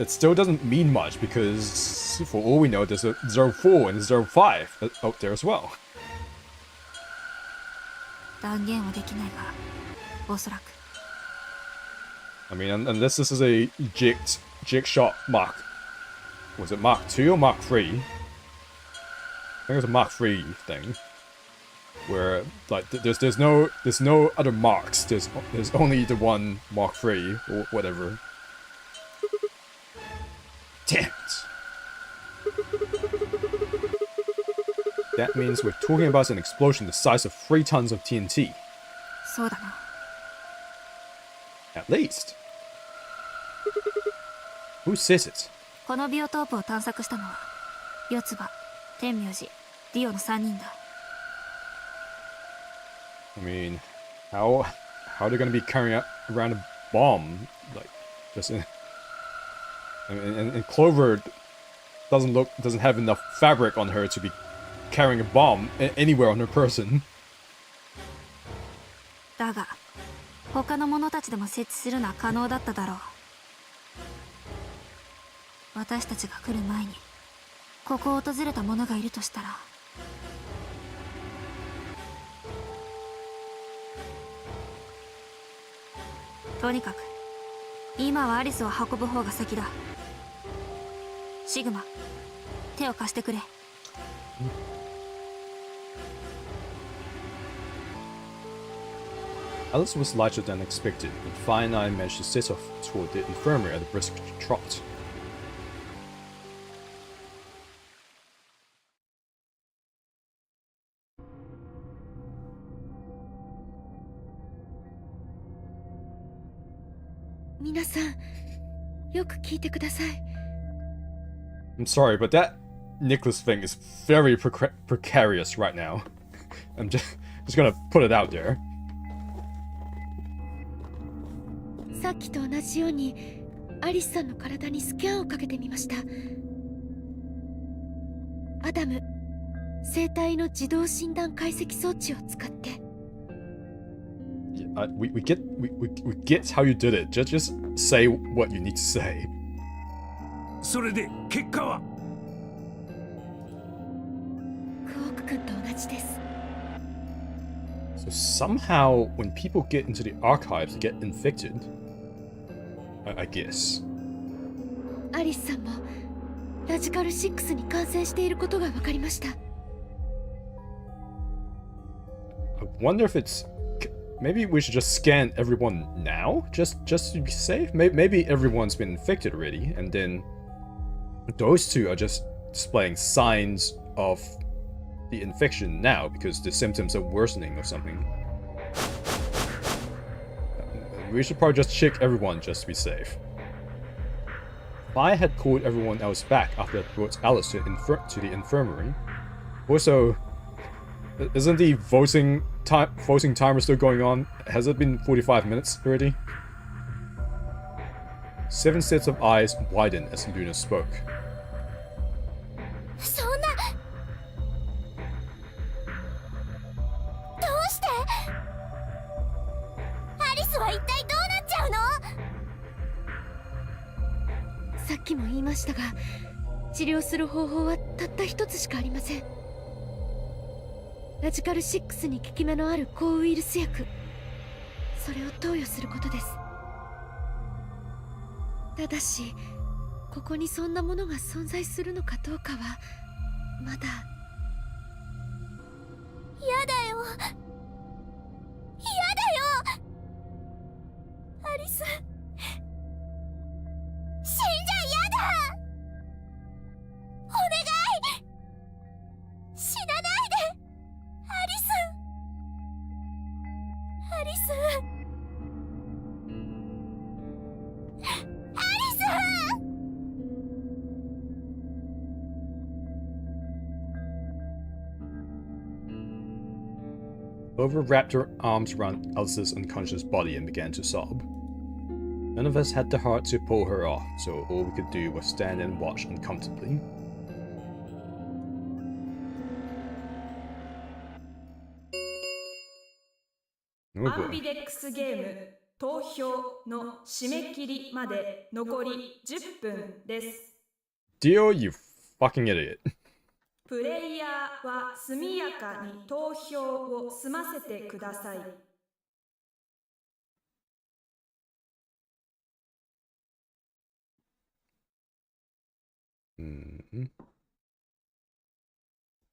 still doesn't mean much because for all we know, there's a 04 and a 05 out there as well. 断言はできないがおそらく。 I mean, unless this is a Jigsaw Mark. Was it Mark 2 or Mark 3? I think it was a Mark 3 thing. Where like there's no other marks. There's only the one Mark 3 or whatever. Damn it. That means we're talking about an explosion the size of 3 tons of TNT. そうだな。 At least. Who says it? このビオトープを探索したのは四つ葉、天明寺、ディオの3人だ。 I mean, how are they gonna be carrying around a bomb like just in? And Clover doesn't have enough fabric on her to be carrying a bomb anywhere on her person. だが他の者たちでも設置するのは可能だっただろう。私たちが来る前にここを訪れた者がいるとしたら。とにかく今はアリスを運ぶ方が先だ。シグマ、手を貸してくれ。 Alice was lighter than expected, but Fine Eye managed to set off toward the infirmary at a brisk trot. 皆さんよく聞いてください。 I'm sorry, but that Nicholas thing is very precarious right now. I'm just gonna put it out there. さっきと同じようにアリスさんの体にスキャンをかけてみました。アダム、生体の自動診断解析装置を使って。We get how you did it. Just say what you need to say. それで結果は？クオーク君と同じです。 So somehow, when people get into the archives, they get infected. I guess. アリスさんもラジカル6に感染していることが分かりました。 I wonder if it's... Maybe we should just scan everyone now? Just to be safe? Maybe everyone's been infected already, and then those two are just displaying signs of the infection now because the symptoms are worsening or something. We should probably just check everyone just to be safe. If I had called everyone else back after I brought Alice to the infirmary. Also, isn't the voting timer still going on? Has it been 45 minutes already? 7 sets of eyes widened as Luna spoke. そんな、どうして？アリスは一体どうなっちゃうの？さっきも言いましたが、治療する方法はたった一つしかありません。ラジカル6に効き目のある抗ウイルス薬、それを投与することです。ただしここにそんなものが存在するのかどうかはまだ。やだよ、やだよ、アリス、死んじゃやだ。お願い、死なないで、アリス、アリス、アリス。 Clover wrapped her arms around Alice's unconscious body and began to sob. None of us had the heart to pull her off, so all we could do was stand and watch uncomfortably. Oh アン boy. ビデックスゲーム投票の締め切りまで残り10分です。 Dio, you fucking idiot. プレイヤーは速やかに投票を済ませてください。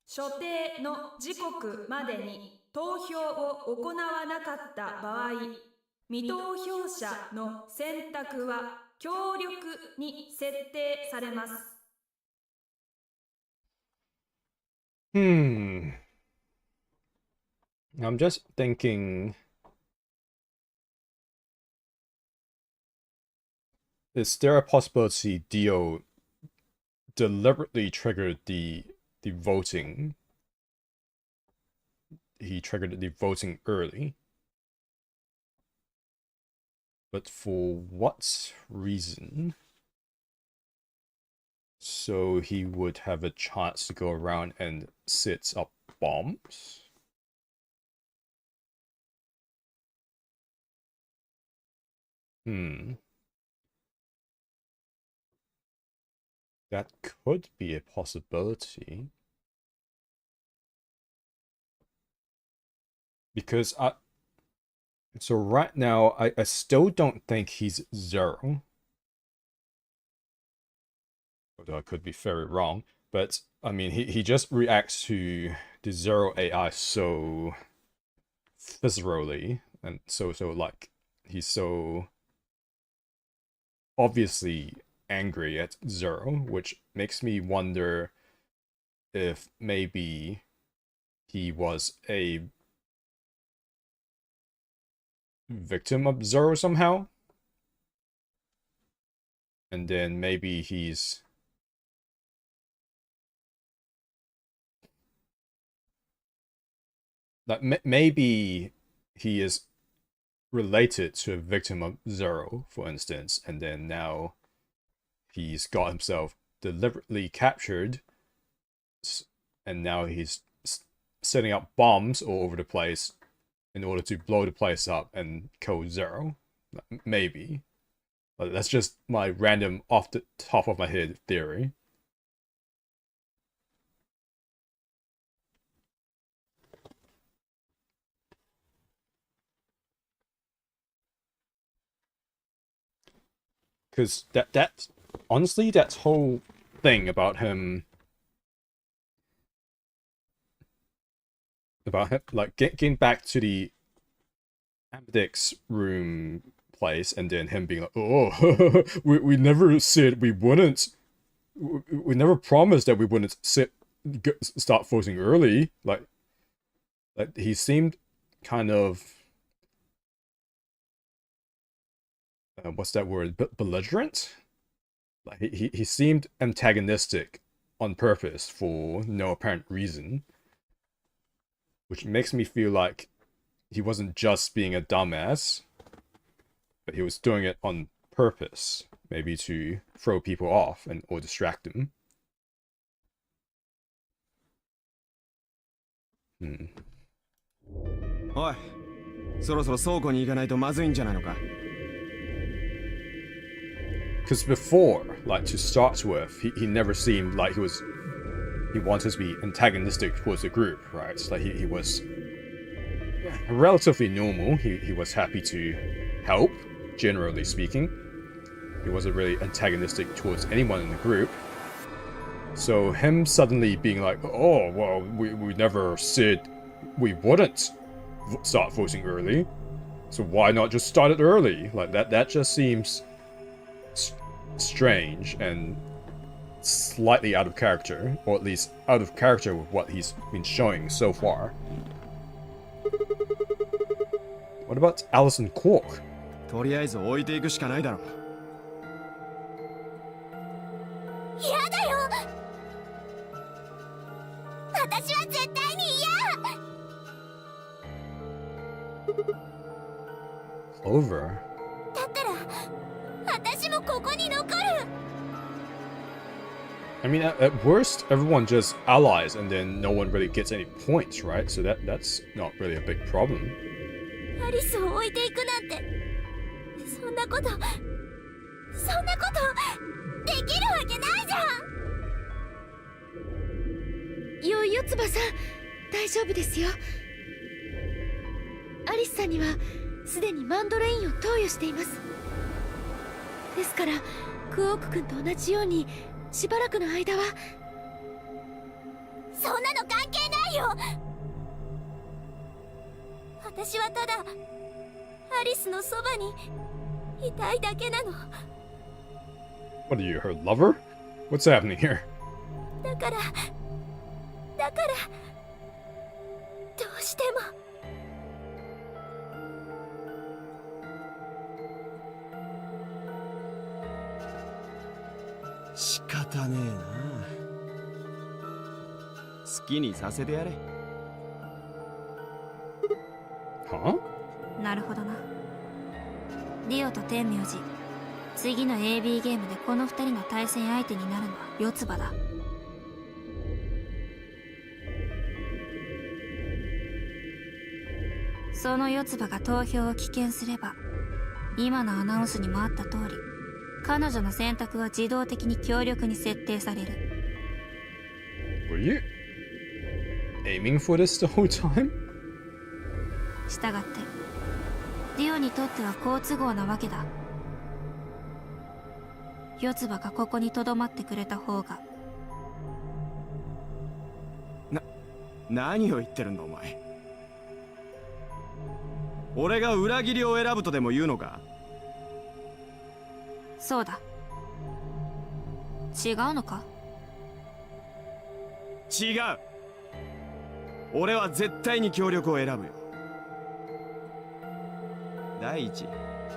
所定の時刻までに投票を行わなかった場合、未投票者の選択は強力に設定されます。I'm just thinking... Is there a possibility Dio deliberately triggered the voting? He triggered the voting early. But for what reason? So he would have a chance to go around and set up bombs? That could be a possibility. Because so right now, I still don't think he's Zero. Although I could be very wrong. But, I mean, he just reacts to the Zero AI so viscerally. And so like, he's so obviously angry at Zero, which makes me wonder if maybe he was a victim of Zero somehow. And then maybe he's like maybe he is related to a victim of Zero, for instance, and then now he's got himself deliberately captured, and now he's setting up bombs all over the place in order to blow the place up and kill Zero. Maybe. That's just my random off the top of my head theory. Because that honestly, that whole thing about him like getting back to the Ambidex's room place, and then him being like, oh, we never said we wouldn't, we never promised that we wouldn't start voting early. Like he seemed kind of what's that word? Belligerent? Like he seemed antagonistic on purpose for no apparent reason, which makes me feel like he wasn't just being a dumbass, but he was doing it on purpose, maybe to throw people off and or distract them. Oi, そろそろ倉庫に行かないとまずいんじゃないのか? Because before, like to start with, he never seemed like he wanted to be antagonistic towards the group, right? Like he was relatively normal. He was happy to help, generally speaking. He wasn't really antagonistic towards anyone in the group. So him suddenly being like, oh, well, we never said we wouldn't start voting early, so why not just start it early? Like that just seems strange and slightly out of character, or at least out of character with what he's been showing so far. What about Alison Kwok? とりあえず置いていくしかないだろ。嫌だよ。私は絶対に嫌。Clover? だったら私もここに残る。I mean, at worst, everyone just allies, and then no one really gets any points, right? So that's not really a big problem. アリスを置いていくなんて、そんなことできるわけないじゃん。よいよ翼さん、大丈夫ですよ。アリスさんにはすでにマンドレインを投与しています。ですからクオーク君と同じようにしばらくの間は。そんなの関係ないよ。私はただアリスのそばにいたいだけなの。 What are you, her lover? What's happening here? だからどうしても。仕方ねえな。好きにさせてやれ。Huh? なるほどな。ディオと天明寺、次の AB ゲームでこの2人の対戦相手になるのは四つ葉だ。その四つ葉が投票を棄権すれば、今のアナウンスにもあった通り、彼女の選択は自動的に強力に設定される。Were you aiming for this the whole time? したがって、ディオにとっては好都合なわけだ。四つ葉がここに留まってくれた方が。何を言ってるんだお前。俺が裏切りを選ぶとでも言うのか。そうだ。違うのか。違う。俺は絶対に協力を選ぶよ。第一、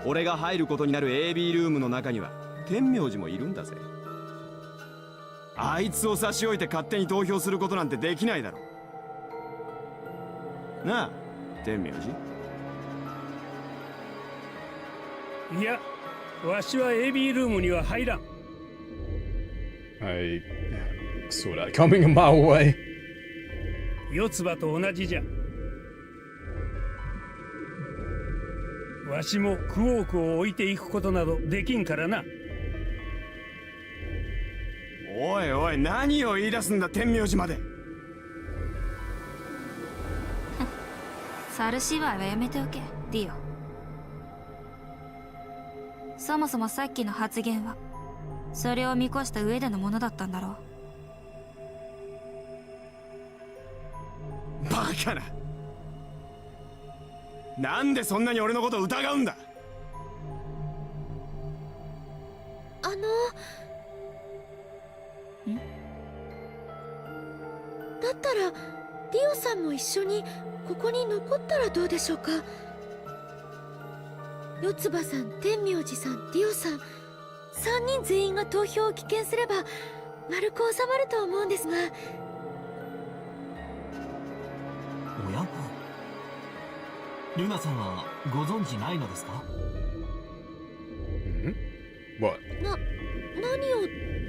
俺が入ることになる AB ルームの中には天明寺もいるんだぜ。あいつを差し置いて勝手に投票することなんてできないだろ。なあ、天明寺。いや、わしは AB ルームには入らん。I saw that coming a mile away. 四つ葉と同じじゃ。わしもクォークを置いていくことなどできんからな。おいおい、何を言い出すんだ、天明寺まで。猿芝居はやめておけ、ディオ。そもそもさっきの発言はそれを見越した上でのものだったんだろう。バカな。なんでそんなに俺のことを疑うんだ。だったらディオさんも一緒にここに残ったらどうでしょうか。四つ葉さん、天明寺さん、ディオさん、3人全員が投票を棄権すれば丸く収まると思うんですが。おや、ルナさんはご存知ないのですか？ What? 何を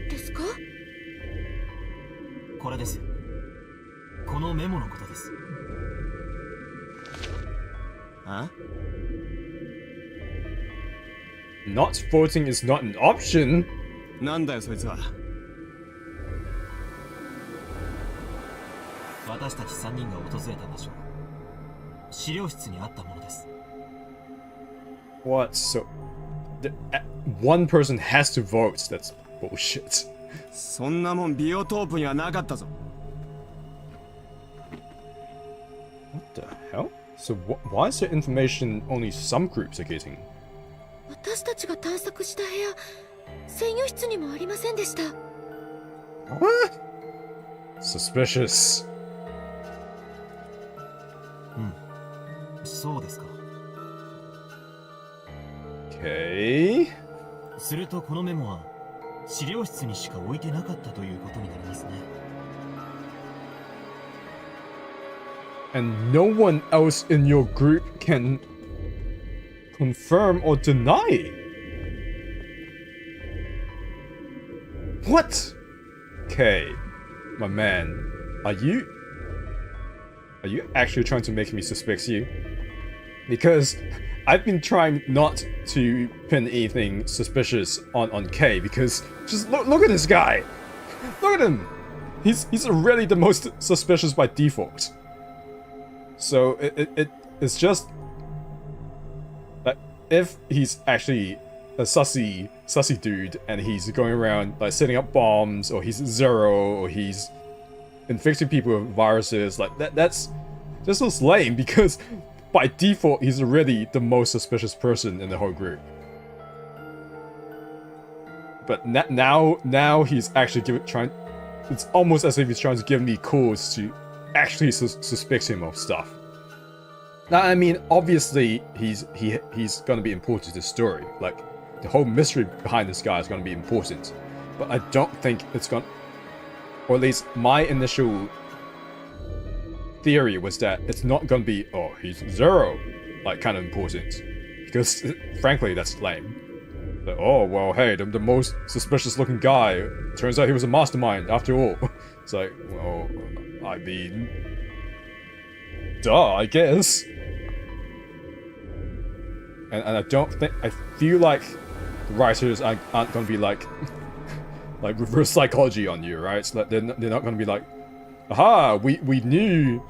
ですか？これです。このメモのことです。あNot voting is not an option. なんだよそいつは。私たち3人が訪れた場所、資料室にあったものです。What? So, one person has to vote. That's bullshit. そんなもんビオトープにはなかったぞ。What the hell? So, why is there information only some groups are getting? 私たちが探索した部屋、制御室にもありませんでした。What? Suspicious. そうですか。Okay. するとこのメモは資料室にしか置いてなかったということになりますね。And no one else in your group can confirm or deny. What? Okay, my man, are you actually trying to make me suspect you? Because I've been trying not to pin anything suspicious on K, because just look at this guy. Look at him. He's really the most suspicious by default. So it's just that if he's actually a sussy dude and he's going around like setting up bombs, or he's Zero, or he's infecting people with viruses, like that's just so lame, because by default he's already the most suspicious person in the whole group. But now he's actually trying. It's almost as if he's trying to give me cause to actually suspect him of stuff. Now, I mean, obviously he's gonna be important to the story. Like, the whole mystery behind this guy is gonna be important. But I don't think it's gonna, or at least my initial theory was that it's not gonna be, oh, he's Zero, like, kind of important. Because, frankly, that's lame. But, oh, well, hey, the most suspicious looking guy, turns out he was a mastermind after all. It's like, well, I mean, duh, I guess. And I don't think, I feel like the writers aren't gonna be like reverse psychology on you, right? So they're not gonna be like, aha, we knew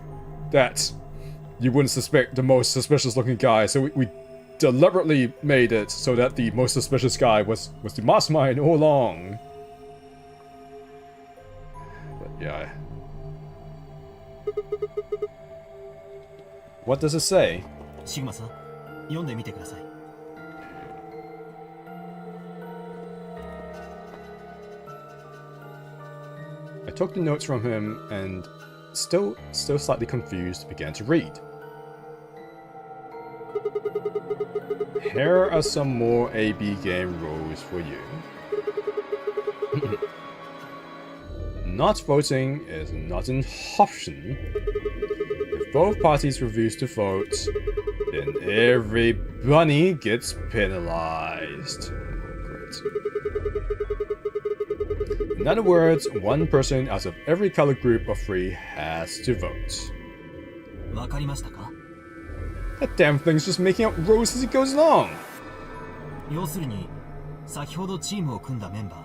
that you wouldn't suspect the most suspicious looking guy, so we deliberately made it so that the most suspicious guy was the mastermind all along. But yeah. What does it say? シグマさん、読んでみてください。I took the notes from him and, still slightly confused, began to read. Here are some more AB game rules for you. Not voting is not an option. If both parties refuse to vote, then everybody gets penalized. Great. In other words, one person out of every color group of 3 has to vote. わかりましたか？ That damn thing's just making up rules as it goes along. 要するに先ほどチームを組んだメンバ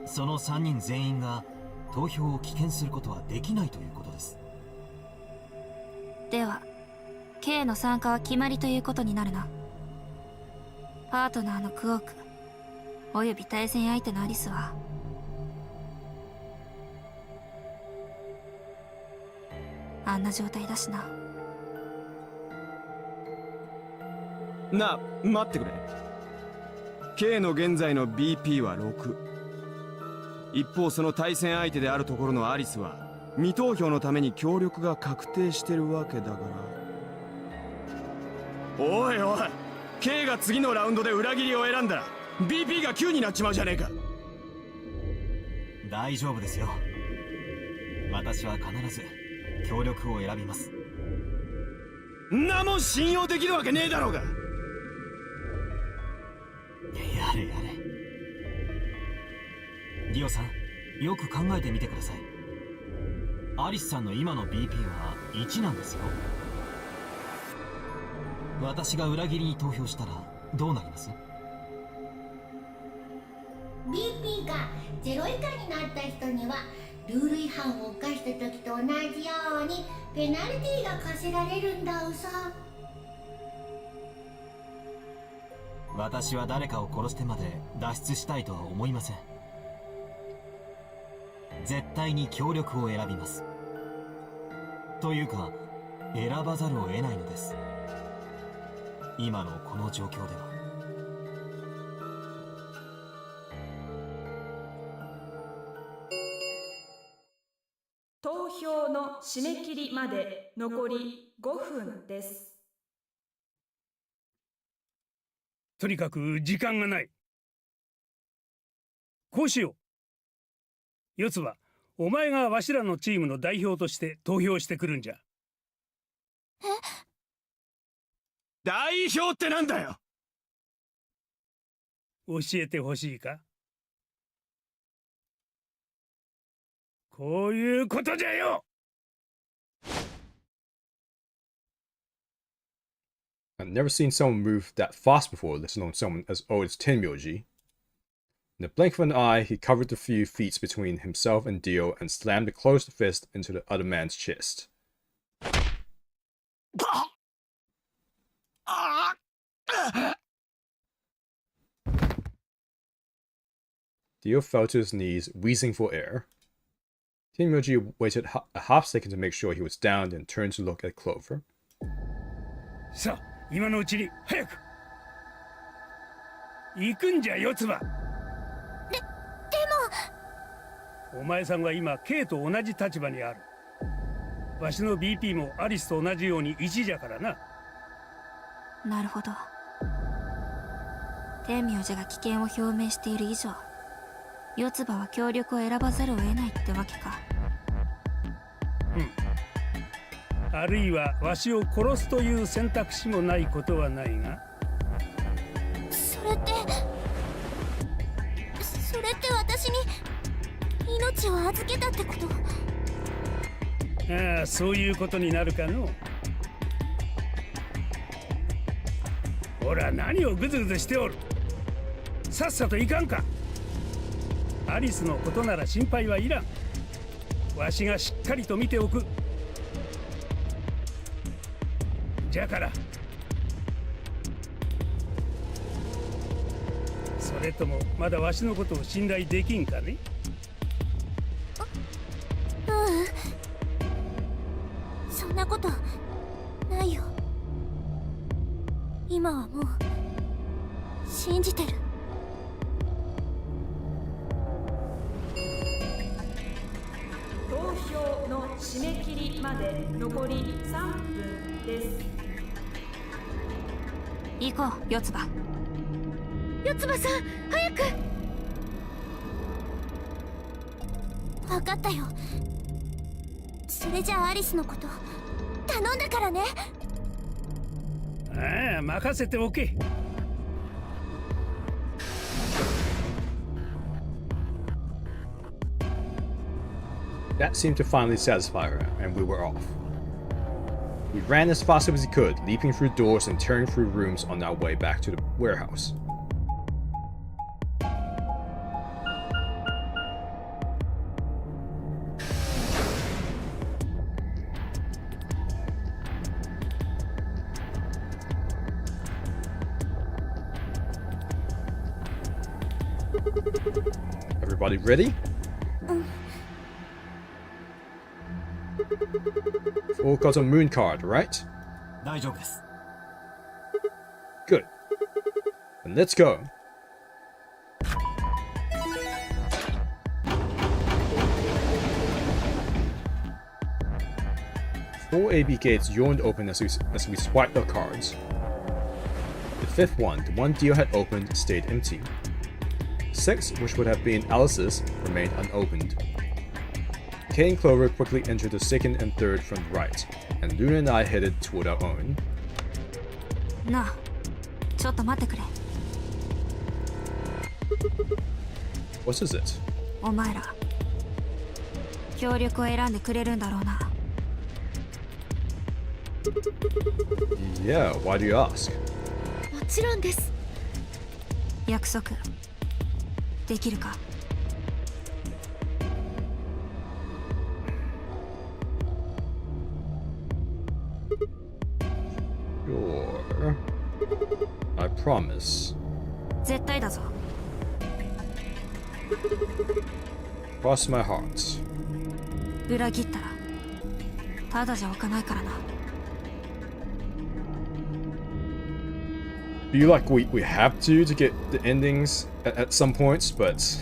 ー、その3人全員が投票を棄権することはできないということです。では K の参加は決まりということになるな。パートナーのクオークおよび対戦相手のアリスはあんな状態だしな。な、待ってくれ。 K の現在の BP は6。一方その対戦相手であるところのアリスは未投票のために協力が確定してるわけだから。おいおい、 K が次のラウンドで裏切りを選んだら BP が9になっちまうじゃねえか。大丈夫ですよ。私は必ず協力を選びます。んなもん信用できるわけねえだろうが。やれやれ。リオさん、よく考えてみてください。アリスさんの今の BP は1なんですよ。私が裏切りに投票したらどうなります？ BP が0以下になった人にはルール違反を犯した時と同じようにペナルティーが課せられるんだうさ。私は誰かを殺してまで脱出したいとは思いません。絶対に協力を選びます。というか、選ばざるを得ないのです。今のこの状況では。投票の締め切りまで残り5分です。とにかく時間がない。こうしよう。四つはお前がわしらのチームの代表として投票してくるんじゃ。え？代表ってなんだよ。教えてほしいか。こういうことじゃよ。I've never seen someone move that fast before, let alone someone as old as Tenmyoji. In the blink of an eye, he covered the few feet between himself and Dio and slammed a closed fist into the other man's chest. Dio fell to his knees, wheezing for air. Tenmyoji waited a half second to make sure he was down, then turned to look at Clover. さあ、今のうちに早く行くんじゃ、四つ葉。でもお前さんは今 K と同じ立場にある。わしの BP もアリスと同じように1じゃからな。なるほど。天明寺が危険を表明している以上、四つ葉は協力を選ばざるを得ないってわけか。うん。あるいはわしを殺すという選択肢もないことはないが。それって私に命を預けたってこと？ああ、そういうことになるかの。ほら、何をグズグズしておる。さっさといかんか。アリスのことなら心配はいらん。わしがしっかりと見ておく。じゃから。それともまだわしのことを信頼できんかね？そんなことないよ。今はもう信じてる。投票の締め切りまで残り3分です。行こう、四つ葉。四つ葉さん、早く。分かったよ。それじゃあアリスのこと頼んだからね。ああ、任せておけ。That seemed to finally satisfy her, and we were off. We ran as fast as we could, leaping through doors and tearing through rooms on our way back to the warehouse. Everybody ready? All got a moon card, right? 大丈夫です。 Good. Then let's go. Four AB gates yawned open as we swiped our cards. The fifth one, the one Dio had opened, stayed empty. 6, which would have been Alice's, remained unopened. Kay and Clover quickly entered the second and third from the right, and Luna and I headed toward our own. なあ、ちょっと待ってくれ。 What is it? お前ら、協力を選んでくれるんだろうな。Yeah, why do you ask? もちろんです。約束できるか。 Sure. I promise. 絶対だぞ。 Cross my heart. 裏切ったらただじゃ置かないからな。 Feel like we have to get the endings at some points, but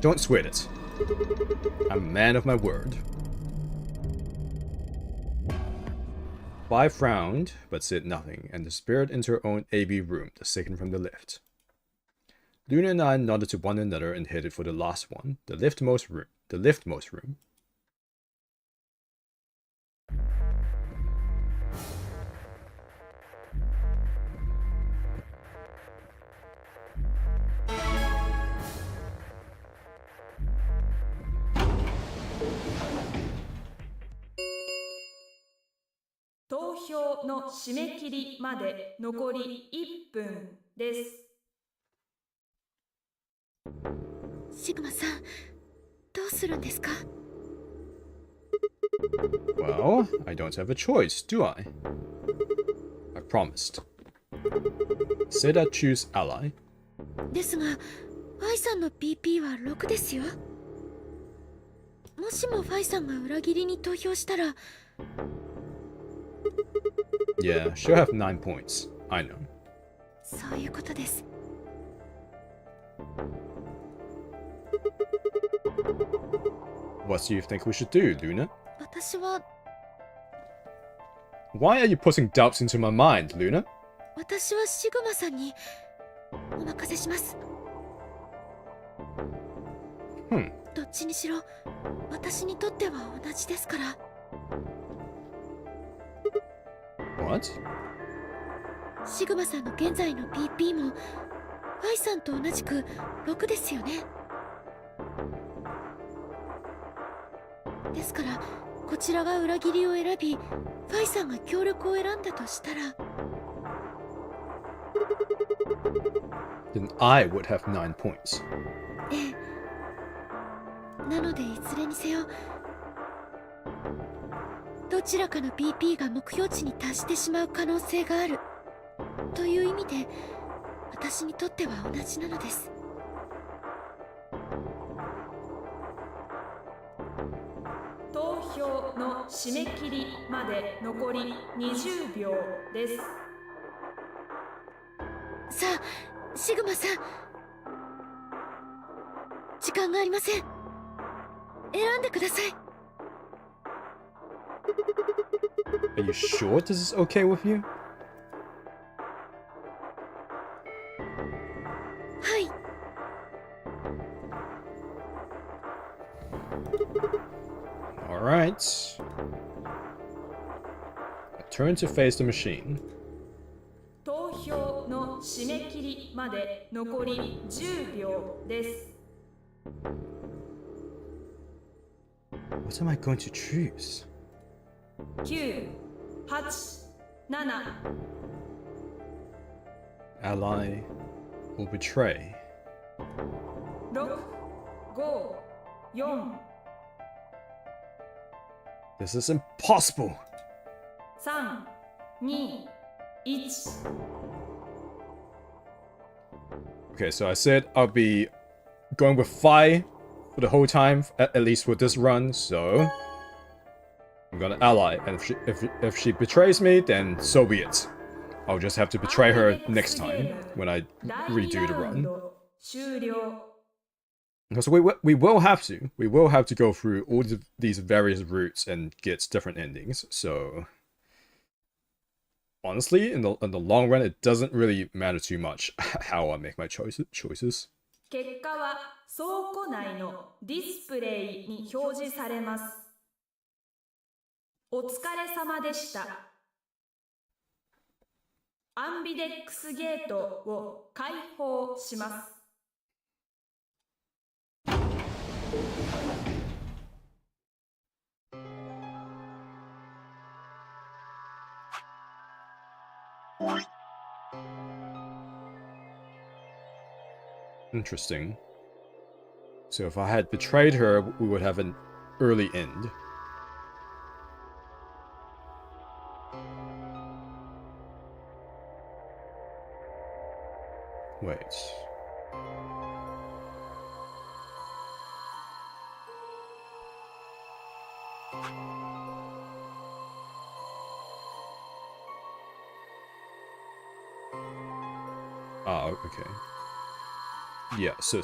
don't sweat it. I'm a man of my word. 5 frowned, but said nothing, and disappeared into her own AB room, the second from the left. Luna and I nodded to one another and headed for the last one, the leftmost room. "投票の締め切りまで残り1分です。シグマさん、どうするんですか？ Well, I don't have a choice, do I? I promised. Said I'd choose ally. ですが、ファイさんの PP は6ですよ。もしもファイさんが裏切りに投票したら。 Yeah, she'll have 9 points. I know. そういうことです。 What do you think we should do, Luna? 私は Why are you putting doubts into my mind, Luna? 私はシグマさんにお任せします。どっちにしろ私にとっては同じですから。 What? シグマさんの現在の PP もファイさんと同じく6ですよね。ですからこちらが裏切りを選び、ファイさんが協力を選んだとしたら。 Then I would have 9 points. ええ。なのでいずれにせよ、どちらかの PP が目標値に達してしまう可能性があるという意味で、私にとっては同じなのです。投票の締め切りまで残り20秒です。さあ、シグマさん、時間がありません。選んでください。 Are you sure this is okay with you? Alright. I turn to face the machine. 投票の締め切りまで残り10秒です。What am I going to choose? 9、8、7、Ally or betray? 6、5、4、This is impossible! 3、2、1。Okay, so I said I'll be going with Phi for the whole time, at least for this run, so I'm gonna ally, and if she betrays me, then so be it. I'll just have to betray her next time when I redo the run. 終了。 Because we will have to go through all these various routes and get different endings. So honestly, in the long run, it doesn't really matter too much how I make my choices. 結果は倉庫内のディスプレイに表示されます。お疲れ様でした。アンビデックスゲートを開放します。Interesting. So if I had betrayed her, we would have an early end. Wait. Ah, okay. Yeah, so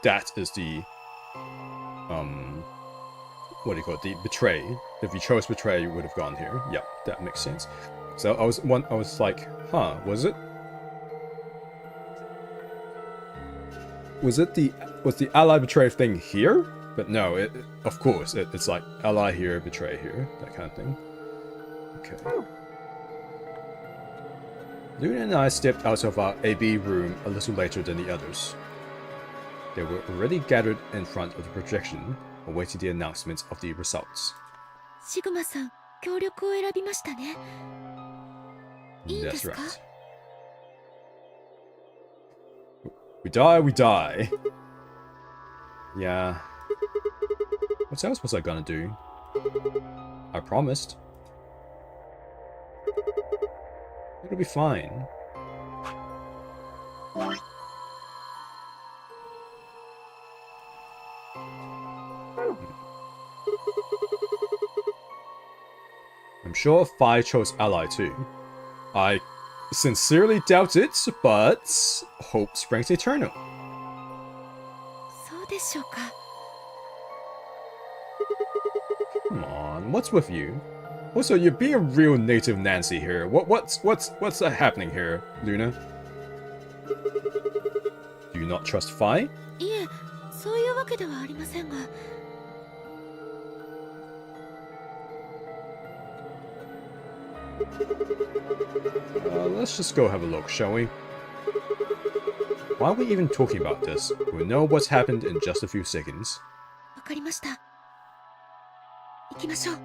that is the what do you call it? The betray. If you chose betray, you would have gone here. Yeah, that makes sense. So I was like, huh, was the ally betray thing here? But no, of course it's like ally here, betray here, that kind of thing. Okay. Luna and I stepped out of our AB room a little later than the others. They were already gathered in front of the projection, awaiting the announcement of the results. シグマさん、協力を選びましたね。いいで That's すか？ right. We die. Yeah. What else was I gonna do? I promised. It'll be fine. I'm sure Phi chose ally too. I sincerely doubt it, but hope springs eternal. そうでしょうか。 Come on, what's with you? Also, you're being a real native Nancy here. What's happening here, Luna? Do you not trust Phi? いえ、そういうわけではありませんが。 Let's just go have a look, shall we? Why are we even talking about this? We'll know what's happened in just a few seconds. わかりました。行きましょう。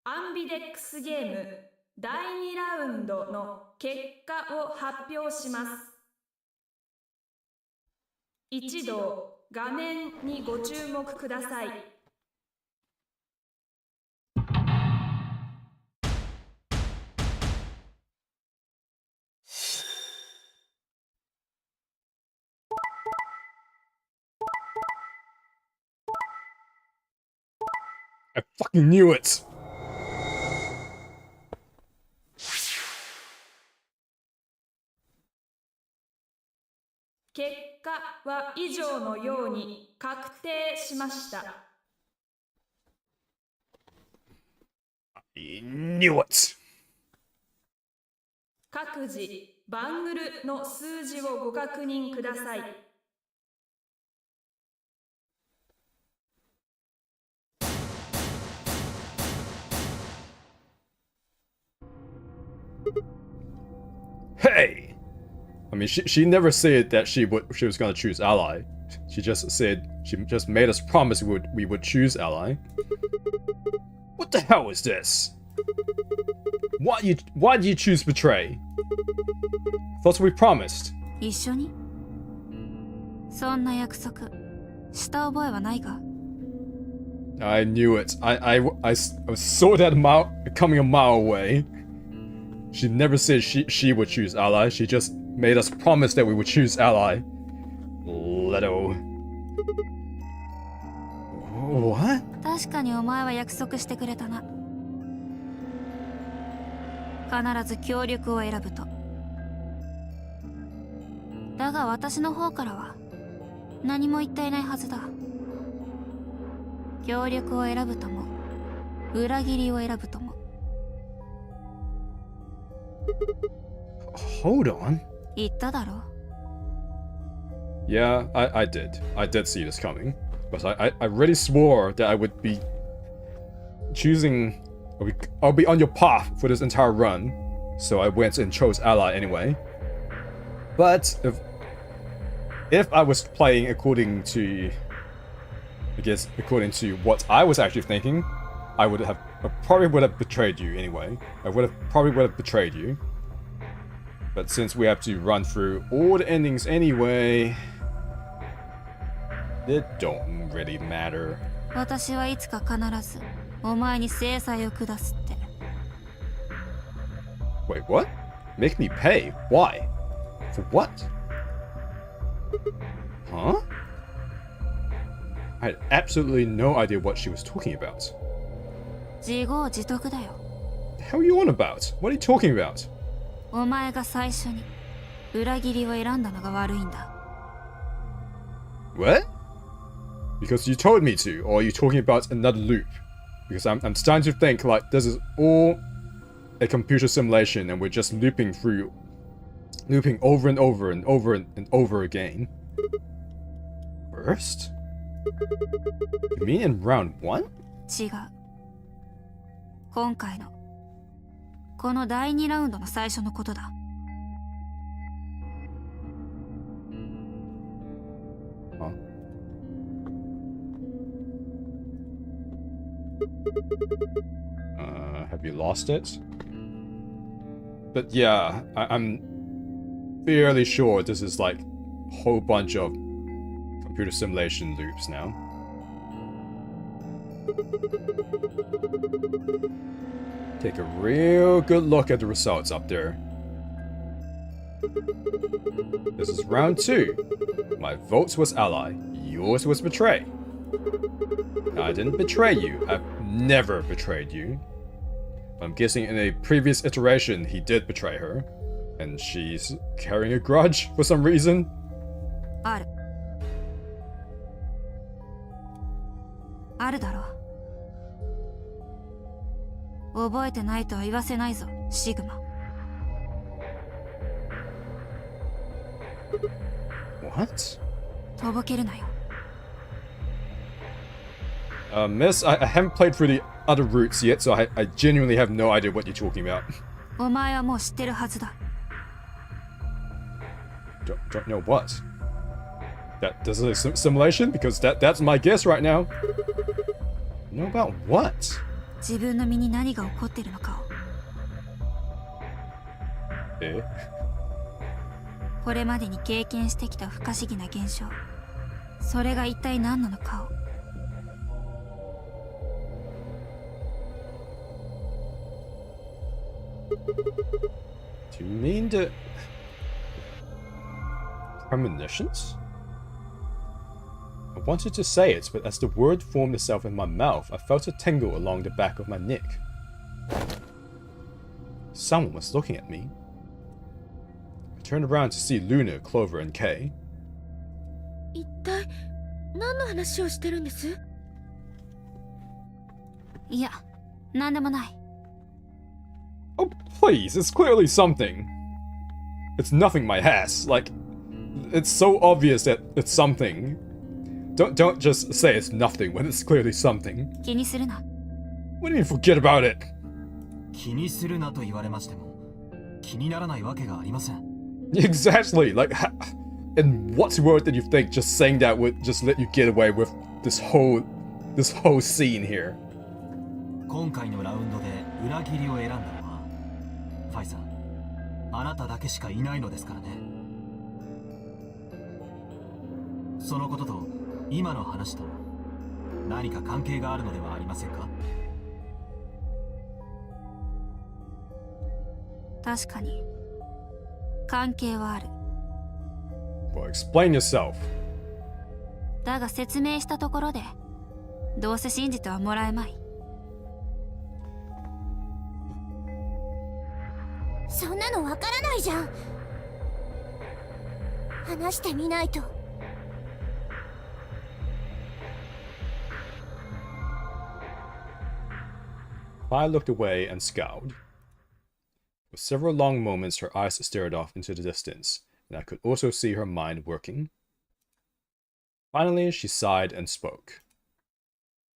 アンビデックスゲーム第2ラウンドの結果を発表します。一同、画面にご注目ください。I fucking knew it! 結果は以上のように確定しました。Knew it. 各自バングルの数字をご確認ください。Hey! I mean, she never said that she was gonna choose ally. She just made us promise we would choose ally. What the hell is this? Why did you choose betray? Thought we promised. 一緒にそんな約束した覚えはないか？ I knew it. I saw that coming a mile away. She never said she would choose ally. She just made us promise that we would choose ally. Little. What? 確かにお前は約束してくれたな。必ず協力を選ぶと。だが私の方からは何も言っていないはずだ。協力を選ぶとも裏切りを選ぶとも。Hold on. 言っただろ。 Yeah, I did. I did see this coming. But I really swore that I would be choosing... I'll be on your path for this entire run. So I went and chose ally anyway. But if I was playing according to... I guess according to what I was actually thinking, I probably would have betrayed you anyway. I probably would have betrayed you. But since we have to run through all the endings anyway, it don't really matter. 私はいつか必ずお前に制裁を下すって。 Wait, what? Make me pay? Why? For what? Huh? I had absolutely no idea what she was talking about. 自業自得だよ。 The hell are you on about? What are you talking about? お前が最初に裏切りを選んだのが悪いんだ。 What? Because you told me to, or are you talking about another loop? Because I'm starting to think like this is all a computer simulation and we're just looping over and over and over and over again. First? You mean in round 1? 違う。今回のこの第2ラウンドの最初のことだ。Huh? Have you lost it? But yeah, I'm fairly sure this is like a whole bunch of computer simulation loops now. Take a real good look at the results up there. This is round 2. My vote was ally, yours was betray. I didn't betray you, I've never betrayed you. I'm guessing in a previous iteration he did betray her. And she's carrying a grudge for some reason. ある。あるだろう。覚えてないとは言わせないぞ、シグマ。What? とぼけるなよ。Miss, I haven't played through the other routes yet, so I genuinely have no idea what you're talking about. お前はもう知ってるはずだ。Don't know what? That this is a simulation? Because that's my guess right now. Know about what? 自分の身に何が起こってるのかを。Eh? これまでに経験してきた不可思議な現象。それが一体何なのかを。Do you mean the premonitions? I wanted to say it, but as the word formed itself in my mouth, I felt a tingle along the back of my neck. Someone was looking at me. I turned around to see Luna, Clover, and Kay. 一体何の話をしてるんです？いや、何でもない。Oh, please, it's clearly something. It's nothing, my ass. Like, it's so obvious that it's something. Don't just say it's nothing when it's clearly something. 気にするな。 What do you mean forget about it? 気にするなと言われましても気にならないわけがありません。 Exactly. Like, in what world did you think just saying that would just let you get away with this whole scene here? 今回のラウンドで裏切りを選んだのはファイさん、あなただけしかいないのですからね。そのことと今の話と何か関係があるのではありませんか？確かに関係はある。 Well, explain yourself. だが説明したところでどうせ信じてはもらえまい。そんなのわからないじゃん。話してみないと。 I looked away and scowled. For several long moments, her eyes stared off into the distance, and I could also see her mind working. Finally, she sighed and spoke.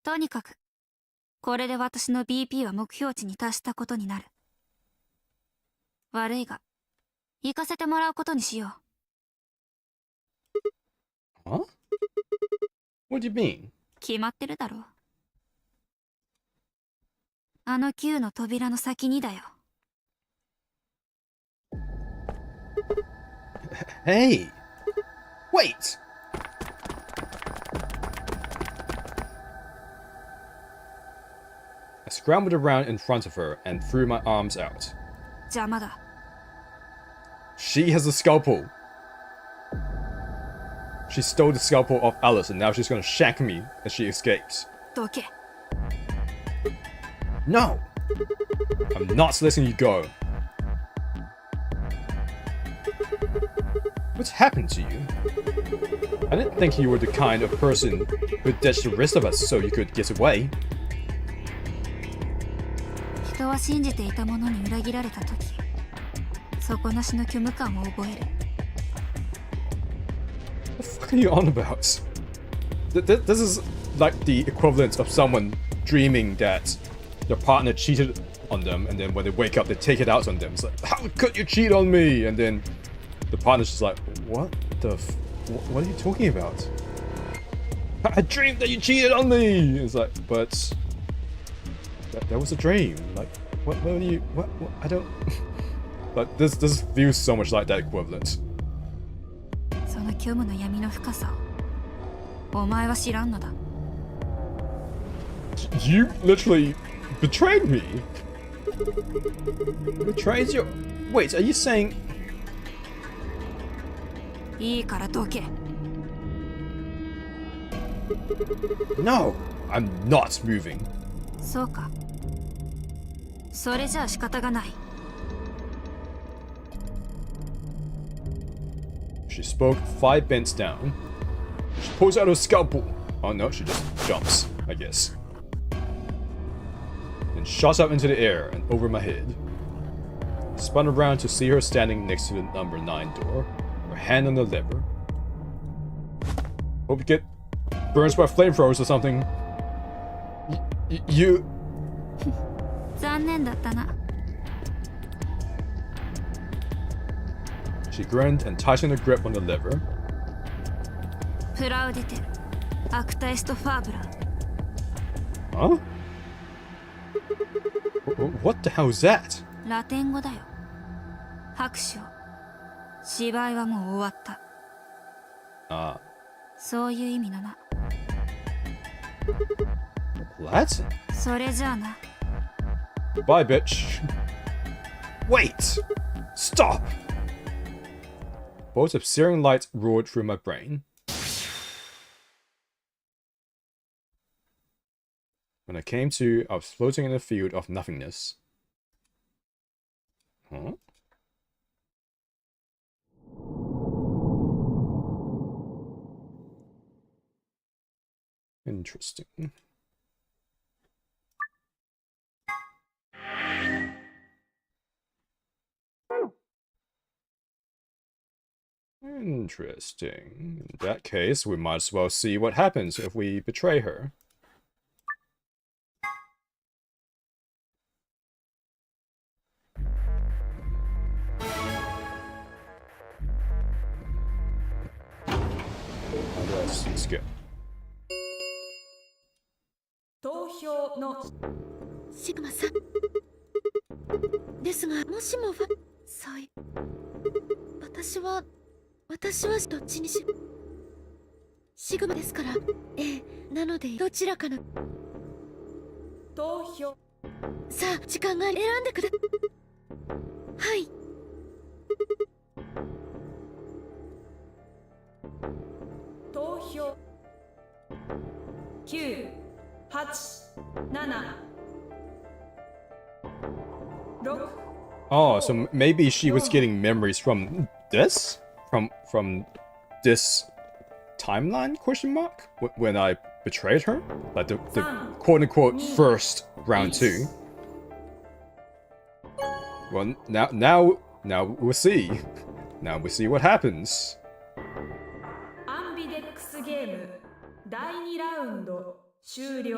とにかくこれで私の BP は目標値に達したことになる。悪いが行かせてもらうことにしよう。 Huh? What do you mean? 決まってるだろう。あの9の扉の先にだよ。 Hey! Wait! I scrambled around in front of her and threw my arms out. 邪魔だ。 She has a scalpel! She stole the scalpel off Alice and now she's gonna shank me as she escapes. どけ。 No! I'm not letting you go. What's happened to you? I didn't think you were the kind of person who'd ditch the rest of us so you could get away. 人は信じていたものに裏切られた時、底なしの虚無感を覚える。 What the fuck are you on about? This is like the equivalent of someone dreaming that their partner cheated on them, and then when they wake up, they take it out on them. It's like, how could you cheat on me? And then the partner's just like, what the what are you talking about? I dreamed that you cheated on me! It's like, but that was a dream. Like, what are you, what I don't... But this feels so much like that equivalent. その虚無の闇の深さをお前は知らんのだ。 You literally betrayed me. Betrayed you? Wait, are you saying... いいからどけ。 No, I'm not moving. そうか。それじゃあ仕方がない。 She spoke 5 bents down. She pulls out her scalpel. Oh no, she just jumps, I guess. Then shot up into the air and over my head. Spun around to see her standing next to the number 9 door, her hand on the lever. Hope you get burns by flamethrowers or something. You... 残念だったな。 She grinned and tightened her grip on the lever. プラウディテ、アクタエストファーブラ。 Huh? What the hell is that? ラテン語だよ。拍手を。芝居はもう終わった。 Ah, そういう意味だな。 Latin? それじゃあな。 Goodbye, bitch. Wait! Stop! Bolts of searing light roared through my brain. When I came to, I was floating in a field of nothingness. Huh? Interesting. Interesting. In that case, we might as well see what happens if we betray her. Let's go. 投票のシグマさんですが、もしもそうい私はどっちにしシグマですから。ええ、なのでどちらかの投票。さあ、時間が選んでくだはい。投票9、8、7、6。 Oh, so maybe she was getting memories from this? From this timeline, question mark? When I betrayed her? Like the quote-unquote first round 2. Well, now we'll see. Now we'll see what happens. アンビデックスゲーム第2ラウンド終了。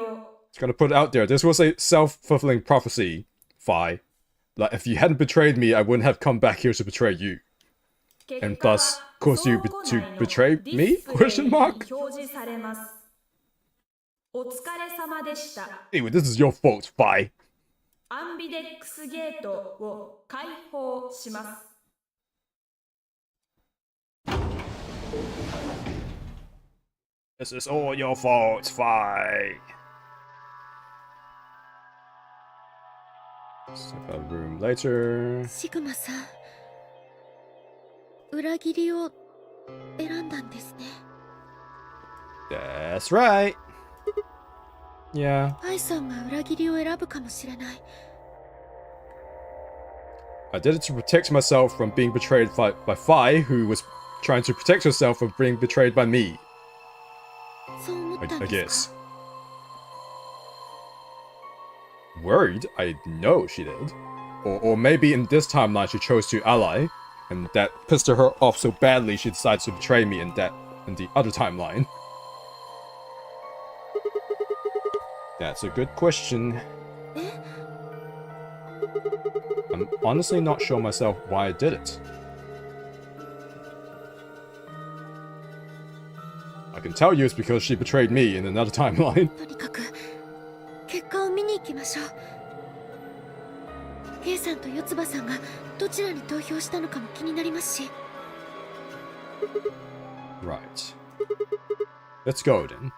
Just gonna put it out there. This was a self-fulfilling prophecy, Fi. Like, if you hadn't betrayed me, I wouldn't have come back here to betray you. And thus, caused you to betray me? Question mark? 表示されます。お疲れ様でした。 Anyway, this is your fault, Fi. アンビデックスゲートを開放します。 This is all your fault, Fi. Step out of the room later. シグマさん、裏切りを選んだんですね。That's right. Yeah. アイさんが裏切りを選ぶかもしれない。 I did it to protect myself from being betrayed by Fi, who was trying to protect herself from being betrayed by me. そう思ったん I ですか。 guess. Worried? I know she did. Or maybe in this timeline she chose to ally, and that pissed her off so badly she decided to betray me in the other timeline. That's a good question. I'm honestly not sure myself why I did it. I can tell you it's because she betrayed me in another timeline. とにかく結果を見に行きましょう。ケイさんと四つ葉さんがどちらに投票したのかも気になりますし。 Right. Let's go then.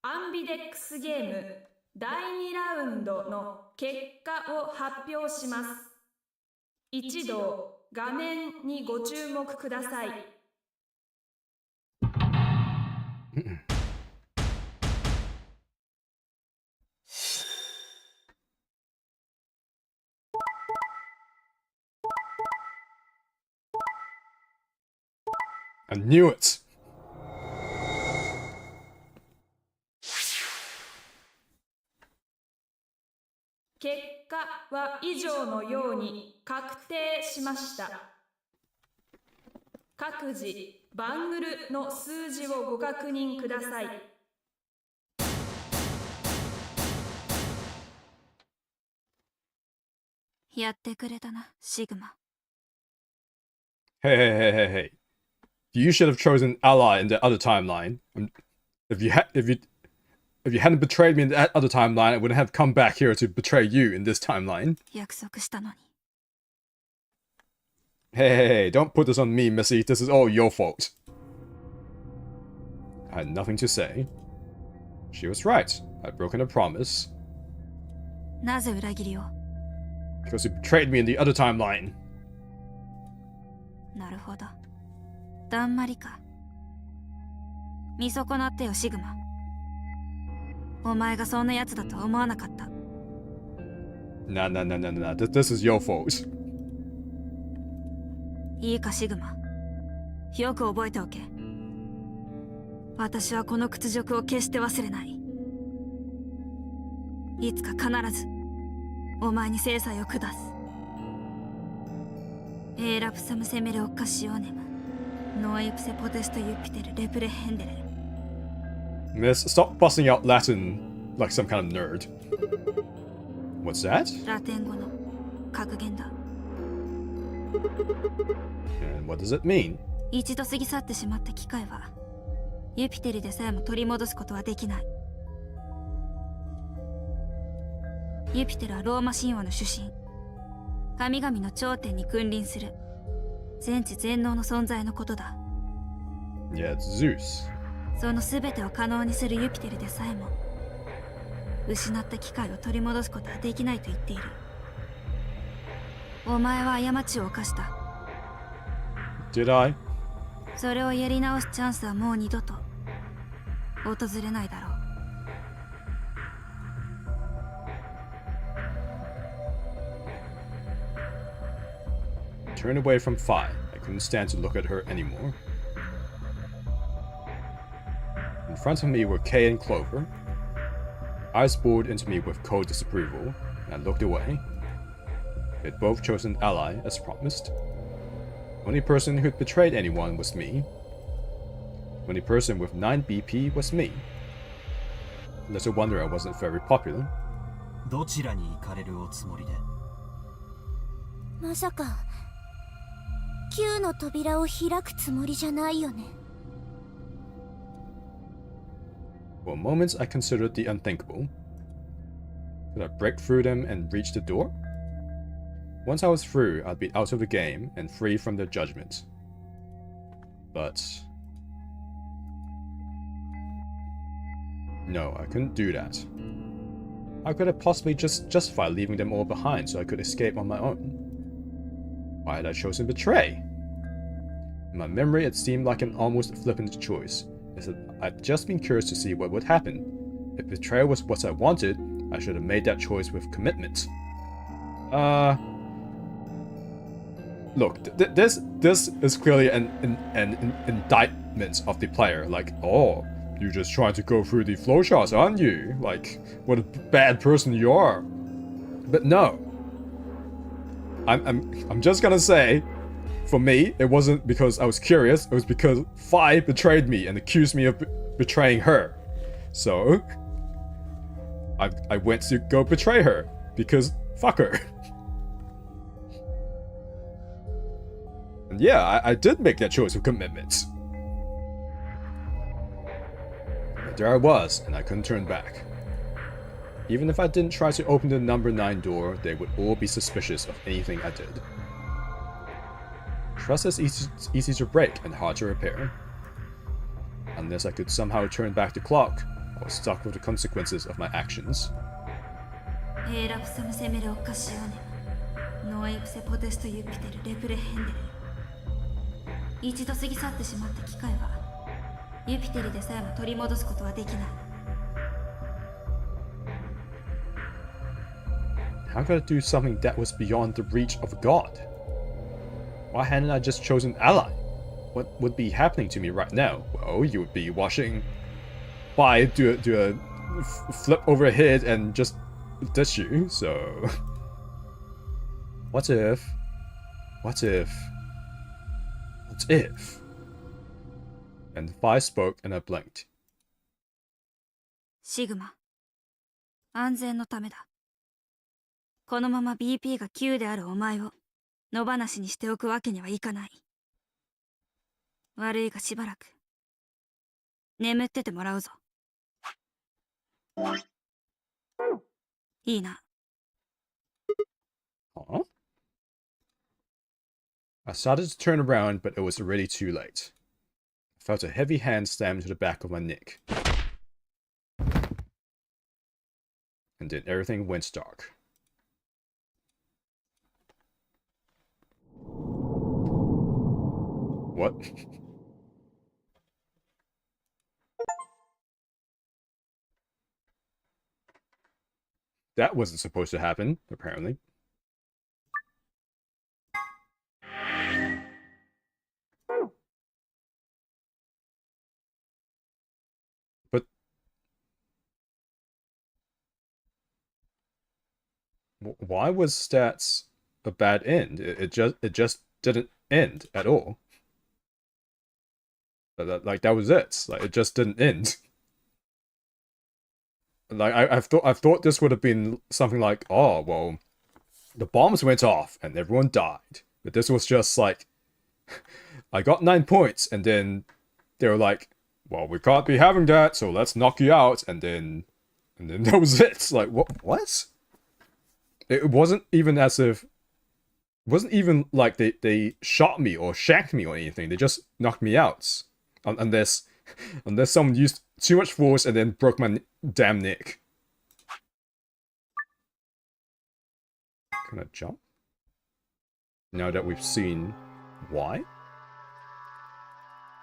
アンビデックスゲーム第2ラウンドの結果を発表します。一同画面にご注目ください。I knew it. 結果は以上のように確定しました。各自バングルの数字をご確認ください。やってくれたな、シグマ。 Hey. You should have chosen ally in the other timeline. If you hadn't betrayed me in that other timeline, I wouldn't have come back here to betray you in this timeline. 約束したのに。 Hey, don't put this on me, Missy. This is all your fault. I had nothing to say. She was right. I'd broken a promise. なぜ裏切りを？ Because you betrayed me in the other timeline. なるほど。だんまりか。見損なってよ、シグマ。お前がそんな奴だとは思わなかった。Nah. This is your fault. いいか、シグマ。よく覚えておけ。私はこの屈辱を決して忘れない。いつか必ずお前に制裁を下す。エーラプサムセメレオッカシオネムノエプセポテストユピテルレプレヘンデレ。 Miss, stop busting out Latin like some kind of nerd. What's that? ラテン語の格言だ。 And what does it mean? 一度過ぎ去ってしまった機会はユピテルでさえも取り戻すことはできない。ユピテルはローマ神話の主神、神々の頂点に君臨する全知全能の存在のことだ。 Yeah, it's Zeus. その全てを可能にするユピテルでさえも失った機会を取り戻すことはできないと言っている。お前は過ちを犯した。 Did I? それをやり直すチャンスはもう二度と訪れないだろう。 Turned away from Phi. I couldn't stand to look at her anymore. In front of me were Kay and Clover. Eyes bored into me with cold disapproval, and I looked away. They'd both chosen ally, as promised. The only person who'd betrayed anyone was me. The only person with 9 BP was me. Little wonder I wasn't very popular. どちらに行かれるおつもりで？まさか9の扉を開くつもりじゃないよね。 For moments I considered the unthinkable. Could I break through them and reach the door? Once I was through, I'd be out of the game and free from their judgment. But... no, I couldn't do that. How could I possibly just justify leaving them all behind so I could escape on my own? Why had I chosen betray? In my memory, it seemed like an almost flippant choice, as if I'd just been curious to see what would happen. If betrayal was what I wanted, I should have made that choice with commitment. Look, this is clearly an indictment of the player. Like, oh, you're just trying to go through the flowcharts, aren't you? Like, what a bad person you are. But no. I'm just gonna say, for me, it wasn't because I was curious, it was because Phi betrayed me and accused me of betraying her. So, I went to go betray her, because fuck her. And yeah, I did make that choice of commitment. But there I was, and I couldn't turn back. Even if I didn't try to open the number 9 door, they would all be suspicious of anything I did. Trust is easy to break and hard to repair. Unless I could somehow turn back the clock, I was stuck with the consequences of my actions. エーラプサムセメレオッカシオネムノエプセポテストユピテルレプレヘンデレ。一度過ぎ去ってしまった機会はユピテルでさえも取り戻すことはできない。 How could I do something that was beyond the reach of a god? Why hadn't I just chosen ally? What would be happening to me right now? Well, you would be watching Phi do a flip over head and just ditch you, so... What if... What if... What if... And Phi spoke and I blinked. シグマ、安全のためだ。このまま BP が9であるお前を野放しにしておくわけにはいかない。悪いがしばらく眠っててもらうぞ。いいな。Huh? I started to turn around, but it was already too late. I felt a heavy hand slam to the back of my neck. And then everything went dark. What? That wasn't supposed to happen, apparently. But Why was that a bad end? It just didn't end at all. Like that was it. Like it just didn't end. Like I've thought this would have been something like, oh well, the bombs went off and everyone died. But this was just like, I got 9 points, and then they were like, well, we can't be having that, so let's knock you out, and then that was it. Like what? It wasn't even as if, it wasn't even like they shot me or shanked me or anything. They just knocked me out. Unless someone used too much force and then broke my damn neck. Can I jump? Now that we've seen why?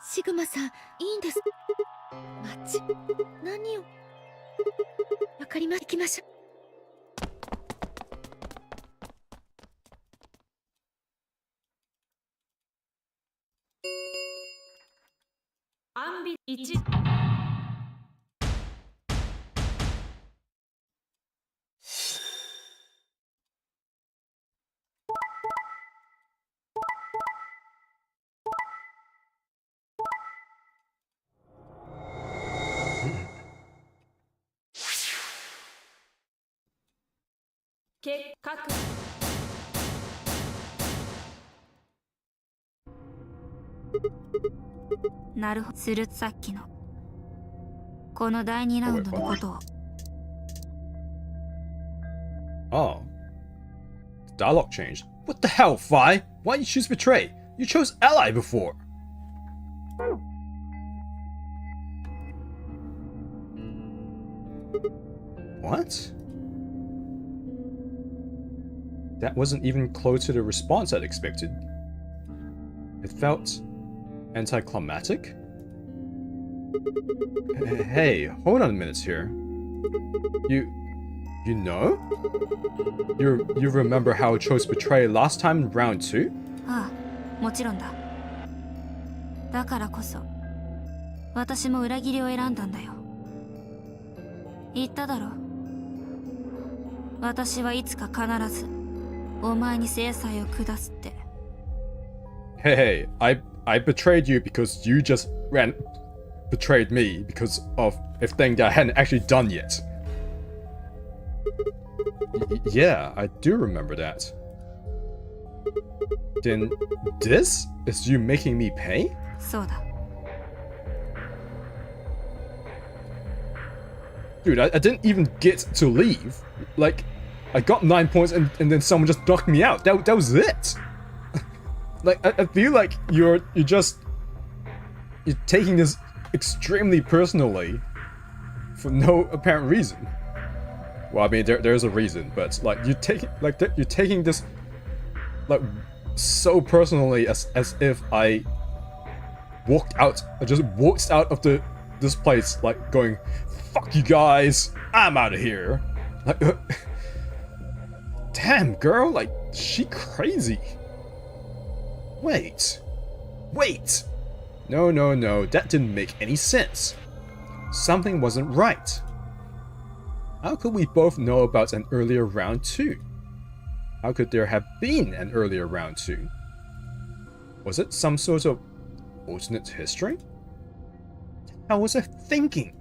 シグマさん、いいんです。待ち、何を。わかりま、行きましょう。アンビ1。結核。なるほど。するさっきのこの第2ラウンドのことを。Oh. The dialogue changed. What the hell, Fi? Why did you choose Betray? You chose Ally before. What? That wasn't even close to the response I'd expected. It felt anticlimactic. Hey, hold on a minute here. You know? You remember how I chose Betray last time in round 2? ああ、もちろんだ。だからこそ私も裏切りを選んだんだよ。言っただろ。私はいつか必ずお前に制裁を下すって。Hey, I betrayed you because you just betrayed me because of a thing that I hadn't actually done yet. Yeah, I do remember that. Then this is you making me pay? そうだ。Dude, I didn't even get to leave. Like, I got 9 points and then someone just knocked me out. That was it. Like, I feel like you're taking this extremely personally for no apparent reason. Well, I mean, there's a reason, but like you're taking this like so personally as if I just walked out of this place like going, fuck you guys, I'm out of here. Like, damn girl, like she crazy. Wait. No, that didn't make any sense. Something wasn't right. How could we both know about an earlier round 2? How could there have been an earlier round 2? Was it some sort of alternate history? How was I thinking?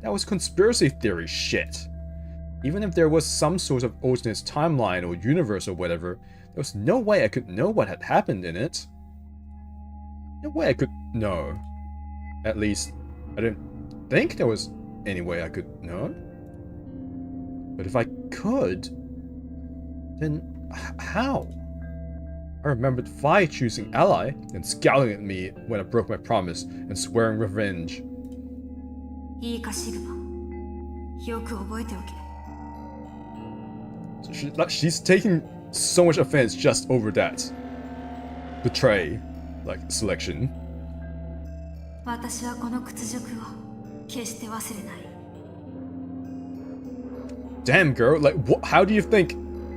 That was conspiracy theory shit. Even if there was some sort of alternate timeline or universe or whatever, there was no way I could know what had happened in it. No way I could know. At least, I didn't think there was any way I could know. But if I could, then how? I remembered Fi choosing Ally and scowling at me when I broke my promise and swearing revenge. いいかシグマ、よく覚えておけ。 So she's taking so much offense just over that betray, like, selection. 私はこの屈辱を決して忘れない。 Damn girl, like how do you think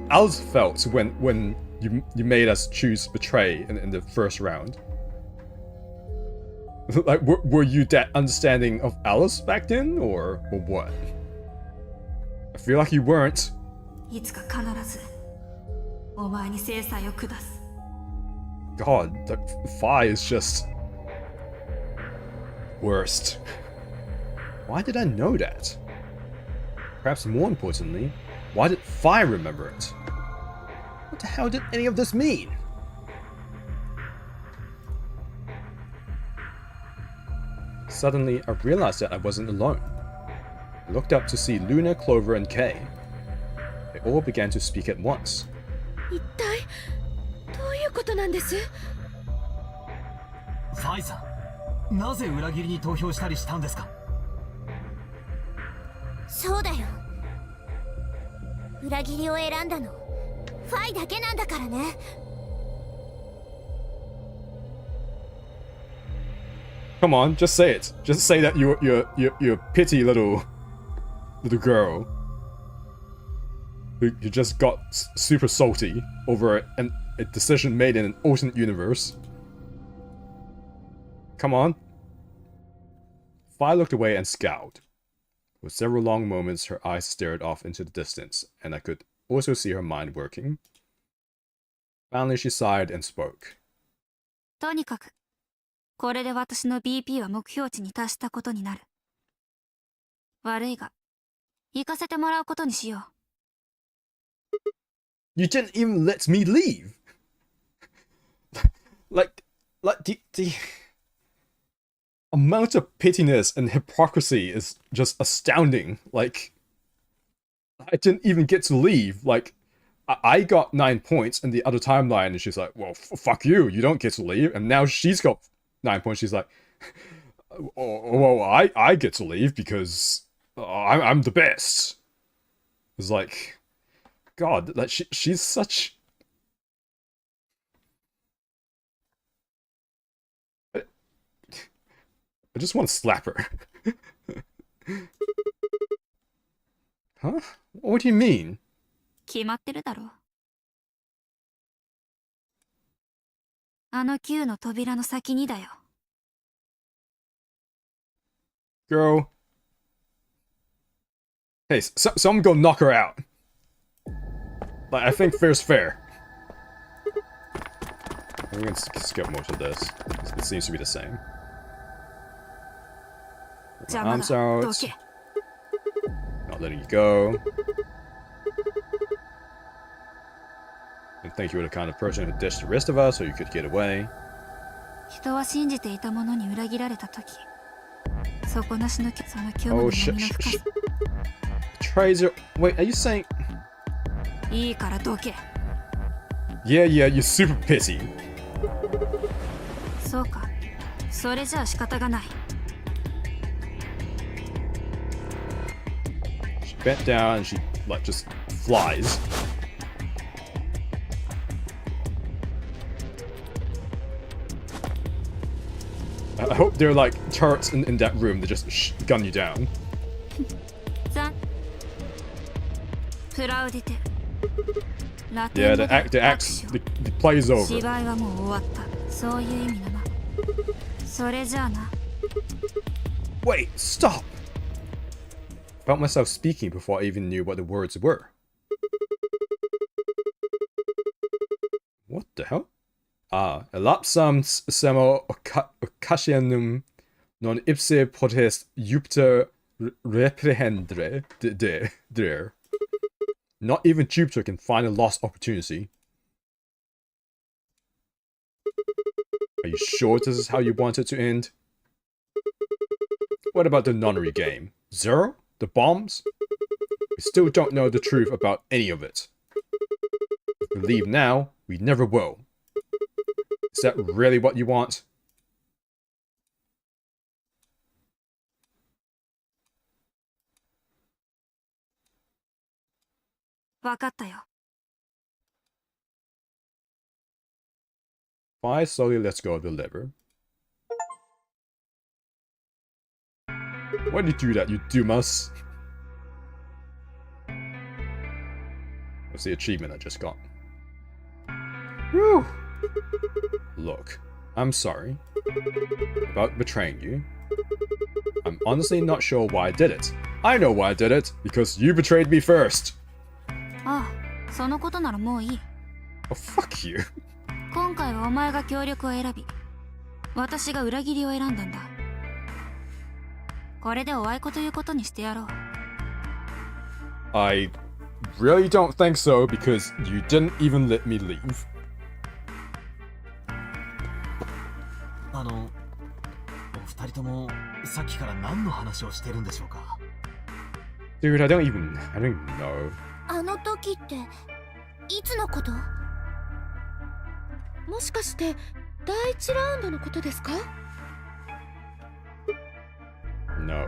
Alice felt when you made us choose Betray in the first round? Like were you that understanding of Alice back then or what? I feel like you weren't. いつか必ずお前に制裁を下す。 God, the Phi is just worst. Why did I know that? Perhaps more importantly, why did Phi remember it? What the hell did any of this mean? Suddenly, I realized that I wasn't alone. I looked up to see Luna, Clover, and Kay. They all began to speak at once. 一体どういうことなんです？ファイさん、なぜ裏切りに投票したりしたんですか？そうだよ。裏切りを選んだのファイだけなんだからね。Come on, just say it. Just say that you're pity little girl who just got super salty over a decision made in an alternate universe. Come on. Phi looked away and scowled. For several long moments, her eyes stared off into the distance, and I could also see her mind working. Finally, she sighed and spoke. とにかくこれで私の BP は目標値に達したことになる。悪いが行かせてもらうことにしよう。 You didn't even let me leave. like the amount of pittiness and hypocrisy is just astounding. Like, I didn't even get to leave. Like, I got 9 points in the other timeline, and she's like, well, fuck you, you don't get to leave. And now she's got 9 points. She's like, oh, well, I get to leave because I'm the best. It's like, God, like she's such. I just want to slap her. Huh? What do you mean? 決まってるだろう。あの9の扉の先にだよ。Girl. Hey, someone go knock her out. Like, I think fair's fair. We're gonna skip most of this. It seems to be the same. Arms out. Not letting you go. And think you were the kind of person who ditched the rest of us so you could get away. 人は信じていたものに裏切られたとき、底なしのその虚無 Oh の shit, 闇の深さ。 Betrays your. Wait, are you saying? いいからどけ。 Yeah, you're super pissy. そうか。それじゃあ仕方がない。 She bent down and she like just flies. I hope there are like turrets in that room that just gun you down. プラウディテ。 Yeah, the play's over. 芝居はもう終わった。そういう意味だな。それじゃあな。 Wait, stop! Felt myself speaking before I even knew what the words were. What the hell? Elapsam semo occasianum non ipse potest Jupiter reprehendere there. Not even Jupiter can find a lost opportunity. Are you sure this is how you want it to end? What about the Nonary Game? Zero? The bombs? We still don't know the truth about any of it. If we leave now, we never will. Is that really what you want? Phi slowly lets go of the lever. Why did you do that, you Dumas? What's the achievement I just got? Whew! Look, I'm sorry about betraying you. I'm honestly not sure why I did it. I know why I did it, because you betrayed me first. ああ、そのことならもういい。Oh, fuck you. 今回はお前が協力を選び、私が裏切りを選んだんだ。これでおあいこということにしてやろう。I really don't think so because you didn't even let me leave. お二人ともさっきから何の話をしてるんでしょうか。 Dude, I don't even know. あの時っていつのこと？もしかして第1ラウンドのことですか？ No.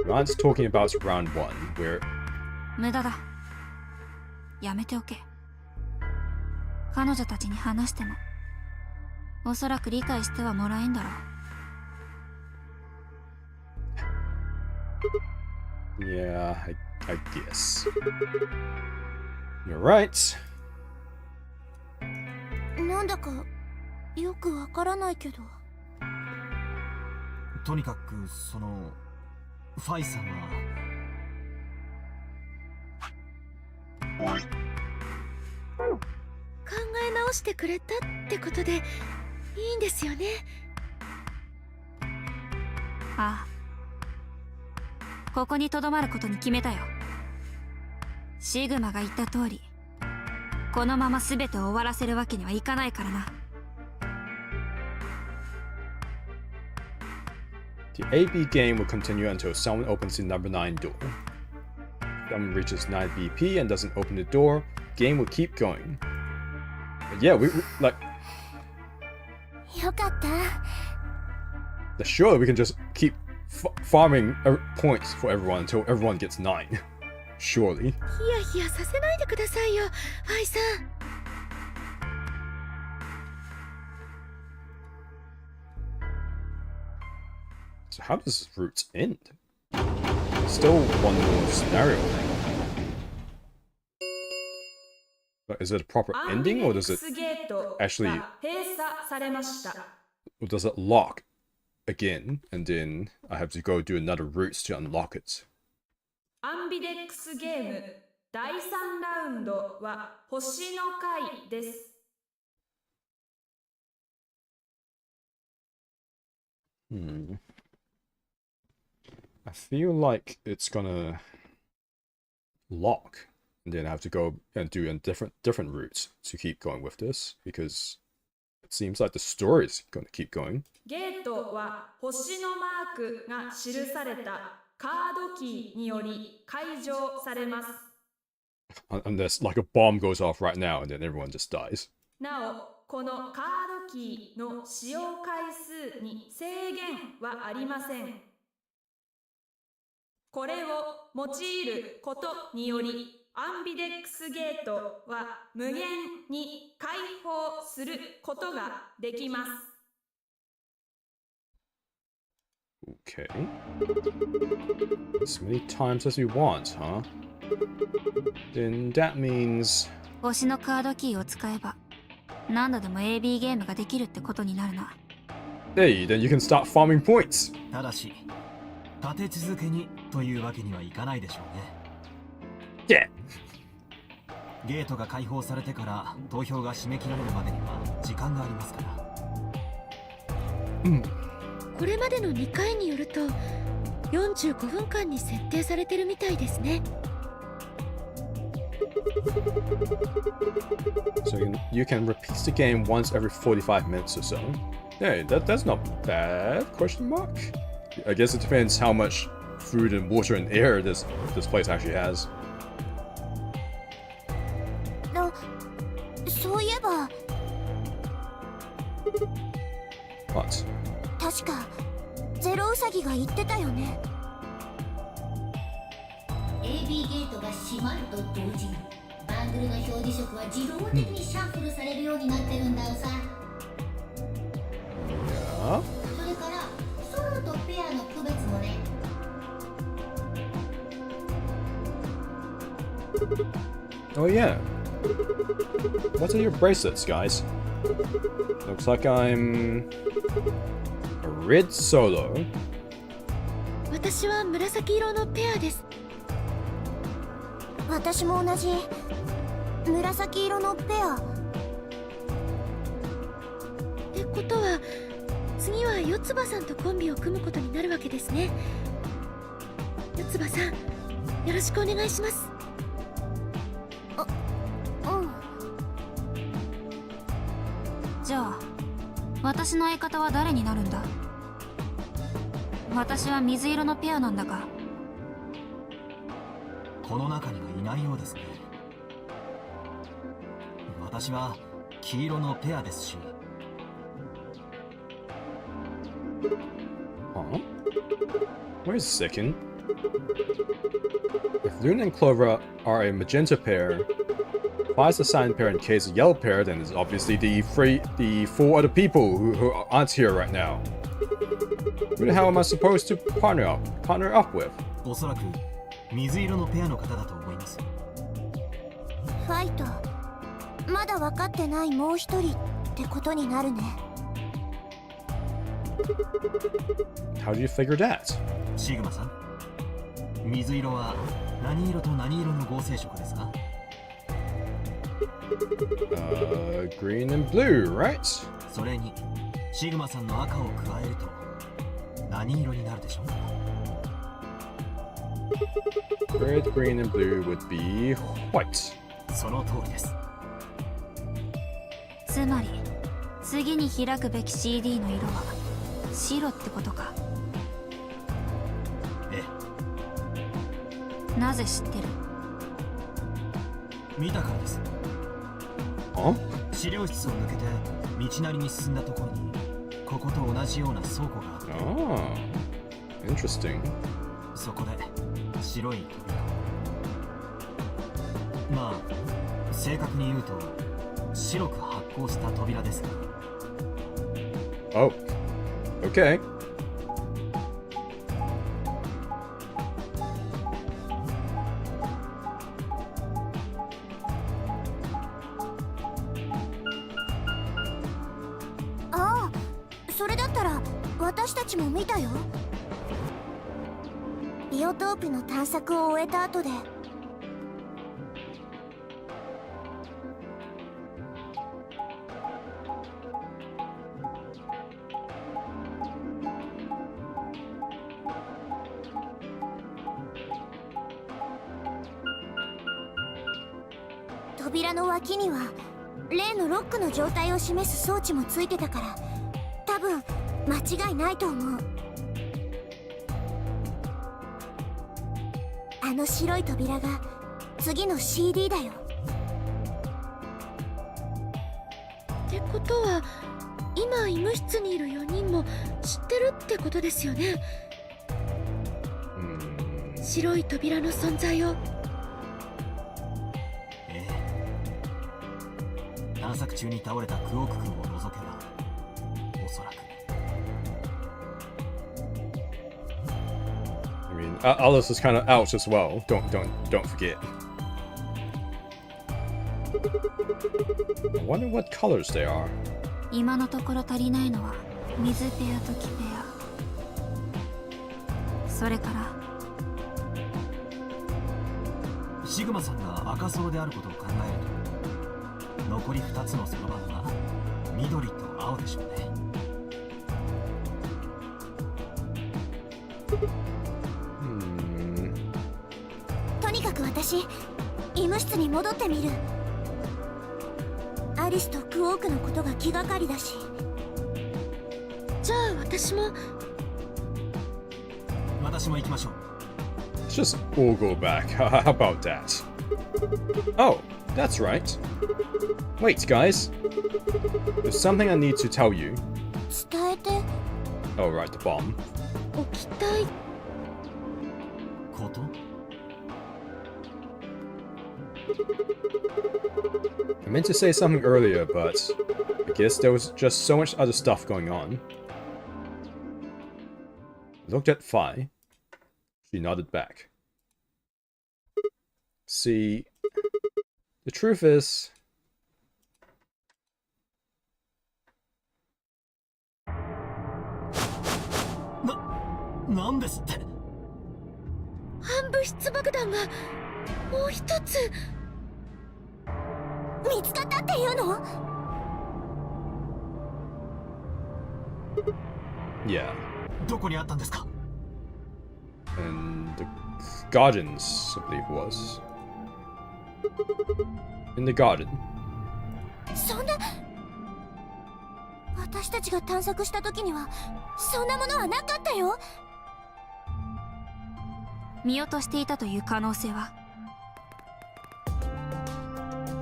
Ron's talking about round 1, where 無駄だ。やめておけ。彼女たちに話してもおそらく理解してはもらえんだろう。yeah, I guess. You're right. なんだかよくわからないけど。とにかくファイさんは考え直してくれたってことでいいんですよね。ああ、ここにとどまることに決めたよ。シグマが言った通り、このまま全てを終わらせるわけにはいかないからな。The AB game will continue until someone opens the number 9 door. If someone reaches 9 BP and doesn't open the door, game will keep going. But yeah, we like よかった。 surely we can just keep farming points for everyone until everyone gets 9. Surely. ヒヤヒヤさせないでくださいよ、ファイさん。So how does this route end? Still one more scenario. But is it a proper ending, or does it actually, or does it lock again, and then I have to go do another route to unlock it? アンビデックスゲーム第3ラウンドは星の回です。I feel like it's gonna lock, and then I have to go and do a different routes to keep going with this, because it seems like the story is gonna keep going. ゲートは星のマークが記されたカードキーにより解錠されます。Unless like a bomb goes off right now and then everyone just dies. なお、このカードキーの使用回数に制限はありません。これを用いることにより、アンビデックスゲートは無限に開放することができます。Okay. As many times as we want, huh? Then that means... 星のカードキーを使えば何度でも AB ゲームができるってことになるな。Hey, then you can start farming points! ただし立て続けにというわけにはいかないでしょうね。ゲートが開放されてから投票が締め切られるまでには時間がありますから。これまでの2回によると45分間に設定されてるみたいですね。So you can repeat the game once every 45 minutes or so. Hey, that's not bad, question mark? I guess it depends how much food and water and air this place actually has. そういえば What? 確かゼロウサギが言ってたよね。 AB ゲートが閉まると同時にバングルの表示色は自動的にシャッフルされるようになってるんだよさ。 Yeah? それからソロとペアの区別もね。 Oh yeah. What are your bracelets, guys? Looks like I'm a red solo. 私は紫色のペアです。私も同じ紫色のペア。ってことは次は四つ葉さんとコンビを組むことになるわけですね。四つ葉さん、よろしくお願いします。うん。じゃあ私の相方は誰になるんだ？私は水色のペアなんだが。この中にはいないようですね。私は黄色のペアですし。Huh? Wait a second. If Luna and Clover are a magenta pair, Fi is a cyan pair and K is a yellow pair, then there's obviously the four other people who aren't here right now. Who the hell am I supposed to partner up with? おそらく水色のペアの方だと思います。ファイト、まだ分かってないもう一人ってことになるね。How do you figure that? シグマさん、水色は何色と何色の合成色ですか？ Green and blue, right? それにシグマさんの赤を加えると何色になるでしょうか？ Red, green, and blue would be white. その通りです。つまり次に開くべき CD の色は白ってことか。えなぜ知ってる？見たからです。資料室を抜けて道なりに進んだところにここと同じような倉庫があって、interesting. そこで白い扉。まあ正確に言うと白く発光した扉ですが。Oh, okay. ああ、それだったら私たちも見たよ。ビオトープの探索を終えた後で。扉の脇には例のロックの状態を示す装置もついてたから、多分間違いないと思う。あの白い扉が次の CD だよ。ってことは今医務室にいる4人も知ってるってことですよね。白い扉の存在を。探索中に倒れたクオーク君を除けばおそらく。I mean, Alice is kind of out as well. Don't forget. I wonder what colors they are. 今のところ足りないのは水ペアと黄ペア。それからシグマさんが赤ソロであることを考えると、残り2つのそろばんは緑と青でしょうね。とにかく私、医務室に戻ってみる。アリスとクオークのことが気がかりだし。じゃあ私も行きましょう。Let's just all go back. How about that? Oh, that's right. Wait, guys. There's something I need to tell you. 伝えて。Oh, right, the bomb. 置きたいこと？ I meant to say something earlier, but I guess there was just so much other stuff going on. I looked at Fi. She nodded back. See, the truth is...なんですって？反物質爆弾がもう一つ見つかったっていうの？ Yeah. どこにあったんですか？ And the gardens, I believe it was. In the garden. そんな、私たちが探索した時にはそんなものはなかったよ。見落としていたという可能性は？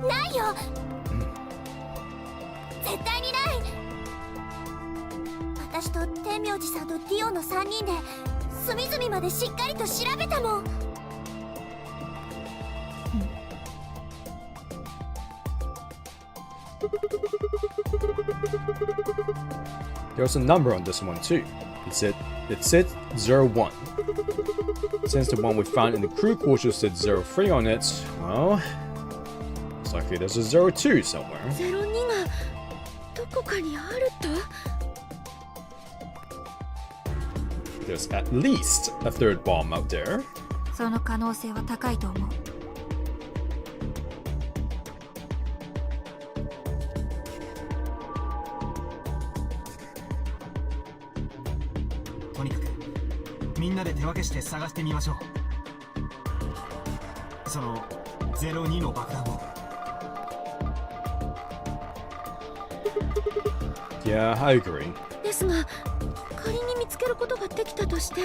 ないよ、絶対にない。私と天明寺さんとディオの3人で隅々までしっかりと調べたもん。There was a number on this one too. It said 01. Since the one we found in the crew quarters said 03 on it, well, it's likely there's a 02 somewhere. 02がどこかにあると？ There's at least a third bomb out there. その可能性は高いと思う。とにかくみんなで手分けして探してみましょう。その02の爆弾を。Yeah, I agree. ですが、仮に見つけることができたとして、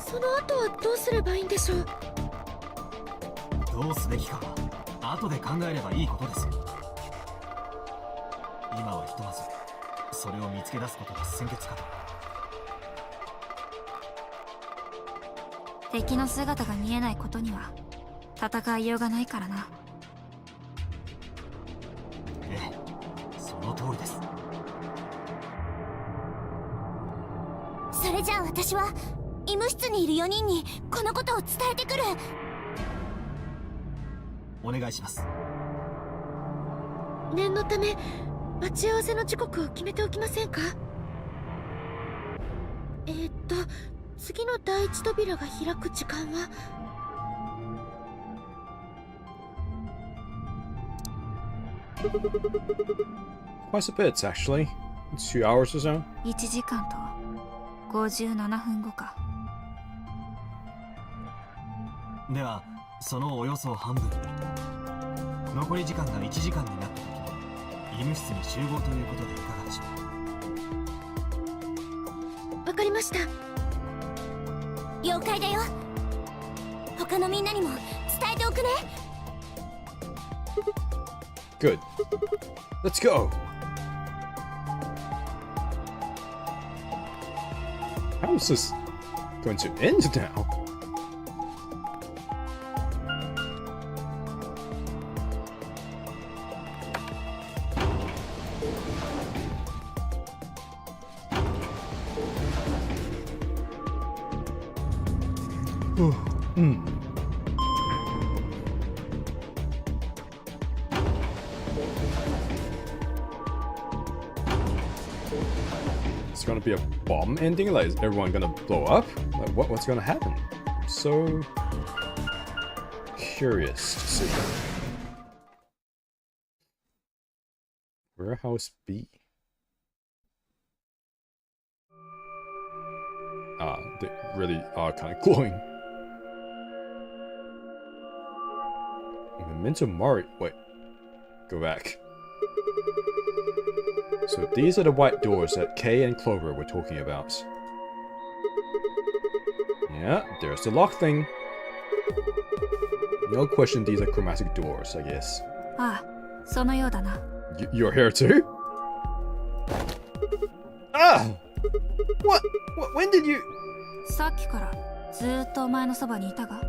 その後はどうすればいいんでしょう？どうすべきかは後で考えればいいことですよ。今はひとまずそれを見つけ出すことが先決かと。敵の姿が見えないことには戦いようがないからな。ええ、その通りです。それじゃあ私は医務室にいる4人にこのことを伝えてくる。お願いします。念のため待ち合わせの時刻を決めておきませんか？次の第一扉が開く時間は？ Quite a bit, actually. 2 hours or so. 1時間と57分後か。ではそのおよそ半分、残り時間が1時間になった時に医務室に集合ということでいかがでしょう？わかりました。了解だよ。他のみんなにも伝えておくね。 Good. Let's go. How is this going to end now? It's gonna be a bomb ending? Like, is everyone gonna blow up? Like, what's gonna happen? I'm so curious to see. Warehouse B. They really are kind of glowing. Memento Mori. Wait. Go back. So these are the white doors that Kay and Clover were talking about. Yeah, there's the lock thing. No question these are chromatic doors, I guess. ああ、そのようだな。You're here too? Ah! What? When did you... さっきからずーっとお前のそばにいたが。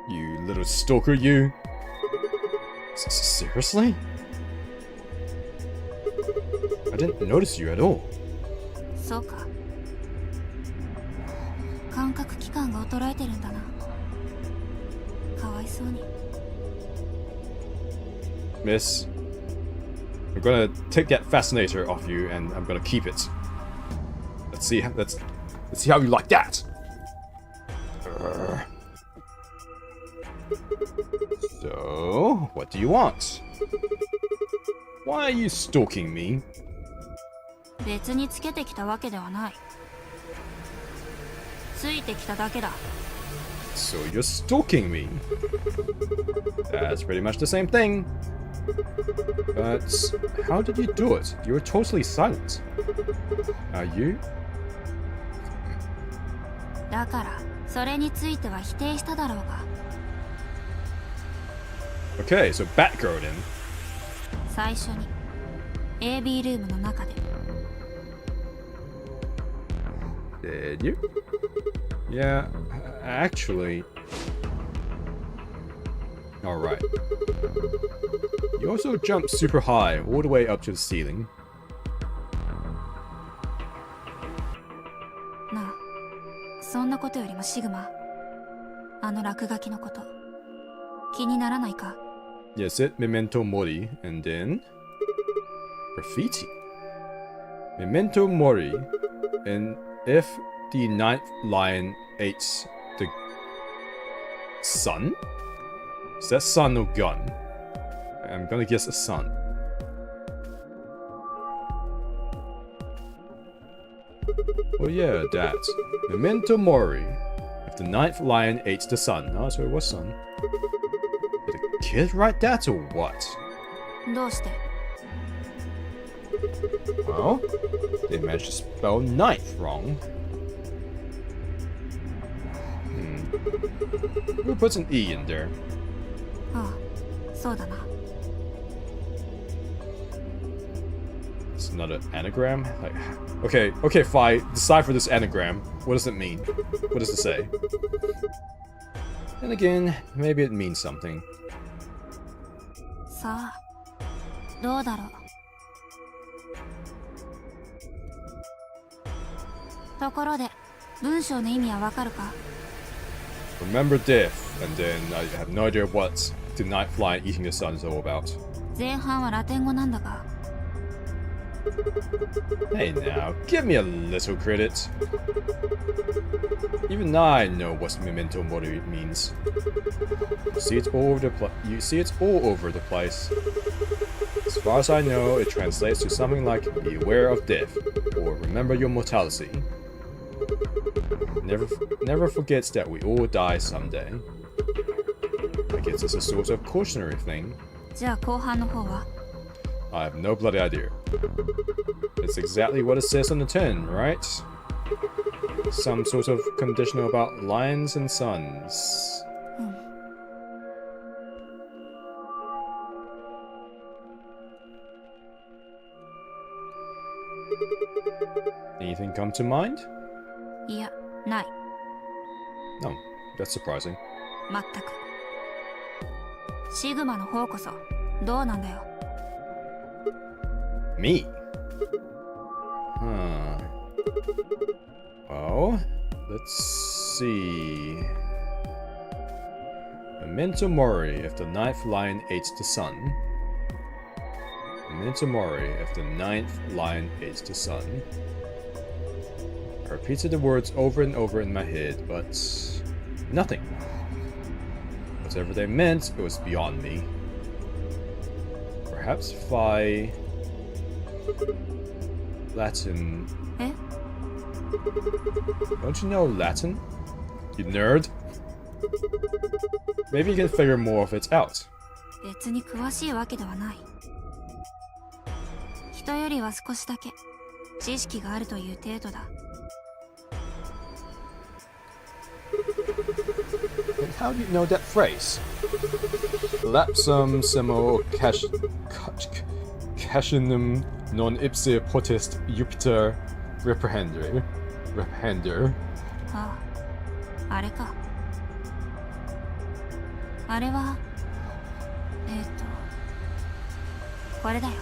You little stalker, you. Seriously? I didn't notice you at all. そうか。感覚器官が衰えてるんだな。かわいそうに。Miss, I'm gonna take that fascinator off you and I'm gonna keep it. Let's see how you like that. What do you want? Why are you stalking me? 別につけてきたわけではない。ついてきただけだ。So you're stalking me. That's pretty much the same thing. But how did you do it? You were totally silent. Are you? だからそれについては否定しただろうが。Okay, so Batgirl then. 最初に AB ルームの中で。Did you? Yeah, actually. Alright. You also jumped super high, all the way up to the ceiling. なあ、そんなことよりもシグマ、あの落書きのこと、気にならないか？ Yes, it Memento Mori, and then graffiti. Memento Mori, and if the ninth lion ate the sun? Is that sun or gun? I'm gonna guess a sun. Well, yeah, that. Memento Mori. If the ninth lion ate the sun. Oh, so it was sun. Did a kid write that or what? どうして？ Well, they managed to spell ninth wrong. Who puts an E in there? ああ、そうだな。It's not an anagram? Like, okay, fine. Decipher this anagram. What does it mean? What does it say? And again, maybe it means something. さあ、どうだろう。ところで、文章の意味はわかるか？ Remember death, and then I have no idea what the night flying eating the sun is all about. 前半はラテン語なんだが。Hey now, give me a little credit. Even I know what Memento Mori means. You see it all over the place. As far as I know, it translates to something like beware of death, or remember your mortality. Never forgets that we all die someday. I guess it's a sort of cautionary thing. じゃあ後半の方は？ I have no bloody idea. It's exactly what it says on the tin, right? Some sort of conditional about lions and suns. Anything come to mind? いや、ない。 No, that's surprising. まったく。シグマの方こそ、どうなんだよ。Me? Huh. Well, let's see. Memento Mori if the ninth lion ate the sun. Memento Mori if the ninth lion ate the sun. I repeated the words over and over in my head, but nothing. Whatever they meant, it was beyond me. Perhaps if I... Latin... え？ Don't you know Latin? You nerd? Maybe you can figure more of it out. 別に詳しいわけではない。人よりは少しだけ知識があるという程度だ。And how do you know that phrase? Lapsum semo cashinum non ipse potest Jupiter reprehender. Reprehender. ああ、あれか。あれは、これだよ。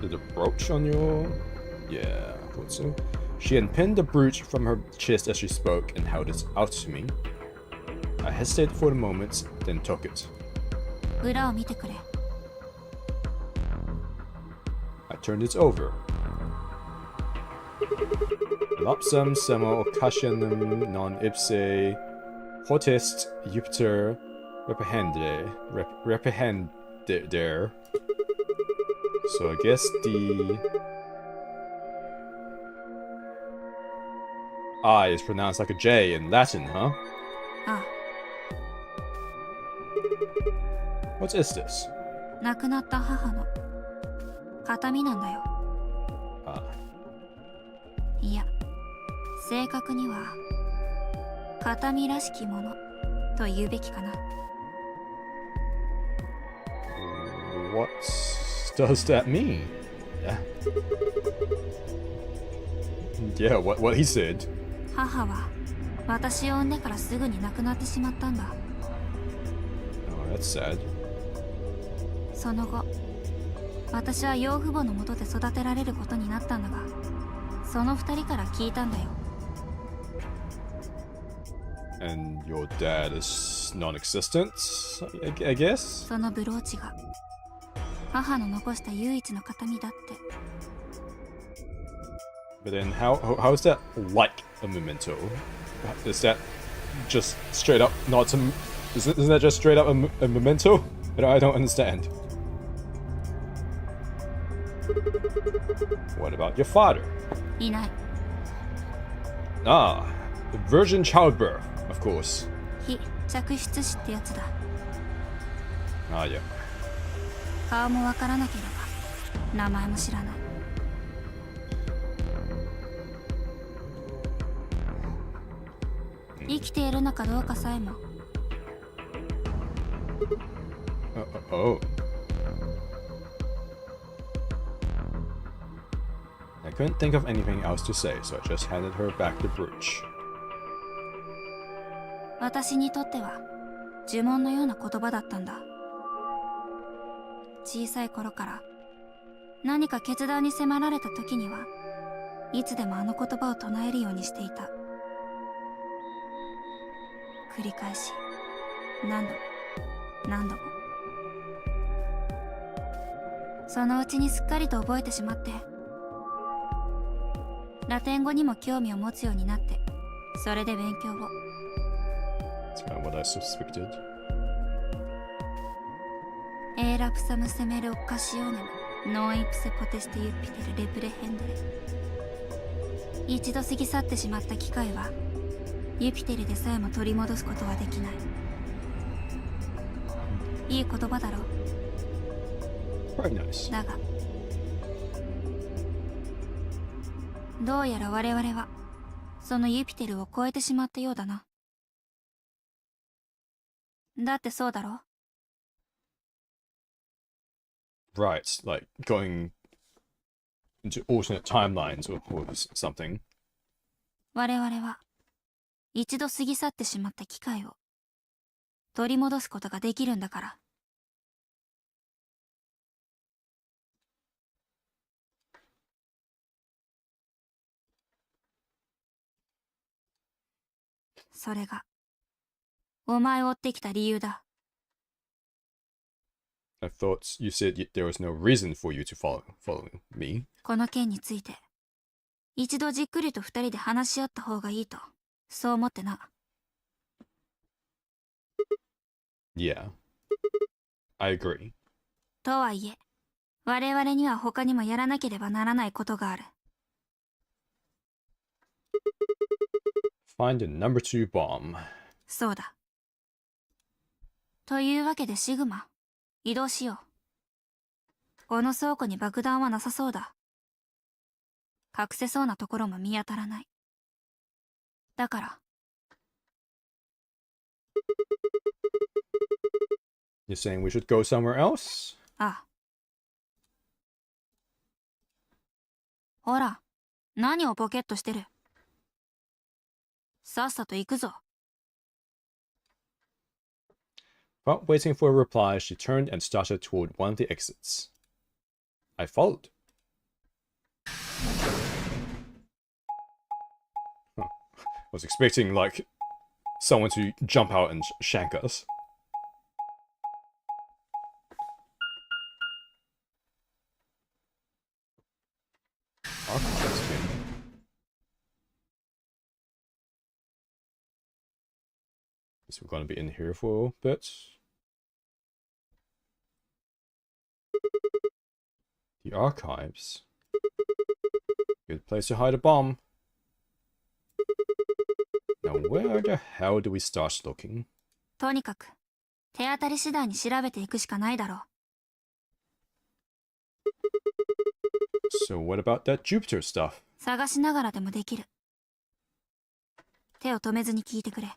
Did the brooch on your... Yeah, I thought so. She had pinned the brooch from her chest as she spoke and held it out to me. I hesitated for a moment, then took it. 裏を見てくれ。I turned it over. Lapsum semo occasionum non ipse hottest Jupiter reprehendere. So I guess the I is pronounced like a J in Latin, huh? Ah. What is this? 亡くなった母の形見なんだよ。Ah. いや、正確には形見らしきものと言うべきかな。What does that mean? Yeah, what he said. 母は私を産んでからすぐに亡くなってしまったんだ。Oh, that's sad. その後、私は養父母のもとで育てられることになったんだが、その二人から聞いたんだよ。And your dad is non-existent, I guess? そのブローチが母の残した唯一の形見だって。But then how is that like a memento? Is that just straight up not a... Isn't that just straight up a memento? I don't understand. What about your father? いない。Ah, the virgin childbirth, of course. 非嫡出子ってやつだ。Ah, yeah. 顔もわからなければ名前も知らない。生きているのかどうかさえも。Oh. I couldn't think of anything else to say, so I just handed her back the brooch. 私にとっては呪文のような言葉だったんだ。小さい頃から何か決断に迫られた時にはいつでもあの言葉を唱えるようにしていた。繰り返し何度も何度も。そのうちにすっかりと覚えてしまって、ラテン語にも興味を持つようになって、それで勉強を。That's kind of what I suspected. Era psam semere occasionem, non ipse poteste Jupiter reprehendere. 一度過ぎ去ってしまった機会はユピテルでさえも取り戻すことはできない。いい言葉だろう。 Very nice. だがどうやら我々はそのユピテルを超えてしまったようだな。だってそうだろ。 Right, like going into alternate timelines or something. 我々は一度過ぎ去ってしまった機会を取り戻すことができるんだから。それがお前を追ってきた理由だ。 I thought you said there was no reason for you to follow me. この件について一度じっくりと二人で話し合った方がいいとそう思ってな。 Yeah, I agree. とはいえ我々には他にもやらなければならないことがある。 Find the number 2 bomb. そうだ。というわけでシグマ、移動しよう。この倉庫に爆弾はなさそうだ。隠せそうなところも見当たらない。だから。 You're saying we should go somewhere else? ああ。ほら、何をポケットしてる。さっさと行くぞ。 Without waiting for a reply, she turned and started toward one of the exits. I followed. Huh. I was expecting, like, someone to jump out and shank us. So we're gonna be in here for a bit. The archives. Good place to hide a bomb. Now where the hell do we start looking? とにかく手当たり次第に調べていくしかないだろう。 So what about that Jupiter stuff? 探しながらでもできる。手を止めずに聞いてくれ。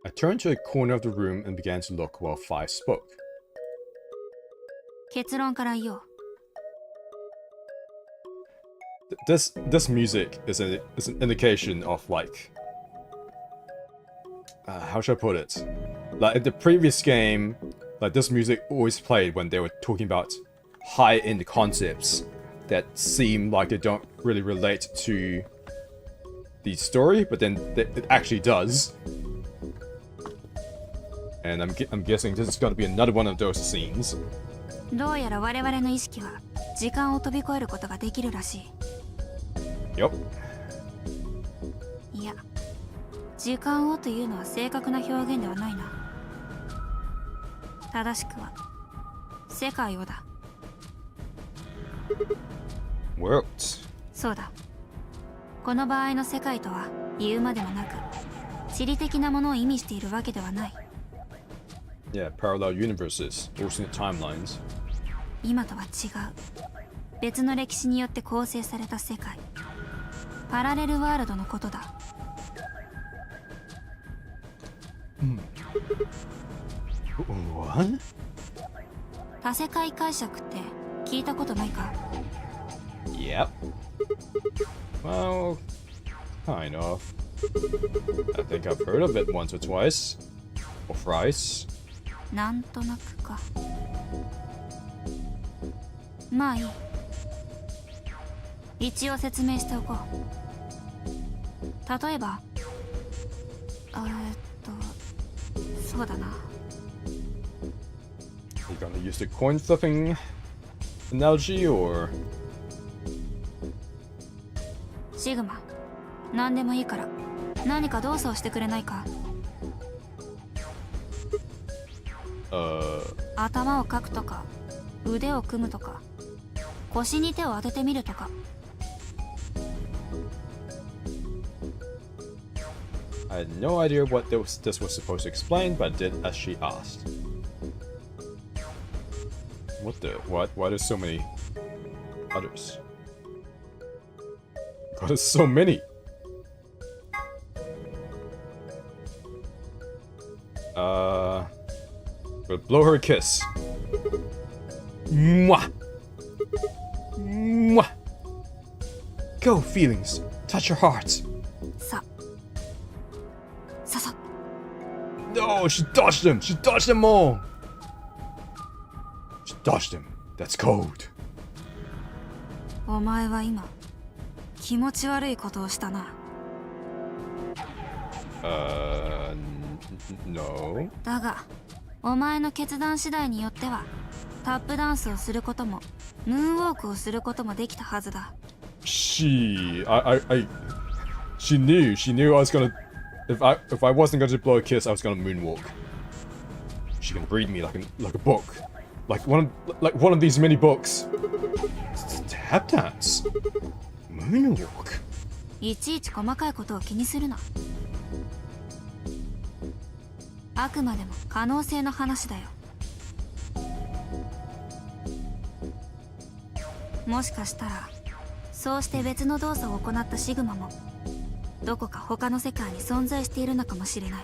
I turned to a corner of the room and began to look while Fi spoke. 結論から言おう。This music is an indication of like how should I put it? Like in the previous game, like this music always played when they were talking about high-end concepts that seem like they don't really relate to the story, but then it actually does. And I'm guessing this is going to be another one of those scenes. どうやら我々の意識は時間を飛び越えることができるらしい。Yup. いや、時間をというのは正確な表現ではないな。正しくは世界をだ。World. そうだ。この場合の世界とは言うまでもなく、地理的なものを意味しているわけではない。Yeah, parallel universes, alternate timelines. 今とは違う。別の歴史によって構成された世界。パラレルワールドのことだ。What? 多世界解釈って聞いたことないか？ Yep. Well, kind of. I think I've heard of it once or twice. Or thrice. なんとなくか。まあいい。一応説明しておこう。例えば、そうだな。You gonna use the coin flipping analogy or? シグマ、何でもいいから何か動作をしてくれないか？頭をかくとか、腕を組むとか、腰に手を当ててみるとか。I had no idea what this was supposed to explain, but I did as she asked. What the? What? Why there's so many others? God, there's so many! But blow her a kiss. Mwah! Mwah! Go, feelings! Touch her heart! ささ。 No, she dodged him! She dodged them all! She dodged him. That's cold. お前は今気持ち悪いことをしたな。No. だがお前の決断次第によってはタップダンスをすることもムーンウォークをすることもできたはずだ。She knew I was gonna, if I wasn't gonna blow a kiss, I was gonna moonwalk. She can read me like a book, like one of these mini books. Tap dance, moonwalk. いちいち細かいことを気にするな。あくまでも可能性の話だよ。もしかしたらそうして別の動作を行ったシグマもどこか他の世界に存在しているのかもしれない。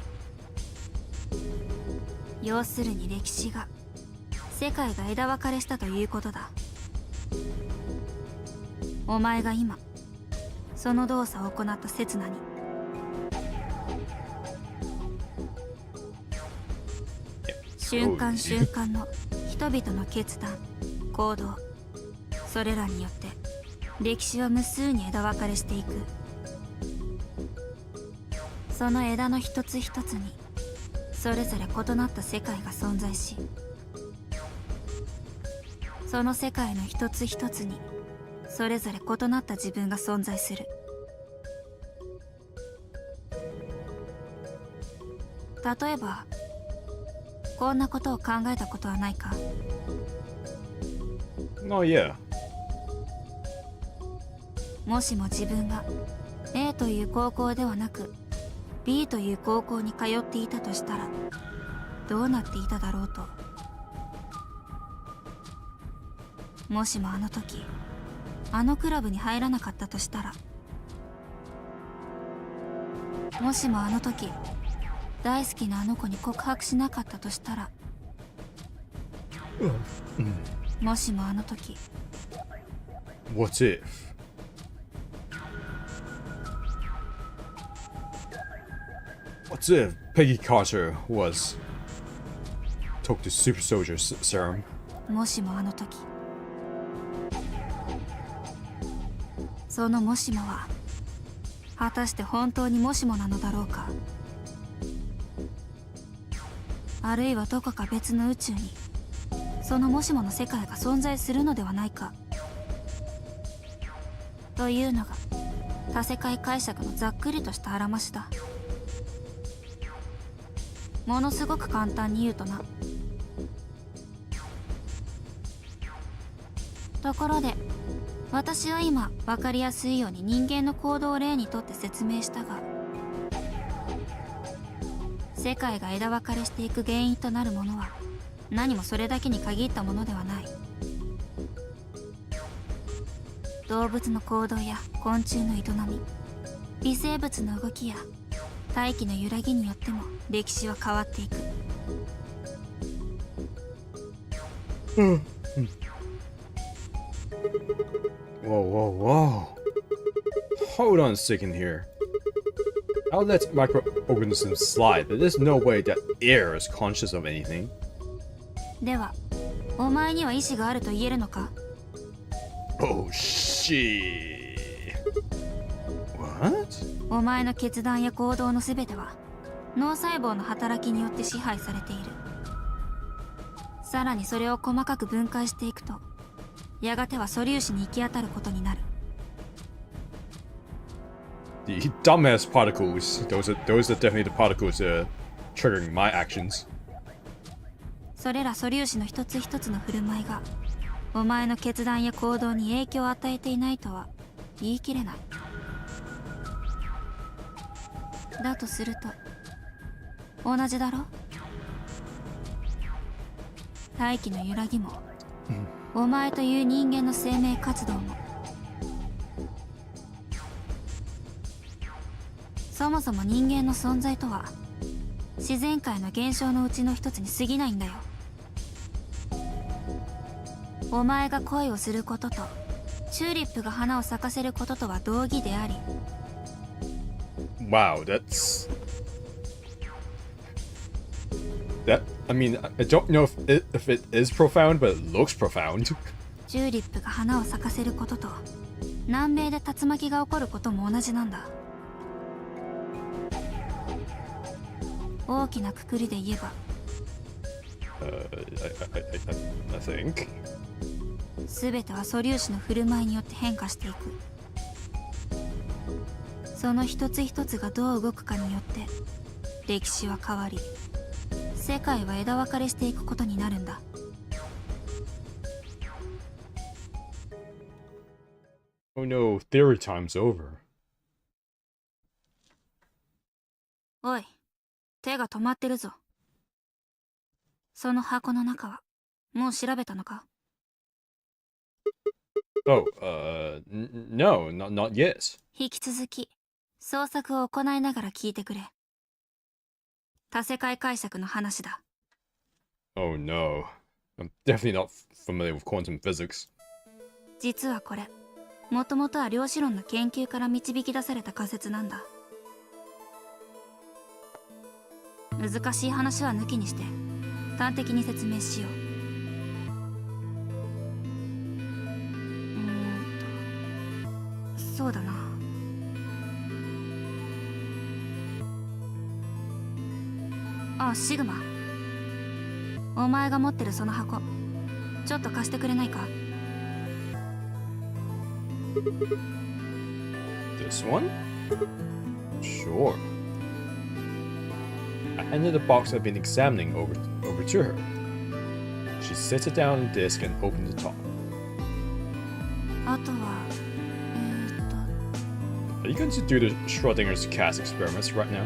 要するに歴史が世界が枝分かれしたということだ。お前が今その動作を行った刹那に瞬間瞬間の人々の決断、行動、それらによって歴史は無数に枝分かれしていく。その枝の一つ一つにそれぞれ異なった世界が存在し、その世界の一つ一つにそれぞれ異なった自分が存在する。例えばこんなことを考えたことはないか？ Oh yeah. もしも自分が A という高校ではなく B という高校に通っていたとしたらどうなっていただろうと。もしもあの時あのクラブに入らなかったとしたら、もしもあの時大好きなあの子に告白しなかったとしたら、もしもあの時 What if? What if Peggy Carter was took the super soldier serum? もしもあの時、そのもしもは果たして本当にもしもなのだろうか。あるいはどこか別の宇宙にそのもしもの世界が存在するのではないかというのが多世界解釈のざっくりとしたあらましだ。ものすごく簡単に言うとな。ところで私は今分かりやすいように人間の行動を例にとって説明したが、世界が枝分かれしていく原因となるものは何もそれだけに限ったものではない。動物の行動や昆虫の営み、微生物の動きや大気の揺らぎによっても歴史は変わっていく。Whoa, whoa, whoa. Hold on a second here. I'll let microorganisms slide, but there's no way that air is conscious of anything. ではお前には意志があると言えるのか？ Oh, shit. What? お前の決断や行動のすべては脳細胞の働きによって支配されている。さらにそれを細かく分解していくとやがては素粒子に行き当たることになる。 The dumbass particles. Those are definitely the particles triggering my actions. それら素粒子の一つ一つの振る舞いがお前の決断や行動に影響を与えていないとは言い切れない。だとすると同じだろ？大気の揺らぎも、お前という人間の生命活動も、そもそも人間の存在とは自然界の現象のうちの一つに過ぎないんだよ。お前が恋をすることとチューリップが花を咲かせることとは同義であり、 Wow, I mean, I don't know if it is profound, but it looks profound. チューリップが花を咲かせることと南米で竜巻が起こることも同じなんだ。大きなくくりで言えば、I think. 全ては素粒子の振る舞いによって変化していく。その一つ一つがどう動くかによって歴史は変わり、世界は枝分かれしていくことになるんだ。Oh no, theory time's over. おい、手が止まってるぞ。その箱の中はもう調べたのか？ Oh, no, not yet. 引き続き創作を行いながら聞いてくれ。多世界解釈の話だ。 Oh no. I'm definitely not familiar with quantum physics. 実はこれ、もともとは量子論の研究から導き出された仮説なんだ。難しい話は抜きにして端的に説明しよう。そうだな。あ、シグマ、お前が持ってるその箱ちょっと貸してくれないか？ This one? Sure. I handed the box I've been examining over to her. She sets it down on the desk and opens the top. あとは Are you going to do the Schrodinger's cat experiments right now?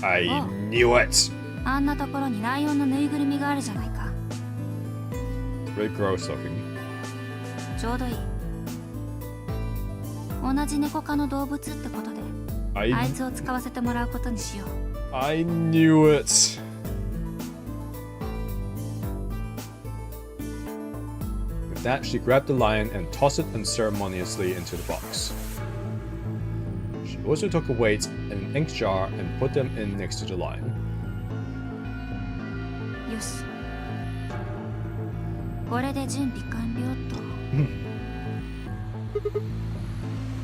I knew it! あんなところにライオンのぬいぐるみがあるじゃないか。 It's very gross looking. ちょうどいい。同じ猫科の動物ってことで、あいつを使わせてもらうことにしよう。I knew it! With that, she grabbed the lion and tossed it unceremoniously into the box. She also took a weight and an ink jar and put them in next to the lion. よし。これで準備完了と。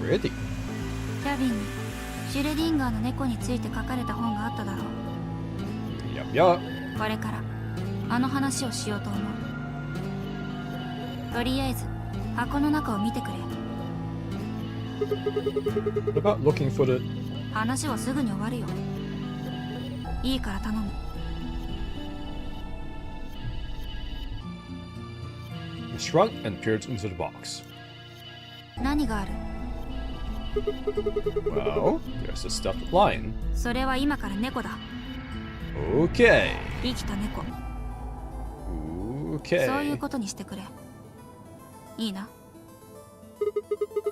Ready? キャビンにシュレディンガーの猫について書かれた本があっただろう。Yup, yup. これからあの話をしようと思う。とりあえず箱の中を見てくれ。 What about looking for the... 話はすぐに終わるよ。いいから頼む。He shrugged and peered into the box. 何がある？ Well, there's a stuffed lion. それは今から猫だ。 Okay. 生きた猫。 Okay. そういうことにしてくれ。いいな。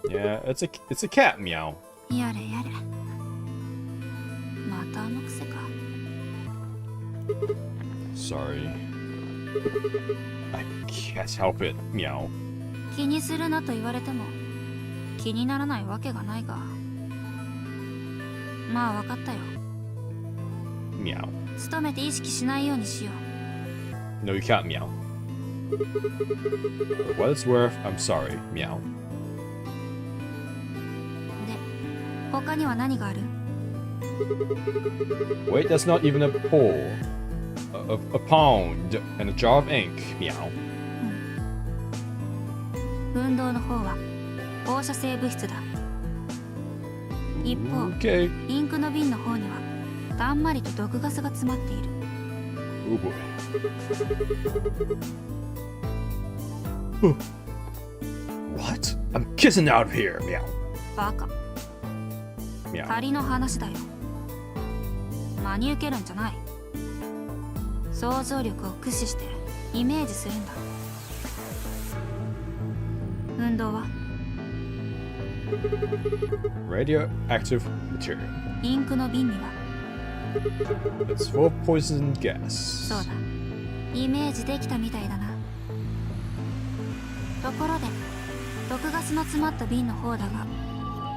Yeah, it's a cat, meow. やれやれ。またあの癖か。 Sorry. I can't help it, meow. 気にするなと言われても気にならないわけがないが。まあわかったよ。 Meow. 努めて意識しないようにしよう。 No, you can't, meow. For what it's worth, I'm sorry, meow. で、他には何がある？ Wait, that's not even a pole. A pound and a jar of ink, meow. 運動の方は放射性物質だ。一方、 Okay. インクの瓶の方にはたんまりと毒ガスが詰まっている。 Oh boy. What? I'm kissing out of here, meow. バカ。 Meow. 仮の話だよ。真に受けるんじゃない。想像力を駆使してイメージするんだ。運動は Radioactive material. インクの瓶には It's full of poison gas. そうだ。イメージできたみたいだな。ところで毒ガスの詰まった瓶の方だが、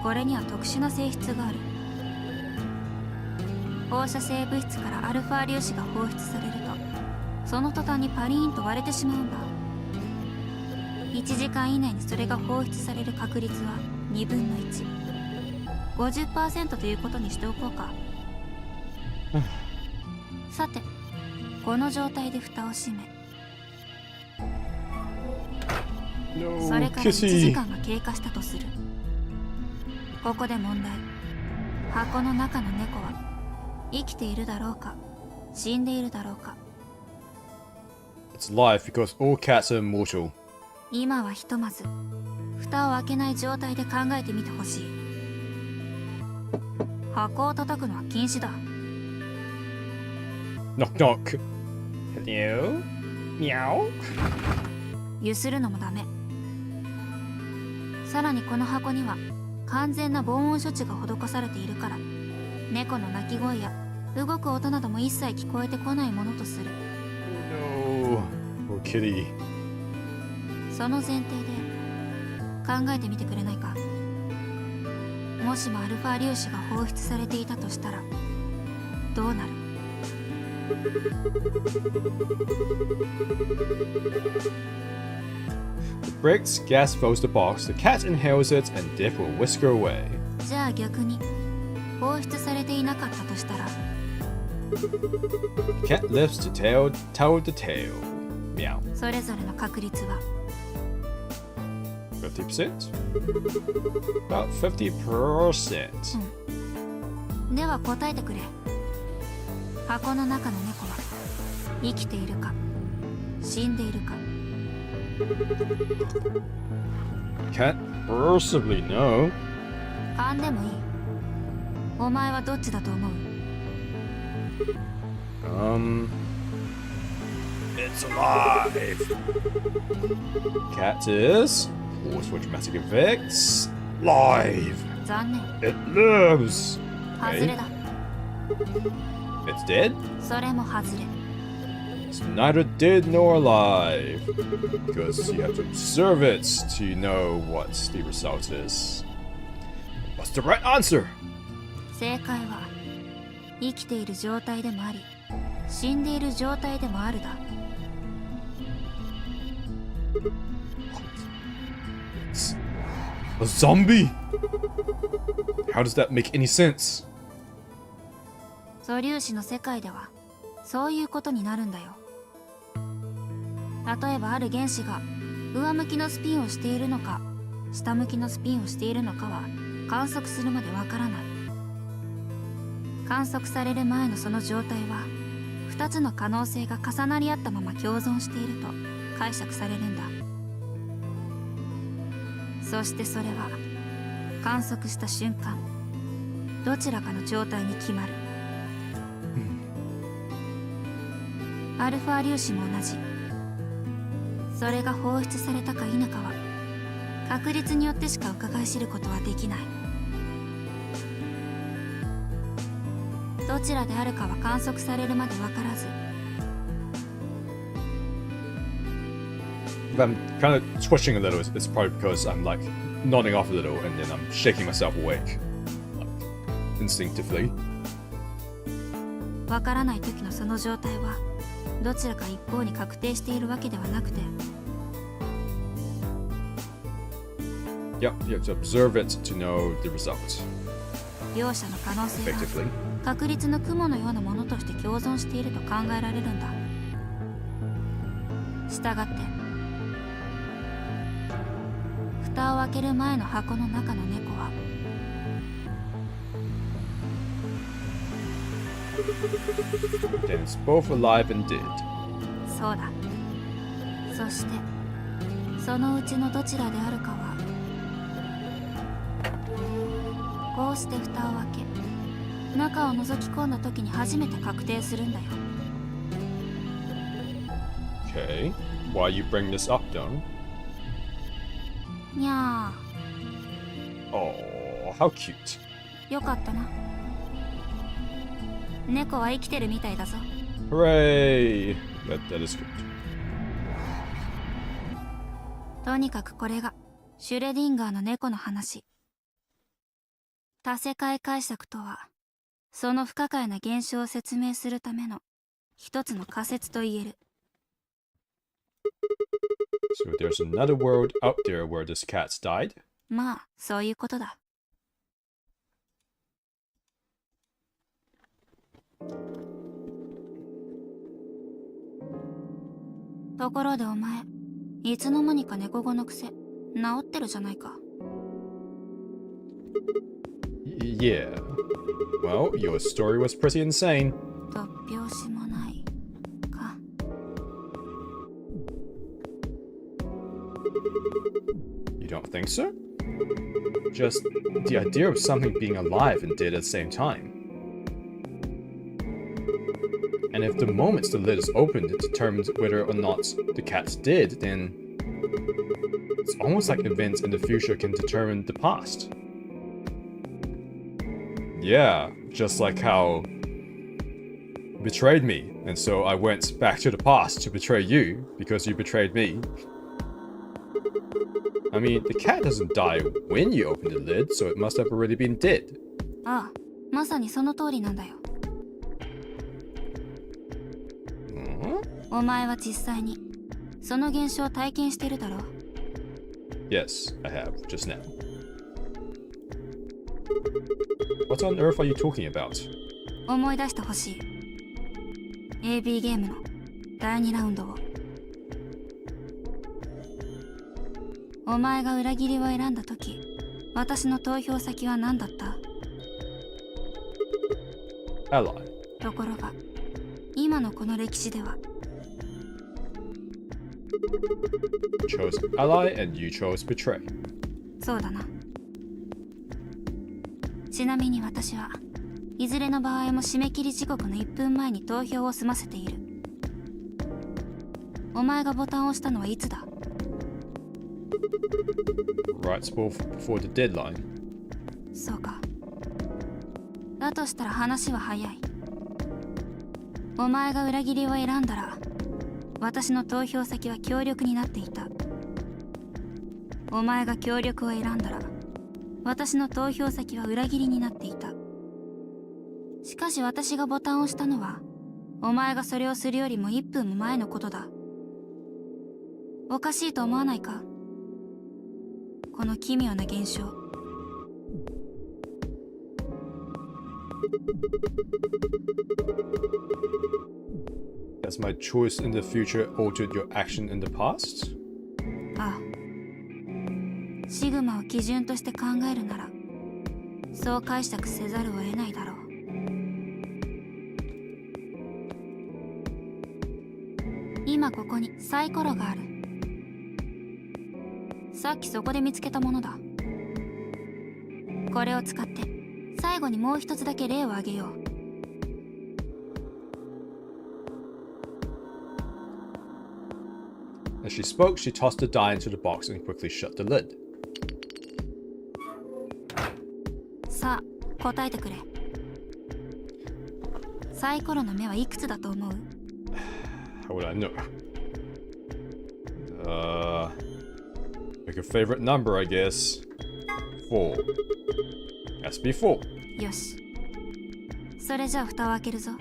これには特殊な性質がある。放射性物質からアルファ粒子が放出されると、その途端にパリーンと割れてしまうんだ。1時間以内にそれが放出される確率は2分の1。50% ということにしておこうか。さて、この状態で蓋を閉め、 No, それから1時 Kissy. 間が経過したとする。ここで問題。箱の中の猫は生きているだろうか、死んでいるだろうか。 It's alive because all cats are immortal. 今はひとまず蓋を開けない状態で考えてみてほしい。箱を叩くのは禁止だ。 Knock knock. Hello? Meow? ゆするのもダメ。さらにこの箱には完全な防音処置が施されているから、猫の鳴き声や動く音なども一切聞こえてこないものとする。 No. Poor kitty. その前提で考えてみてくれないか。もしもアルファ粒子が放出されていたとしたらどうなる？ The breaks, gas fills the box, the cat inhales it, and death will whisk her away. じゃあ逆に放出されていなかったとしたら、 The cat lives to tell the tale. Meow. それぞれの確率は Well, 50%? About 50%. では答えてくれ。箱の中の猫は生きているか死んでいるか。 Can't possibly know. 勘でもいい。お前はどっちだと思う？ It's alive. Cat is, pause for dramatic effects, live. 残念。 It lives. 外れだ。 It's dead? それも外れ。 It's neither dead nor alive. Because you have to observe it to know what the result is. What's the right answer? 正解は生きている状態でもあり死んでいる状態でもあるだ。 It's a zombie? How does that make any sense? 素粒子の世界ではそういうことになるんだよ。例えばある原子が上向きのスピンをしているのか下向きのスピンをしているのかは観測するまでわからない。観測される前のその状態は2つの可能性が重なり合ったまま共存していると解釈されるんだ。そしてそれは観測した瞬間どちらかの状態に決まる。アルファ粒子も同じ。それが放出されたか否かは確率によってしか伺い知ることはできない。どちらであるかは観測されるまで分からず。 If I'm kind of twitching a little, it's probably because I'm like nodding off a little and then I'm shaking myself awake. Like, instinctively. 分からない時のその状態はどちらか一方に確定しているわけではなくて。 Yep, you have to observe it to know the result. 両者の可能性は Effectively. 確率の雲のようなものとして共存していると考えられるんだ。したがって蓋を開ける前の箱の中の猫は Then it's both alive and dead. そうだ。そしてそのうちのどちらであるかはこうして蓋を開け中を覗き込んだ時に初めて確定するんだよ。 Okay. Why you bring this up, Dong? にゃ Oh, how cute. ー、よかったな。猫は生きてるみたいだぞ。 Hooray! That is good. とにかくこれがシュレディンガーの猫の話。多世界解釈とはその不可解な現象を説明するための一つの仮説と言える。 So there's another world out there where this cat's died? まあそういうことだ。ところでお前いつの間にか猫語の癖治ってるじゃないか。 Yeah. Well, your story was pretty insane. 突拍子もないか。 You don't think so? Just the idea of something being alive and dead at the same time. And if the moment the lid is opened determines whether or not the cat's dead, then it's almost like events in the future can determine the past. Yeah, just like how you betrayed me, and so I went back to the past to betray you because you betrayed me. I mean, the cat doesn't die when you open the lid, so it must have already been dead. ああ、まさにその通りなんだよ。お前は実際にその現象を体験してるだろう。 Yes, I have, just now. What on earth are you talking about? 思い出してほしい。AB ゲームの第2ラウンドを。お前が裏切りを選んだ時、私の投票先は何だった？ Ally. ところが今のこの歴史では Chose ally and you chose betray. そうだな。ちなみに私はいずれの場合も締め切り時刻の1分前に投票を済ませている。お前がボタンを押したのはいつだ？ Right before the deadline. そうか。だとしたら話は早い。お前が裏切りを選んだら私の投票先は協力になっていた。お前が協力を選んだら私の投票先は裏切りになっていた。しかし私がボタンを押したのはお前がそれをするよりも1分も前のことだ。おかしいと思わないか？この奇妙な現象。Has my choice in the future altered your action in the past? ああ。シグマを基準として考えるならそう解釈せざるを得ないだろう。今ここにサイコロがある。さっきそこで見つけたものだ。これを使って最後にもう一つだけ例を挙げよう。As she spoke, she tossed the die into the box and quickly shut the lid. さあ、答えてくれ。サイコロの目はいくつだと思う？ How would I know? Pick a favorite number, I guess. 4. Has to be 4. よし。それじゃあ蓋を開けるぞ。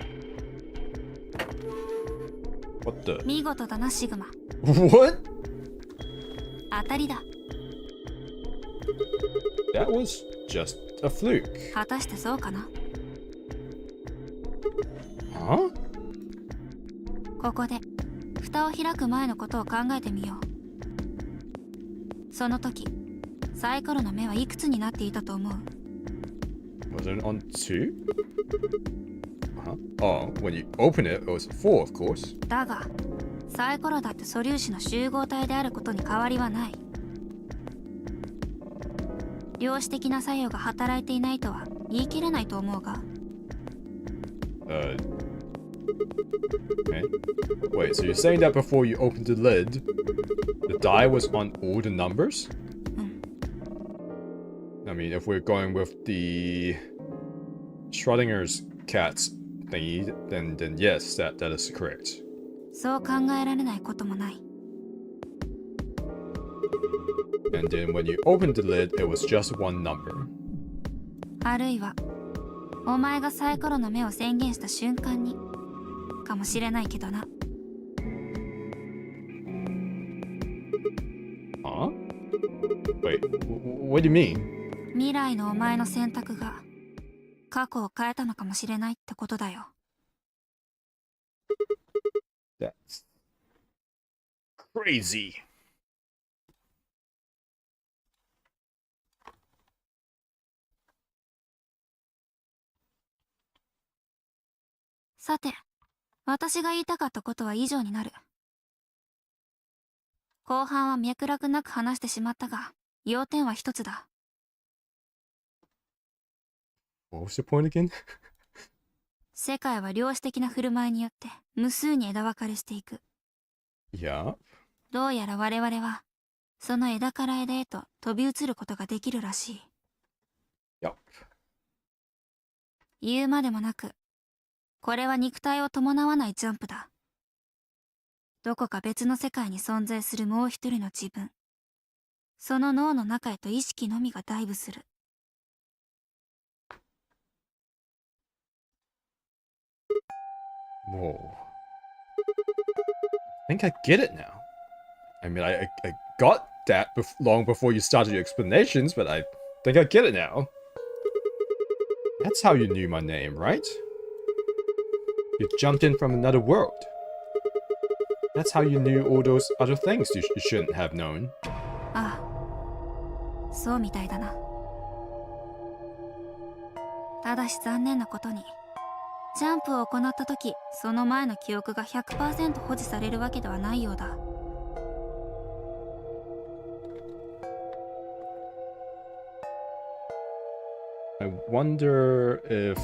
What the? 見事だな、シグマ。What? 当たりだ。That was just a fluke. 果たしてそうかな？ Huh? ここで蓋を開く前のことを考えてみよう。その時サイコロの目はいくつになっていたと思う？ Was it on 2? Oh, when you open it, it was 4, of course. だがサイコロだって素粒子の集合体であることに変わりはない。量子的な作用が働いていないとは言い切れないと思うが。Okay. Wait, so you're saying that before you opened the lid, the die was on all the numbers? I mean, if we're going with the Schrodinger's cat's thingy, then yes, that is correct. そう考えられないこともない。 And then when you opened the lid, it was just one number. あるいはお前がサイコロの目を宣言した瞬間にかもしれないけどな。Huh? Wait, what do you mean? 未来のお前の選択が過去を変えたのかもしれないってことだよ。That's crazy. さて、私が言いたかったことは以上になる。後半は脈絡なく話してしまったが、要点は一つだ。What was your point again? 世界は量子的な振る舞いによって無数に枝分かれしていく。Yeah. どうやら我々はその枝から枝へと飛び移ることができるらしい。Yup. 言うまでもなく、これは肉体を伴わないジャンプだ。どこか別の世界に存在するもう一人の自分。その脳の中へと意識のみがダイブする。Whoa. I think I get it now. I mean, I got that long before you started your explanations, but I think I get it now. That's how you knew my name, right? You jumped in from another world. That's how you knew all those other things you shouldn't have known. ああ。そうみたいだな。ただし残念なことに、ジャンプを行った時、その前の記憶が 100% 保持されるわけではないようだ。I wonder if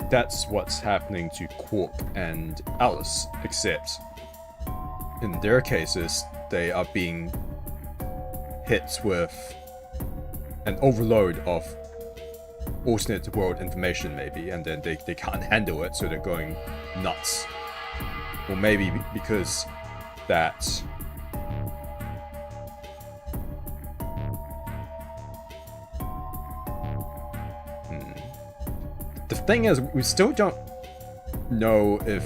that's what's happening to Quark and Alice, except in their cases, they are being hit with an overload of alternate world information, maybe, and then they can't handle it, so they're going nuts. Or maybe because that the thing is, we still don't know if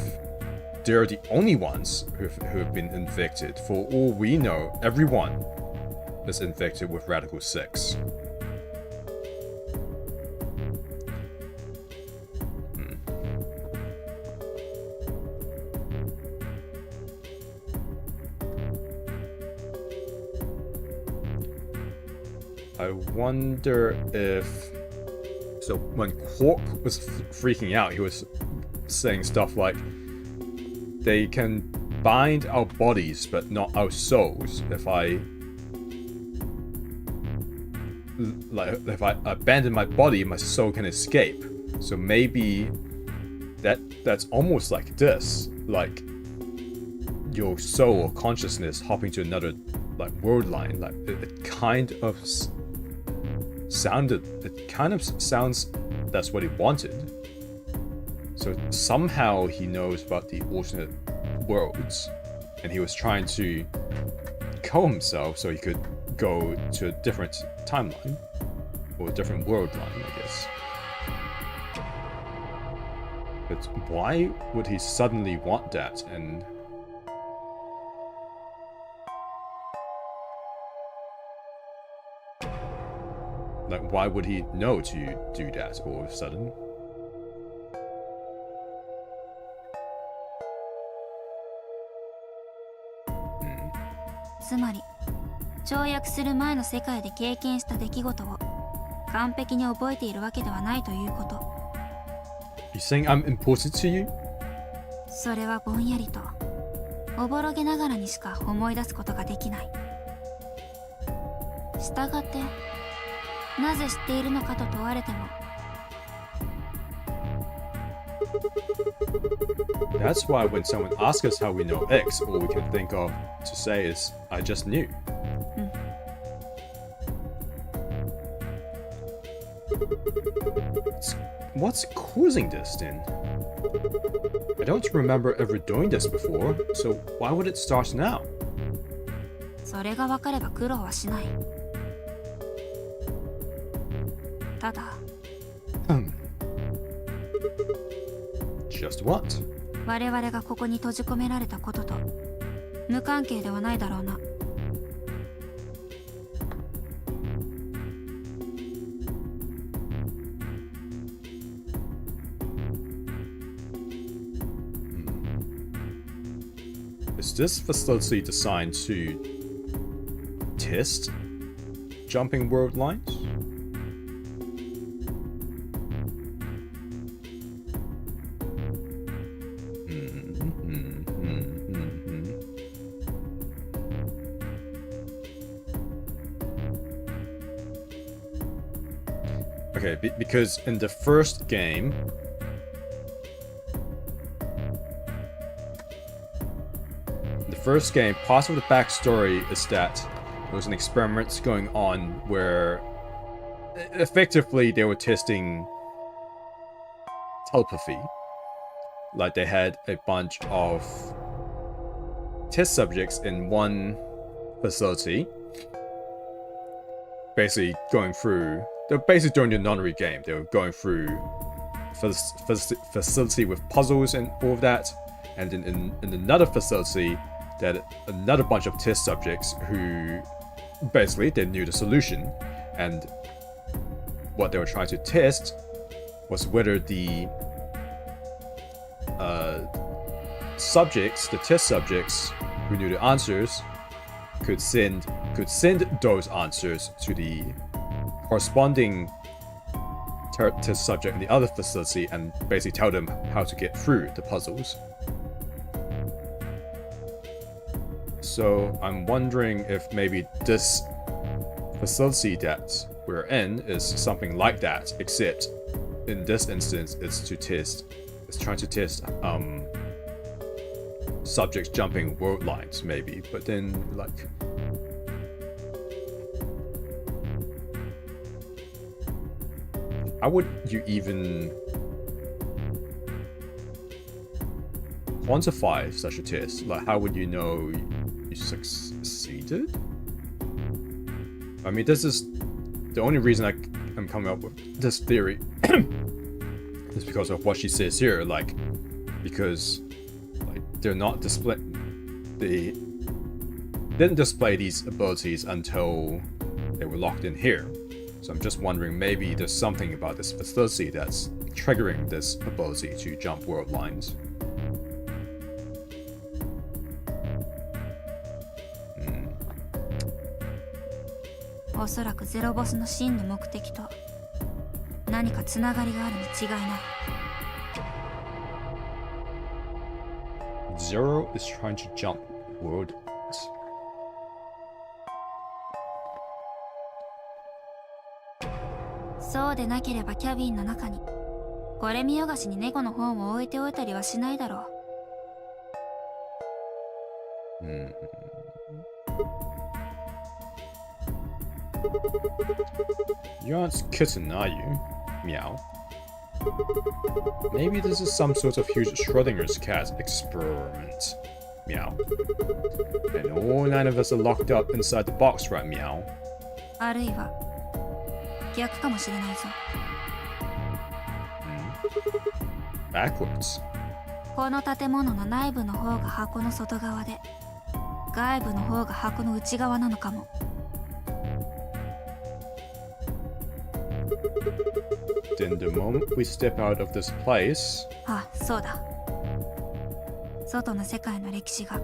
they're the only ones who have been infected. For all we know, everyone is infected with Radical 6. I wonder if... So when Quark was freaking out, he was saying stuff like, they can bind our bodies but not our souls. If I abandon my body, my soul can escape. So maybe that's almost like this, like your soul or consciousness hopping to another like world line. Like it kind of sounds that's what he wanted. So somehow he knows about the alternate worlds, and he was trying to kill himself so he could go to a different timeline, or a different world line, I guess. But why would he suddenly want that? And like, why would he know to do that all of a sudden? Hmm. つまり、跳躍する前の世界で経験した出来事を完璧に覚えているわけではないということ。You saying I'm important to you? それはぼんやりと、おぼろげながらにしか思い出すことができない。したがって、なぜ知っているのかと問われても。That's why when someone asks us how we know X, all we can think of to say is, I just knew. What's causing this then? I don't remember ever doing this before, so why would it start now? それが分かれば苦労はしない。ただ、Just what? 我々がここに閉じ込められたことと無関係ではないだろうな。Is this facility designed to test jumping world lines? Okay, because in the first game, part of the backstory is that there was an experiment going on where effectively they were testing telepathy. Like they had a bunch of test subjects in one facility, basically going through. They're basically doing the Nonary Game. They were going through facility with puzzles and all of that, and in another facility, they had another bunch of test subjects who basically they knew the solution, and what they were trying to test was whether the test subjects who knew the answers could send could send those answers to the corresponding test subject in the other facility and basically tell them how to get through the puzzles. So I'm wondering if maybe this facility that we're in is something like that, except in this instance it's trying to test subjects jumping world lines maybe, but then like how would you even quantify such a test? Like, how would you know you succeeded? I mean, this is the only reason I'm coming up with this theory is because of what she says here. Like, because like they're not they didn't display these abilities until they were locked in here. So I'm just wondering, maybe there's something about this facility that's triggering this ability to jump world lines. Hmm. おそらくゼロボスの真の目的と何かつながりがあるに違いない。 Zero is trying to jump world lines. そうでなければキャビンの中にこれ見よがしに猫の本を置いておいたりはしないだろう。You aren't kitten, are you? Meow. Maybe this is some sort of huge Schrodinger's cat experiment. Meow. And all 9 of us are locked up inside the box, right, Meow? あるいは逆かもしれないぞ。Backwards. この建物の内部の方が箱の外側で、外部の方が箱の内側なのかも。Then the moment we step out of this place... あ、そうだ。外の世界の歴史が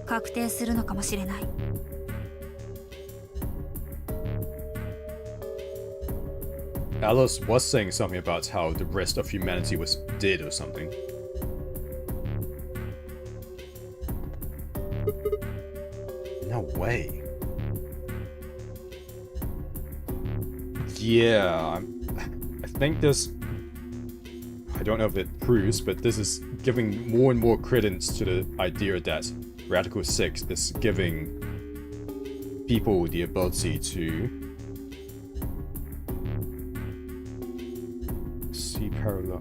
確定するのかもしれない。Alice was saying something about how the rest of humanity was dead or something. No way. Yeah, I think this... I don't know if it proves, but this is giving more and more credence to the idea that Radical 6 is giving people the ability to see parallel.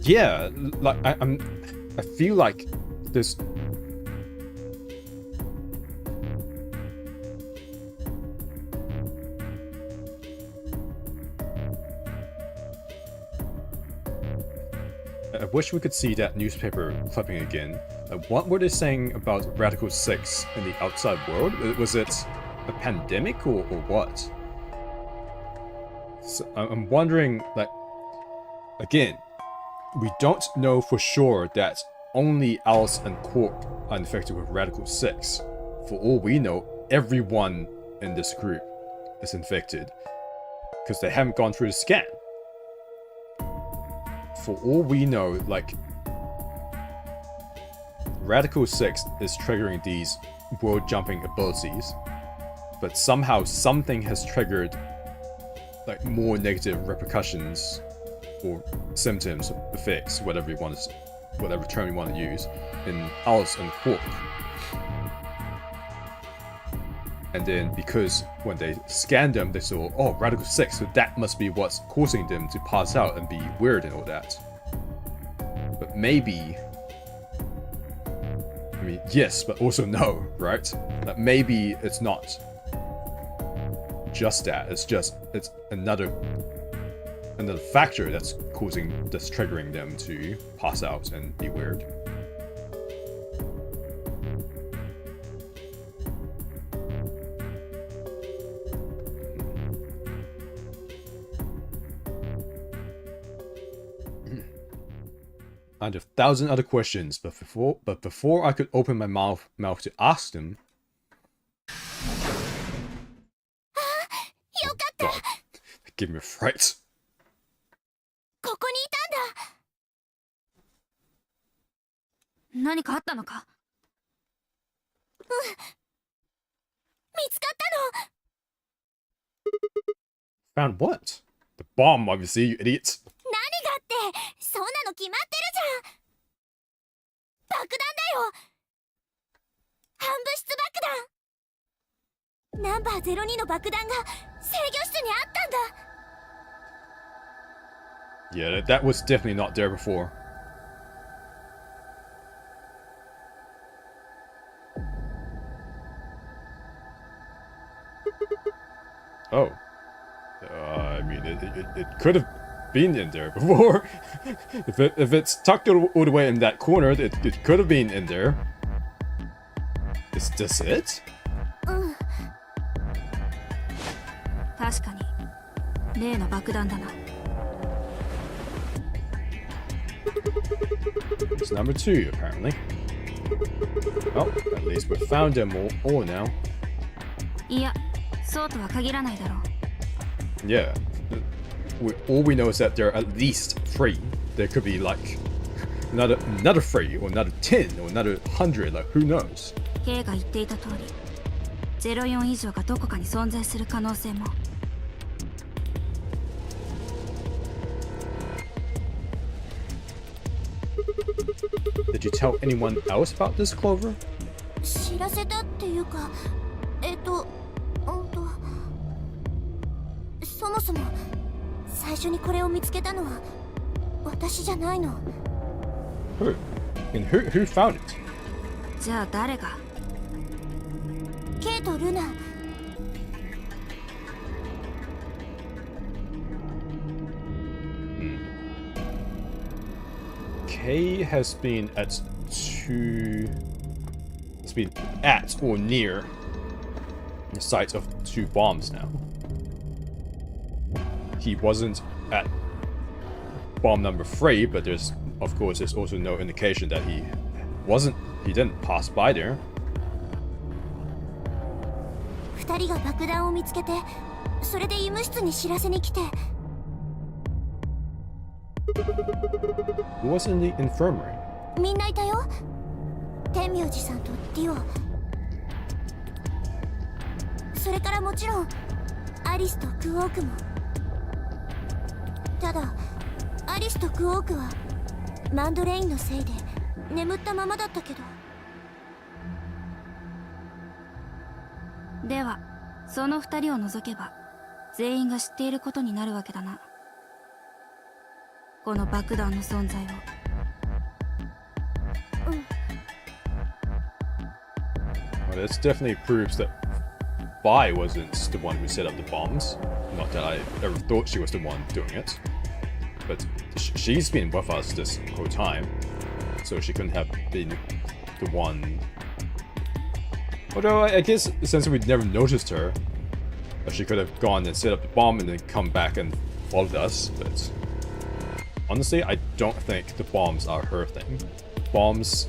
Yeah, like I feel like this. I wish we could see that newspaper clipping again. What were they saying about Radical 6 in the outside world? Was it a pandemic or what? So I'm wondering, like, again, we don't know for sure that only Alice and Quark are infected with Radical 6. For all we know, everyone in this group is infected because they haven't gone through the scan. For all we know, like, Radical 6 is triggering these world jumping abilities, but somehow something has triggered like more negative repercussions or symptoms, effects, whatever term you want to use, in Alice and Quark. And then because when they scanned them, they saw, oh, Radical 6, so that must be what's causing them to pass out and be weird and all that. But maybe... I mean, yes, but also no, right? That maybe it's not just that, it's another factor that's triggering them to pass out and be weird. I had 1,000 other questions, but before I could open my mouth to ask them, よかった。 God, give me a fright. ここにいたんだ。何かあったのか？見つかったの。 Found what? The bomb, obviously, you idiot. 何がって、そんなの決まってるじゃん。爆弾だよ。反物質爆弾。ナンバー02の爆弾が制御室にあったんだ。 Yeah, that was definitely not there before. Oh. I mean, it could have been in there before. if it's tucked all the way in that corner, it could have been in there. Is this it? 確かに例の爆弾だな。 It's number 2, apparently. Well, at least we've found them all now. いや、そうとは限らないだろう。 Yeah. All we know is that there are at least 3. There could be like another 3 or another 10 or another 100. Like who knows? K が言っていた通り、04以上がどこかに存在する可能性も。 Did you tell anyone else about this, Clover? 知らせたっていうか、そもそも最初にこれを見つけたのは私じゃないの。 Who? And who found it? じゃあ誰が？ K とルナ。 K has been at 2. It's been at or near the site of 2 bombs now. He wasn't at bomb number 3, but there's also no indication that he didn't pass by there. 2人が爆弾を見つけて、それで医務室に知らせに来て。 Who was in the infirmary? みんないたよ。天明寺さんとディオ。それからもちろんアリスとクオークも。ただアリスとクオークはマンドレインのせいで眠ったままだったけど。ではその2人を除けば全員が知っていることになるわけだな。この爆弾の存在を。Well, this definitely proves that Bai wasn't the one who set up the bombs. Not that I ever thought she was the one doing it. But she's been with us this whole time, so she couldn't have been the one. Although I guess since we'd never noticed her, she could have gone and set up the bomb and then come back and followed us, but honestly, I don't think the bombs are her thing. Bombs...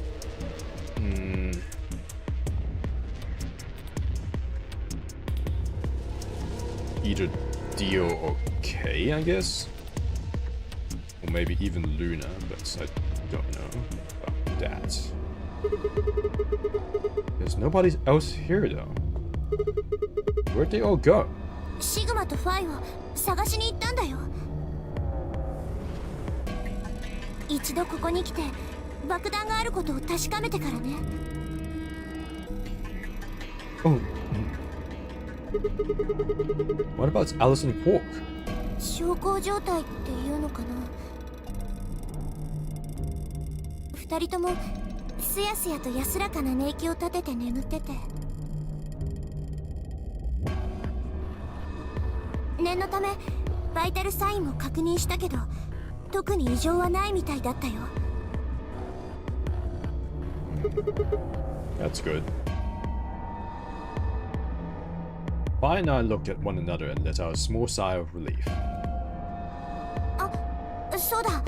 either Dio or K, I guess? Or maybe even Luna, but I don't know about that. There's nobody else here though. Where'd they all go? シグマとファイを探しに行ったんだよ。一度ここに来て爆弾があることを確かめてからね。Oh. What about Alice and Quark? 小康状態っていうのかな。二人ともすやすやと安らかな寝息を立てて眠ってて。念のためバイタルサインも確認したけど特に異常はないみたいだったよ。That's good. Bai and I looked at one another and let out a small sigh of relief. あ、そうだ。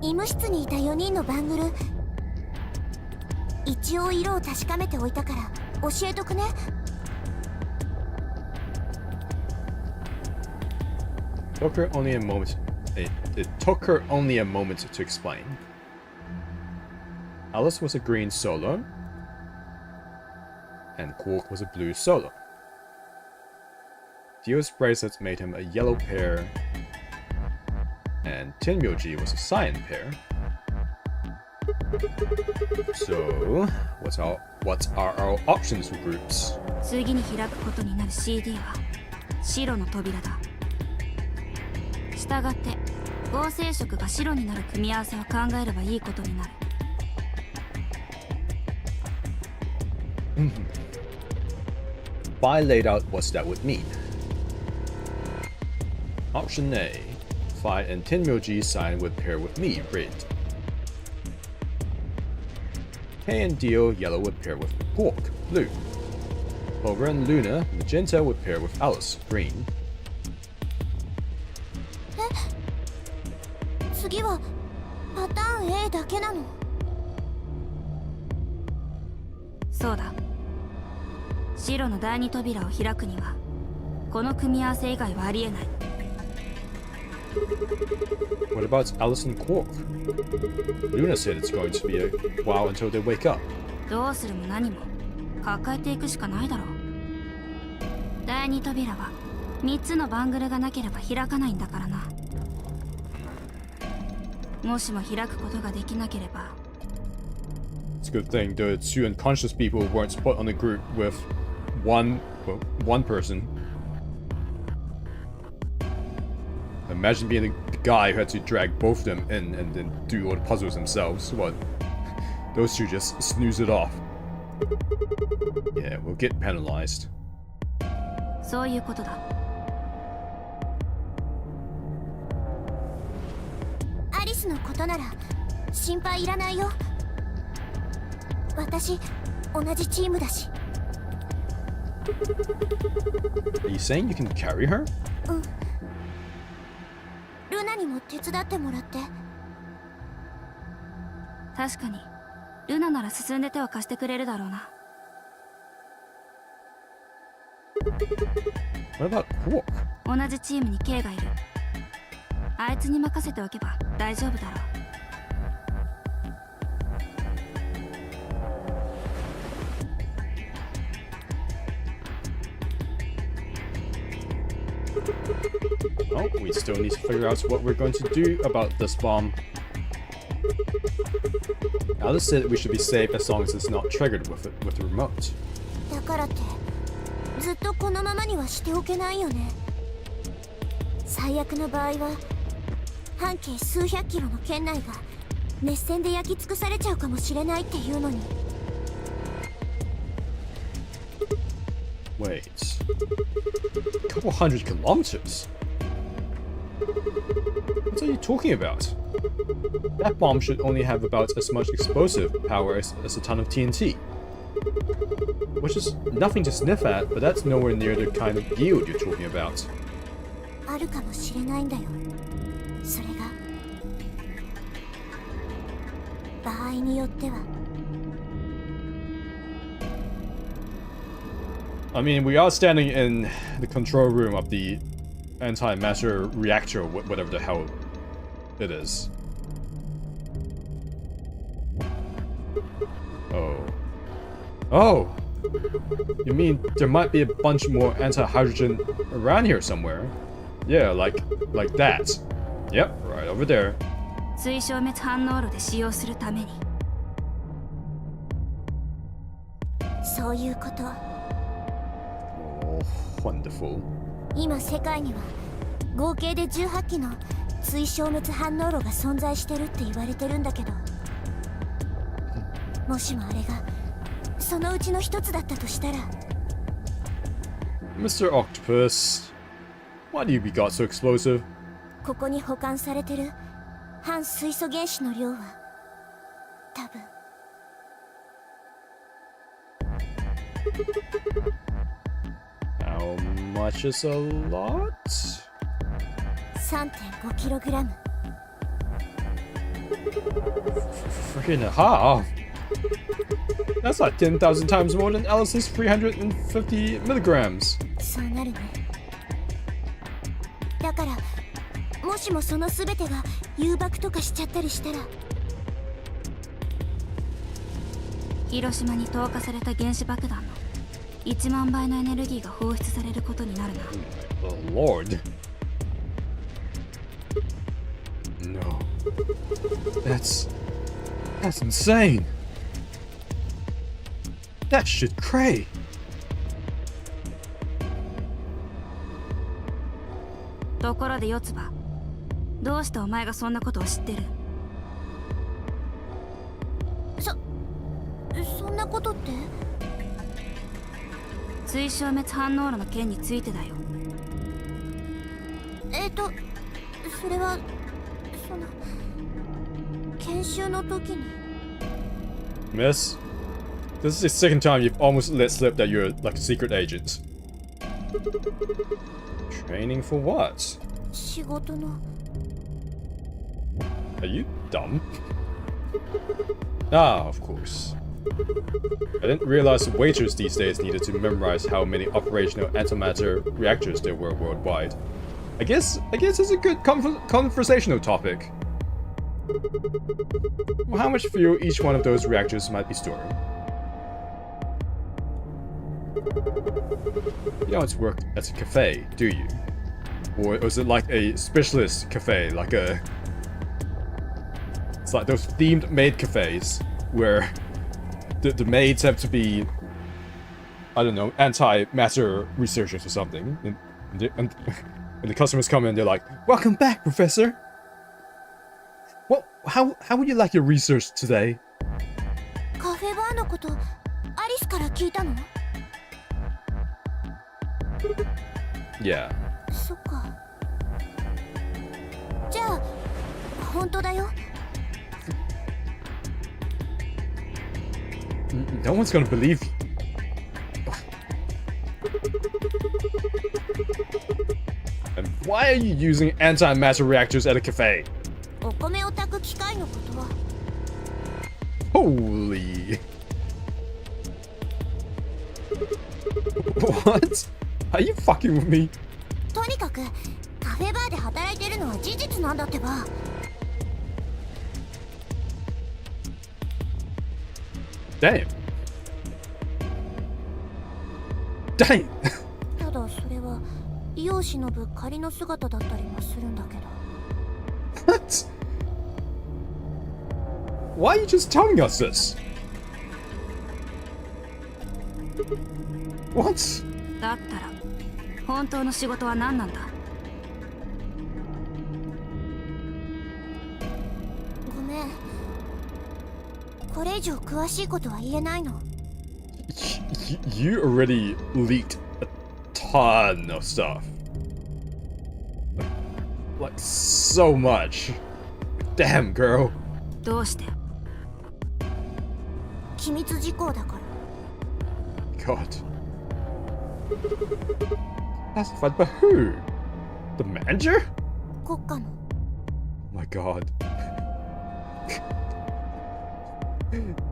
医務室にいた4人のバングル。一応色を確かめておいたから教えとくね。Took her only a moment. It took her only a moment to explain. Alice was a green solo, and Quark was a blue solo. Dio's bracelet made him a yellow pair, and Tenmyoji was a cyan pair. So, what are our options for groups? 次に開くことになる CD は白の扉だ。したがって合成色が白になる組み合わせを考えればいいことになる。If I laid out what that would mean. Option A. Phi and Tenmyoji sign would pair with me, red. K and Dio, yellow, would pair with Quark, blue. Clover and Luna, magenta, would pair with Alice, green. 次はパターン A だけなの？そうだ。白の第二扉を開くにはこの組み合わせ以外はありえない。What about Alice and Quark? Luna said it's going to be a while until they wake up. どうするも何も抱えていくしかないだろう。第二扉は3つのバングルがなければ開かないんだからな。もしも開くことができなければ。 It's a good thing the two unconscious people weren't put on a group with one person. Imagine being the guy who had to drag both of them in and then do all the puzzles themselves. What? Those two just snooze it off. Yeah, we'll get penalized. そういうことだ。アリスのことなら心配いらないよ。私同じチームだし。Are you saying you can carry her? うん。ルナにも手伝ってもらって。確かにルナなら進んで手を貸してくれるだろうな。What about Quark? 同じチームに K がいる。あいつに任せておけば大丈夫だろう。Oh, we still need to figure out what we're going to do about this bomb. Alice said we should be safe as long as it's not triggered with the remote. だからってずっとこのままにはしておけないよね。最悪の場合は半径数百キロの圏内が熱線で焼き尽くされちゃうかもしれないっていうのに。Wait. A couple hundred kilometers? What are you talking about? That bomb should only have about as much explosive power as a ton of TNT. Which is nothing to sniff at, but that's nowhere near the kind of yield you're talking about. あるかもしれないんだよ。それが場合によっては。I mean, we are standing in the control room of the anti-matter reactor, whatever the hell it is. Oh. Oh! You mean there might be a bunch more anti-hydrogen around here somewhere? Yeah, like that. Yep, right over there. 水消滅反応炉で使用するために。そういうこと。Oh, wonderful. 今世界には合計で18機の追消滅反応炉が存在してるって言われてるんだけど、もしもあれがそのうちの一つだったとしたら。 Mr. Octopus, why do you be got so explosive? ここに保管されてる反水素原子の量は多分。How much is a lot? 3.5 キログラム。 Freaking half. That's like 10,000 times more than Alice's 350 milligrams. そうなるね。だからもしもその全てが誘爆とかしちゃったりしたら。広島に投下された原子爆弾の1万倍のエネルギーが放出されることになるな。Oh Lord. No. That's insane. That shit cray. ところで四つ葉、どうしてお前がそんなことを知ってる？そんなことって？追消滅反応炉の件についてだよ。それはその研修の時に。 Miss, this is the second time you've almost let slip that you're like a secret agent. Training for what? 仕事の。 Are you dumb? Ah, of course. I didn't realize waiters these days needed to memorize how many operational antimatter reactors there were worldwide. I guess it's a good conversational topic. Well, how much fuel each one of those reactors might be storing? You don't work at a cafe, do you? Or is it like a specialist cafe, like a... It's like those themed maid cafes, where the maids have to be, I don't know, anti-matter researchers or something. And when the customers come in, they're like, "Welcome back, Professor! Well, how would you like your research today?" カフェバーのことアリスから聞いたの？ Yeah. そっか。じゃあ本当だよ。No one's gonna believe you. And why are you using antimatter reactors at a cafe? お米を炊く機械のことは。 Holy. What? Are you fucking with me? とにかくカフェバーで働いてるのは事実なんだってば。 Damn. Damn. ただそれはイオシノブ仮の姿だったりもするんだけど。 What? Why are you just telling us this? What? だったら本当の仕事は何なんだ？ごめん。これ以上詳しいことは言えないの。You already leaked a ton of stuff. Like so much. Damn, girl. どうして？機密事項だから。 God. Classified by who? The manager? 国家の。 Oh my god.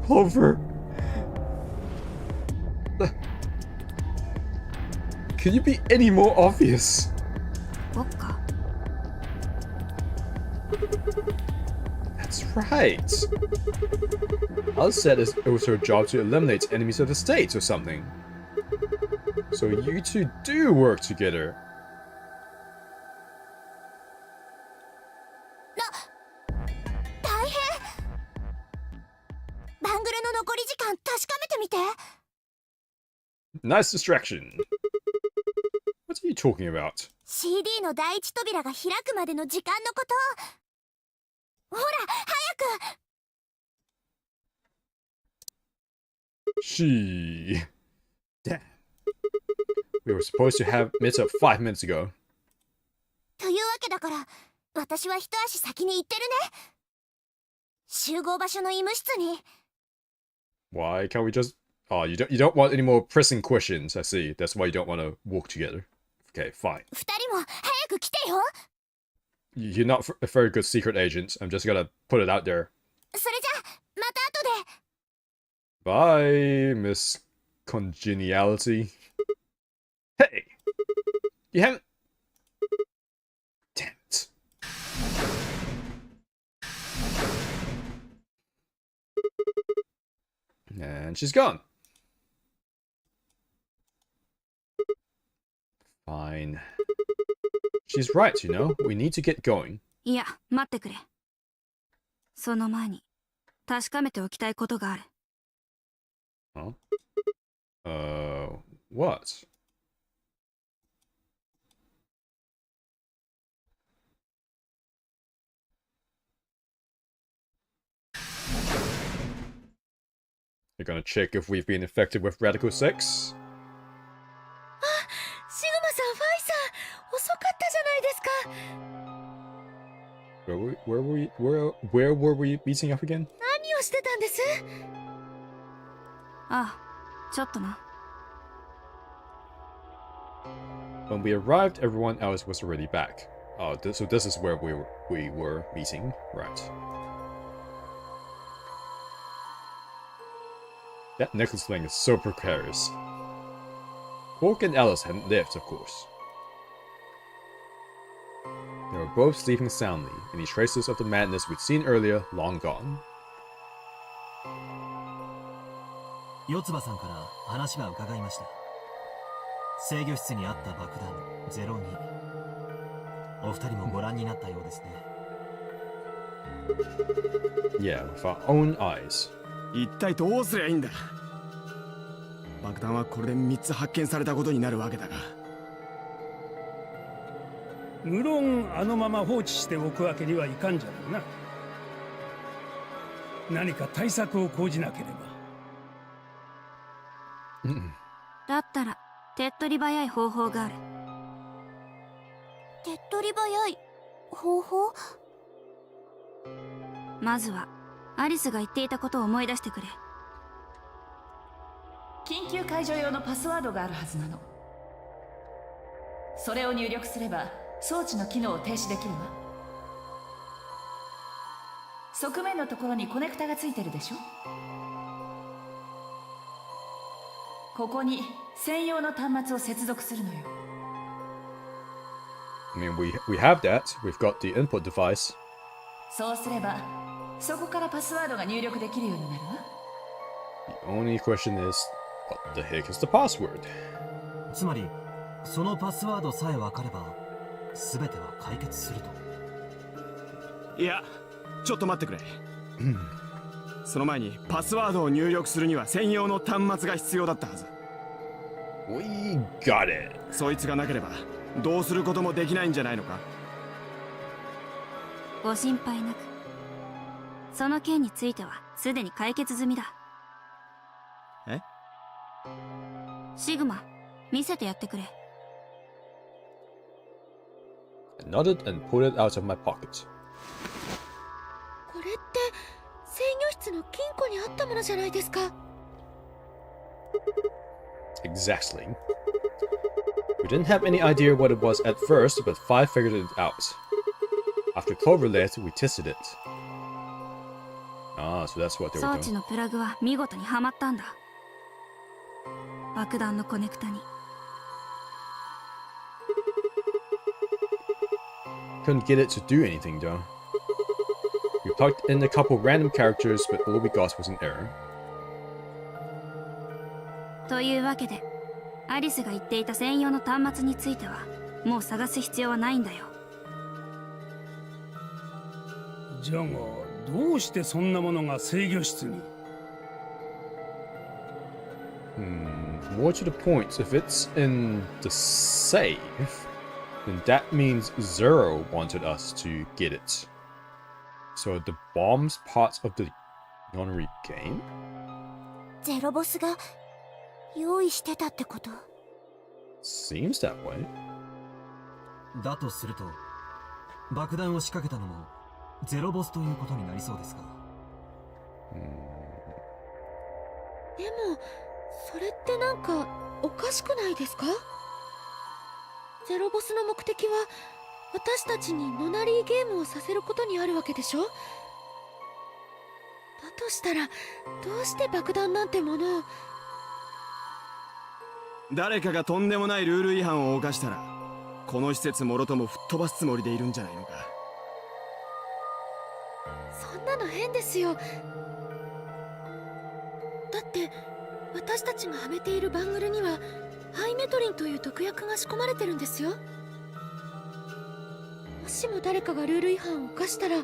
Clover. Can you be any more obvious? 国家？ That's right. Alice said it was her job to eliminate enemies of the state or something. So you two do work together. 大変。バングルの残り時間確かめてみて。 Nice distraction. What are you talking about? CD の第一扉が開くまでの時間のこと。ほら、早く。 She. Damn. We were supposed to have met up 5 minutes ago. というわけだから、私は一足先に行ってるね。集合場所の医務室に。 Why can't we just... Oh, you don't want any more pressing questions, I see. That's why you don't want to walk together. Okay, fine. 二人も早く来てよ。 You're not a very good secret agent. I'm just gonna put it out there. それじゃ、また後で。 Bye, Miss Congeniality. Hey! You haven't... Damn it. And she's gone. Fine. She's right, you know. We need to get going. いや、待ってくれ。その前に確かめておきたいことがある。Huh? What? You're gonna check if we've been infected with Radical 6? シグマさん、ファイさん、遅かったじゃないですか。Where were we meeting up again? 何をしてたんです？ああ、ちょっとな。When we arrived, everyone else was already back. Oh, so this is where we were meeting, right? That necklace thing is so precarious. Quark and Alice hadn't left, of course. They were both sleeping soundly, any traces of the madness we'd seen earlier long gone. 四つ葉さんから話は伺いました。制御室にあった爆弾02。お二人もご覧になったようですね。Yeah, with our own eyes. 一体どうすりゃいいんだ。爆弾はこれで3つ発見されたことになるわけだが。無論あのまま放置しておくわけにはいかんじゃろうな。何か対策を講じなければ。だったら手っ取り早い方法がある。手っ取り早い方法？まずはアリスが言っていたことを思い出してくれ。緊急解除用のパスワードがあるはずなの。それを入力すれば装置の機能を停止できるわ。側面のところにコネクタがついてるでしょ。ここに専用の端末を接続するのよ。I mean, we have that. We've got the input device. そうすればそこからパスワードが入力できるようになるわ。 The only question is, what the heck is the password? つまりそのパスワードさえ分かれば全ては解決すると。いや、ちょっと待ってくれ。その前にパスワードを入力するには専用の端末が必要だったはず。 We got it. そいつがなければどうすることもできないんじゃないのか。ご心配なく。その件についてはすでに解決済みだ。え？シグマ、見せてやってくれ。I nodded and pulled it out of my pocket. これって制御室の金庫にあったものじゃないですか。Exactly. We didn't have any idea what it was at first, but Five figured it out. After Clover left, we tested it. Ah, so that's what they 装 were 置 doing. のプラグは見事にはまったんだ。爆弾のコネクタに。Couldn't get it to do anything though. We plugged in a couple random characters, but all we got was an error. というわけで、アリスが言っていた専用の端末についてはもう探す必要はないんだよ。じゃがどうしてそんなものが制御室に？ More to the point, if it's in the safe, then that means Zero wanted us to get it. So the bomb's part of the Nonary Game? ゼロボスが用意してたってこと？ Seems that way. だとすると爆弾を仕掛けたのもゼロボスということになりそうですか。でもそれってなんかおかしくないですか？ゼロボスの目的は私たちにノナリーゲームをさせることにあるわけでしょ。だとしたらどうして爆弾なんてものを。誰かがとんでもないルール違反を犯したらこの施設もろとも吹っ飛ばすつもりでいるんじゃないのか。そんなの変ですよ。だって私たちがはめているバングルにはハイメトリンという毒薬が仕込まれてるんですよ。もしも誰かがルール違反を犯したら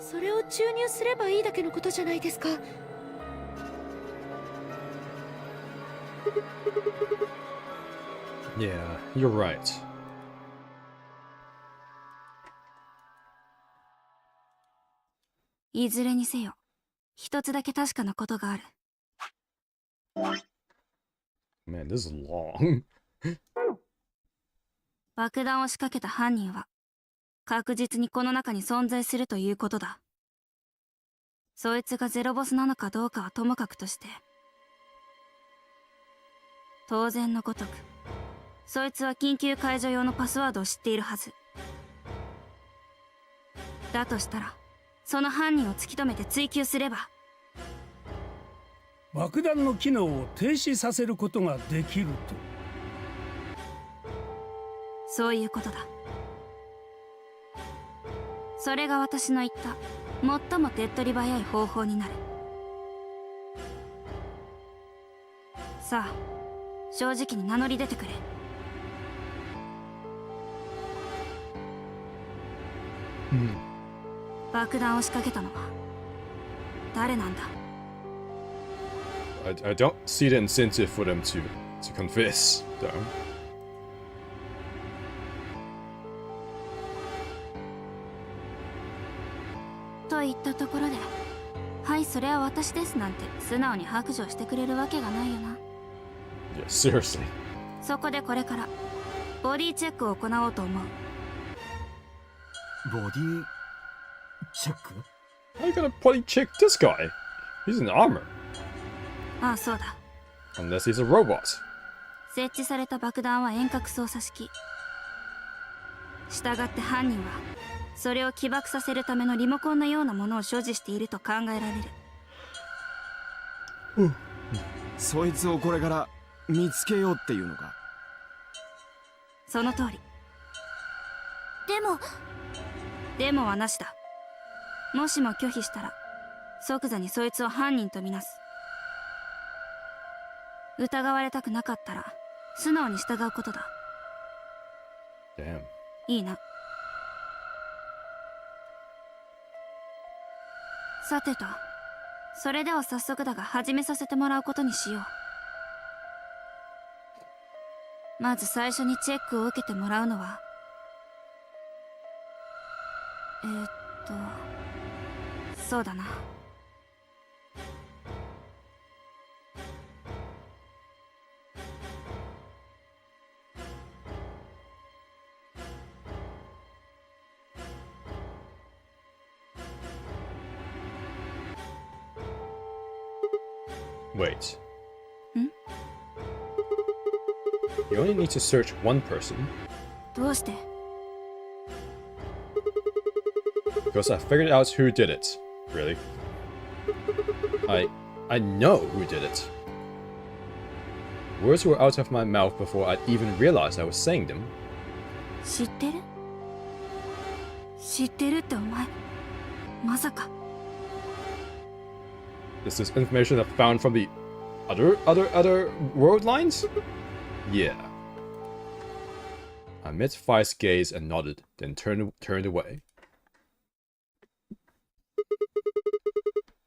それを注入すればいいだけのことじゃないですか。Yeah, you're right. いずれにせよ、一つだけ確かなことがある。Man, this is long. 爆弾を仕掛けた犯人は確実にこの中に存在するということだ。そいつがゼロボスなのかどうかはともかくとして、当然のごとくそいつは緊急解除用のパスワードを知っているはずだ。としたらその犯人を突き止めて追及すれば、爆弾の機能を停止させることができると。そういうことだ。それが私の言った最も手っ取り早い方法になる。さあ、正直に名乗り出てくれ。爆弾を仕掛けたのは誰なんだ？ I don't see the incentive for them to confess, though. と言ったところで、はい、それは私ですなんて素直に白状してくれるわけがないよな。Yeah, seriously. そこでこれからボディチェックを行おうと思う。ボディチェック？ How are you gonna bloody check this guy? He's in armor. ああ、そうだ。 Unless he's a robot. 設置された爆弾は遠隔操作式。したがって犯人はそれを起爆させるためのリモコンのようなものを所持していると考えられる。そいつをこれから見つけようっていうのか？その通り。でもはなしだ。もしも拒否したら即座にそいつを犯人とみなす。疑われたくなかったら素直に従うことだ。 Damn. いいな。さてと、それでは早速だが始めさせてもらうことにしよう。まず最初にチェックを受けてもらうのはそうだな。Wait. Hmm? You only need to search one person. どうして？ Because I figured out who did it. Really? I know who did it. Words were out of my mouth before I'd even realized I was saying them. 知ってる？知ってるってお前、まさか。Is this information I found from the other world lines? Yeah. I met Fi's gaze and nodded, then turned away.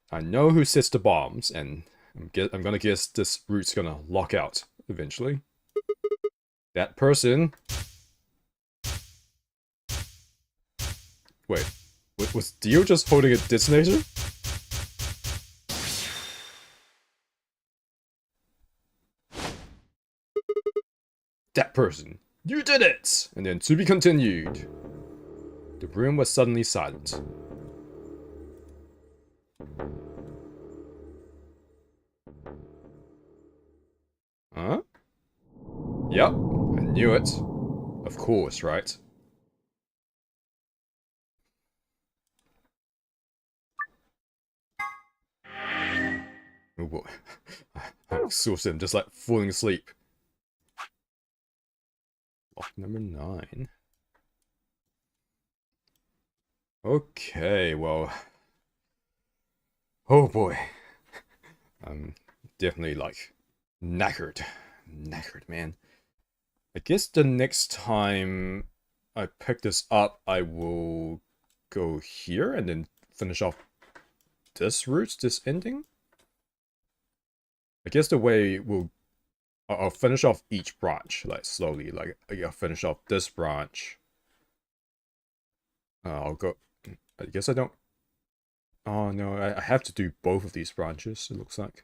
I know who sets the bombs, and I'm gonna guess this route's gonna lock out eventually. That person. Wait, was Dio just holding a detonator? That person. You did it! And then to be continued. The room was suddenly silent. Huh? Yep, I knew it. Of course, right? Oh boy. I'm exhausted, I'm just like falling asleep. Lock number 9. Okay, well. Oh boy. definitely like knackered, man. I guess the next time I pick this up, I will go here and then finish off this route, this ending. I guess the way I'll finish off each branch, like slowly. Like I'll finish off this branch. I'll go. I guess I don't. Oh no, I have to do both of these branches. It looks like.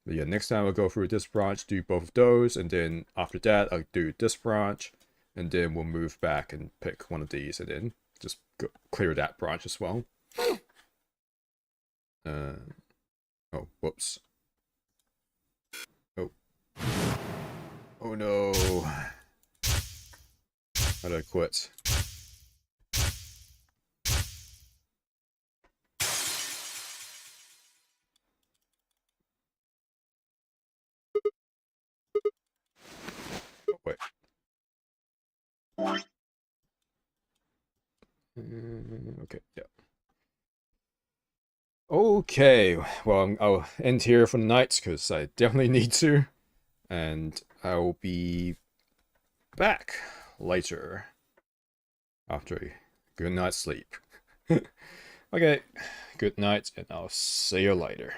But yeah, next time I'll go through this branch, do both of those, and then after that I'll do this branch, and then we'll move back and pick one of these, and then just clear that branch as well. Oh, whoops. Oh. Oh no. How do I quit? Oh, wait. Okay, yeah. Okay, well, I'll end here for the night because I definitely need to. And I'll be back later after a good night's sleep. Okay, good night, and I'll see you later.